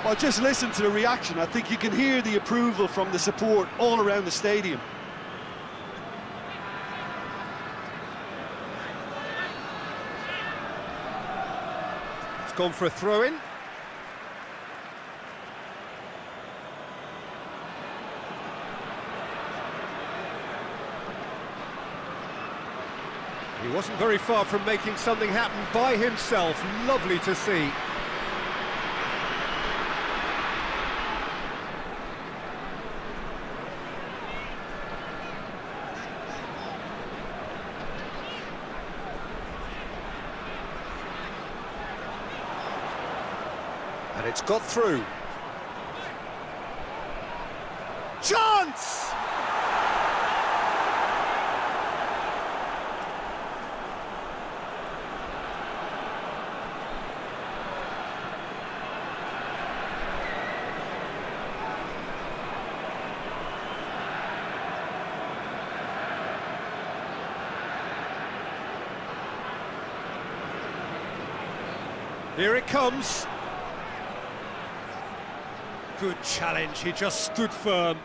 Speaker 2: Well, just listen to the reaction. I think you can hear the approval from the support all around the stadium.
Speaker 1: It's gone for a throw-in. He wasn't very far from making something happen by himself. Lovely to see. And it's got through. Chance! Here it comes. Good challenge, he just stood firm.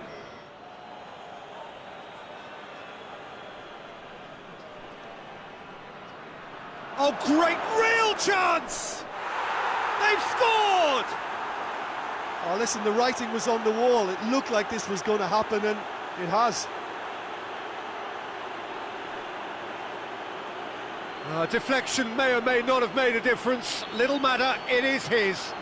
Speaker 1: Oh, great, real chance! They've scored!
Speaker 2: Oh, listen, the writing was on the wall. It looked like this was going to happen, and it has.
Speaker 1: Deflection may or may not have made a difference. Little matter, it is his.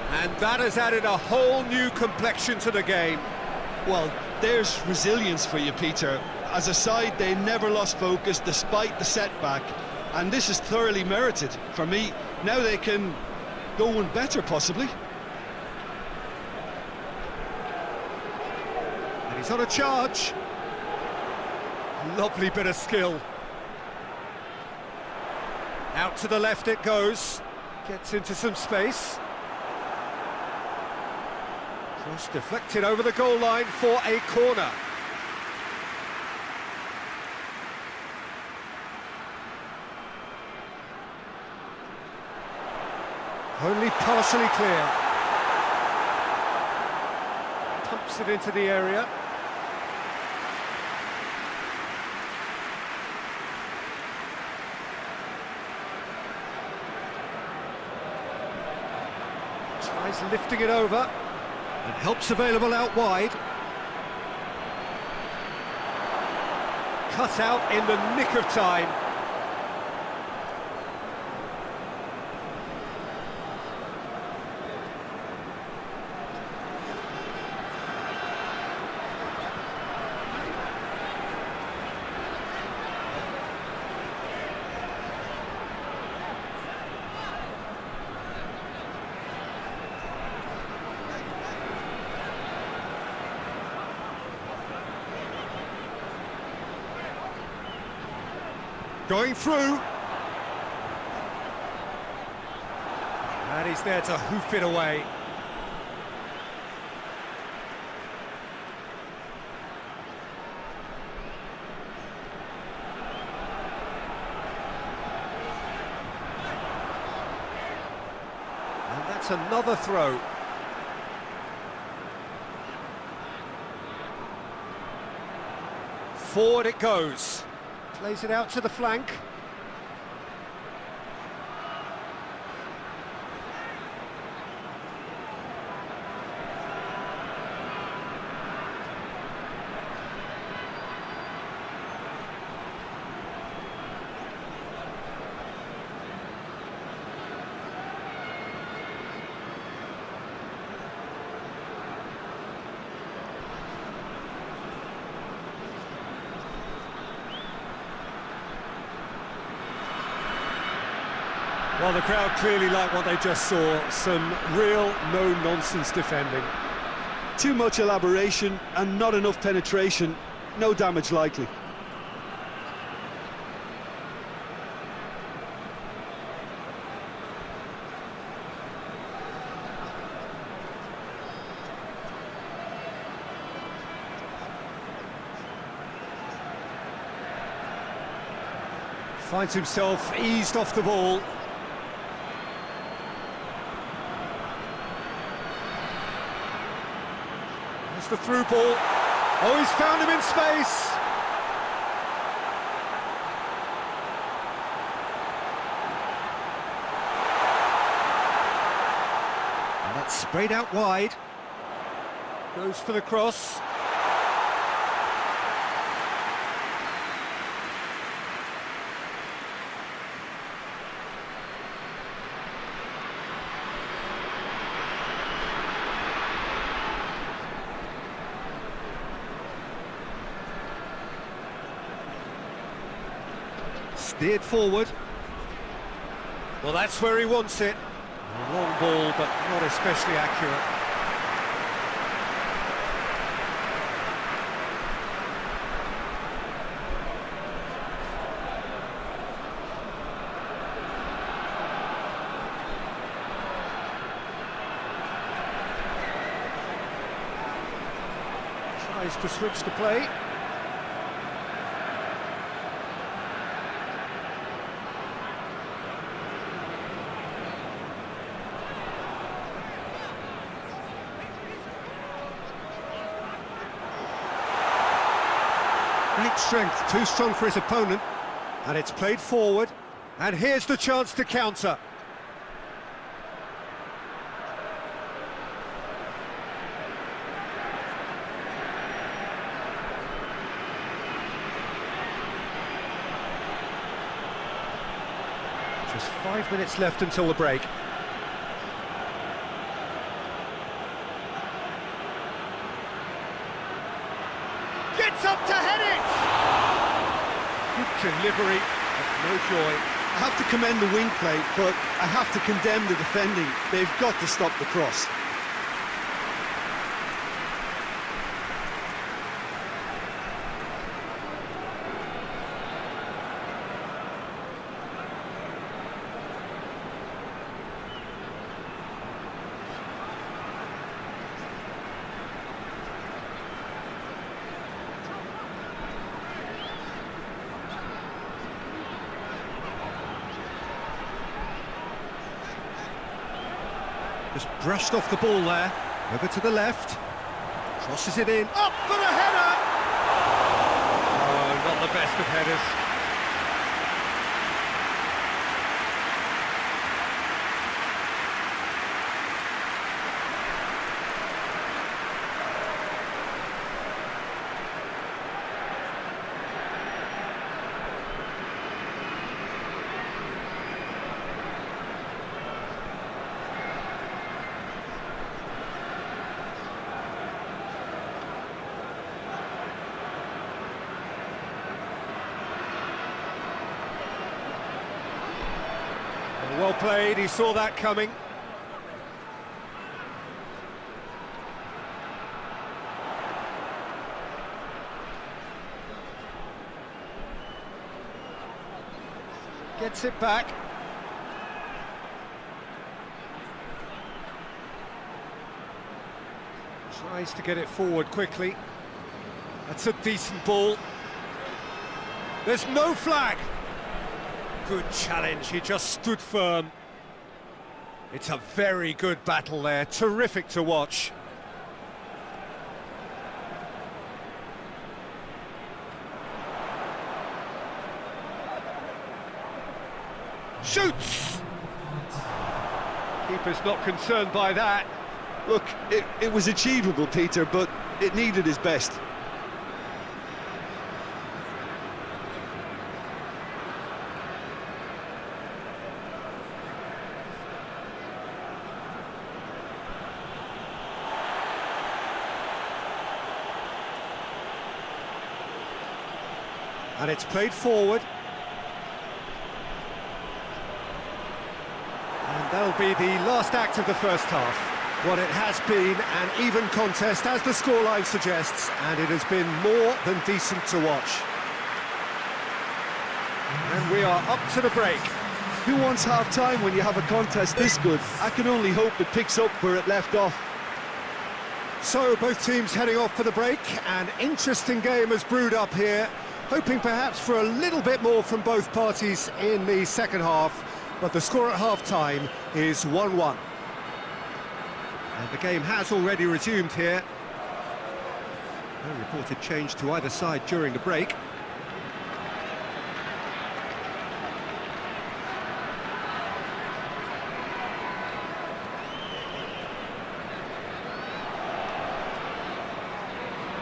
Speaker 1: And that has added a whole new complexion to the game.
Speaker 2: Well, there's resilience for you, Peter. As a side, they never lost focus despite the setback, and this is thoroughly merited. For me, now they can go one better, possibly.
Speaker 1: And he's on a charge. Lovely bit of skill. Out to the left it goes. Gets into some space. Cross deflected over the goal line for a corner. Only partially clear. Pumps it into the area. Tries lifting it over. And help's available out wide. Cut out in the nick of time. Going through. And he's there to hoof it away. And that's another throw. Forward it goes. Plays it out to the flank. Well, the crowd clearly like what they just saw. Some real no-nonsense defending.
Speaker 2: Too much elaboration and not enough penetration. No damage likely.
Speaker 1: Finds himself eased off the ball. The through ball. Oh, he's found him in space. And that's sprayed out wide. Goes for the cross. Steered forward. Well, that's where he wants it. A long ball, but not especially accurate. Tries to switch the play. Great strength, too strong for his opponent, and it's played forward, and here's the chance to counter. Just 5 minutes left until the break. Gets up to head it! Good delivery, but no joy.
Speaker 2: I have to commend the wing play, but I have to condemn the defending. They've got to stop the cross.
Speaker 1: Just brushed off the ball there, over to the left, crosses it in, up for the header! Oh, not the best of headers. Well played, he saw that coming. Gets it back. Tries to get it forward quickly. That's a decent ball. There's no flag. Good challenge, he just stood firm. It's a very good battle there, terrific to watch. Shoots! Keeper's not concerned by that.
Speaker 2: Look, it was achievable, Peter, but it needed his best.
Speaker 1: And it's played forward. And that'll be the last act of the first half. Well, it has been an even contest, as the scoreline suggests, and it has been more than decent to watch. And we are up to the break.
Speaker 2: Who wants half-time when you have a contest this good? I can only hope it picks up where it left off.
Speaker 1: So, both teams heading off for the break. An interesting game has brewed up here, hoping perhaps for a little bit more from both parties in the second half, but the score at half-time is 1-1. And the game has already resumed here. No reported change to either side during the break.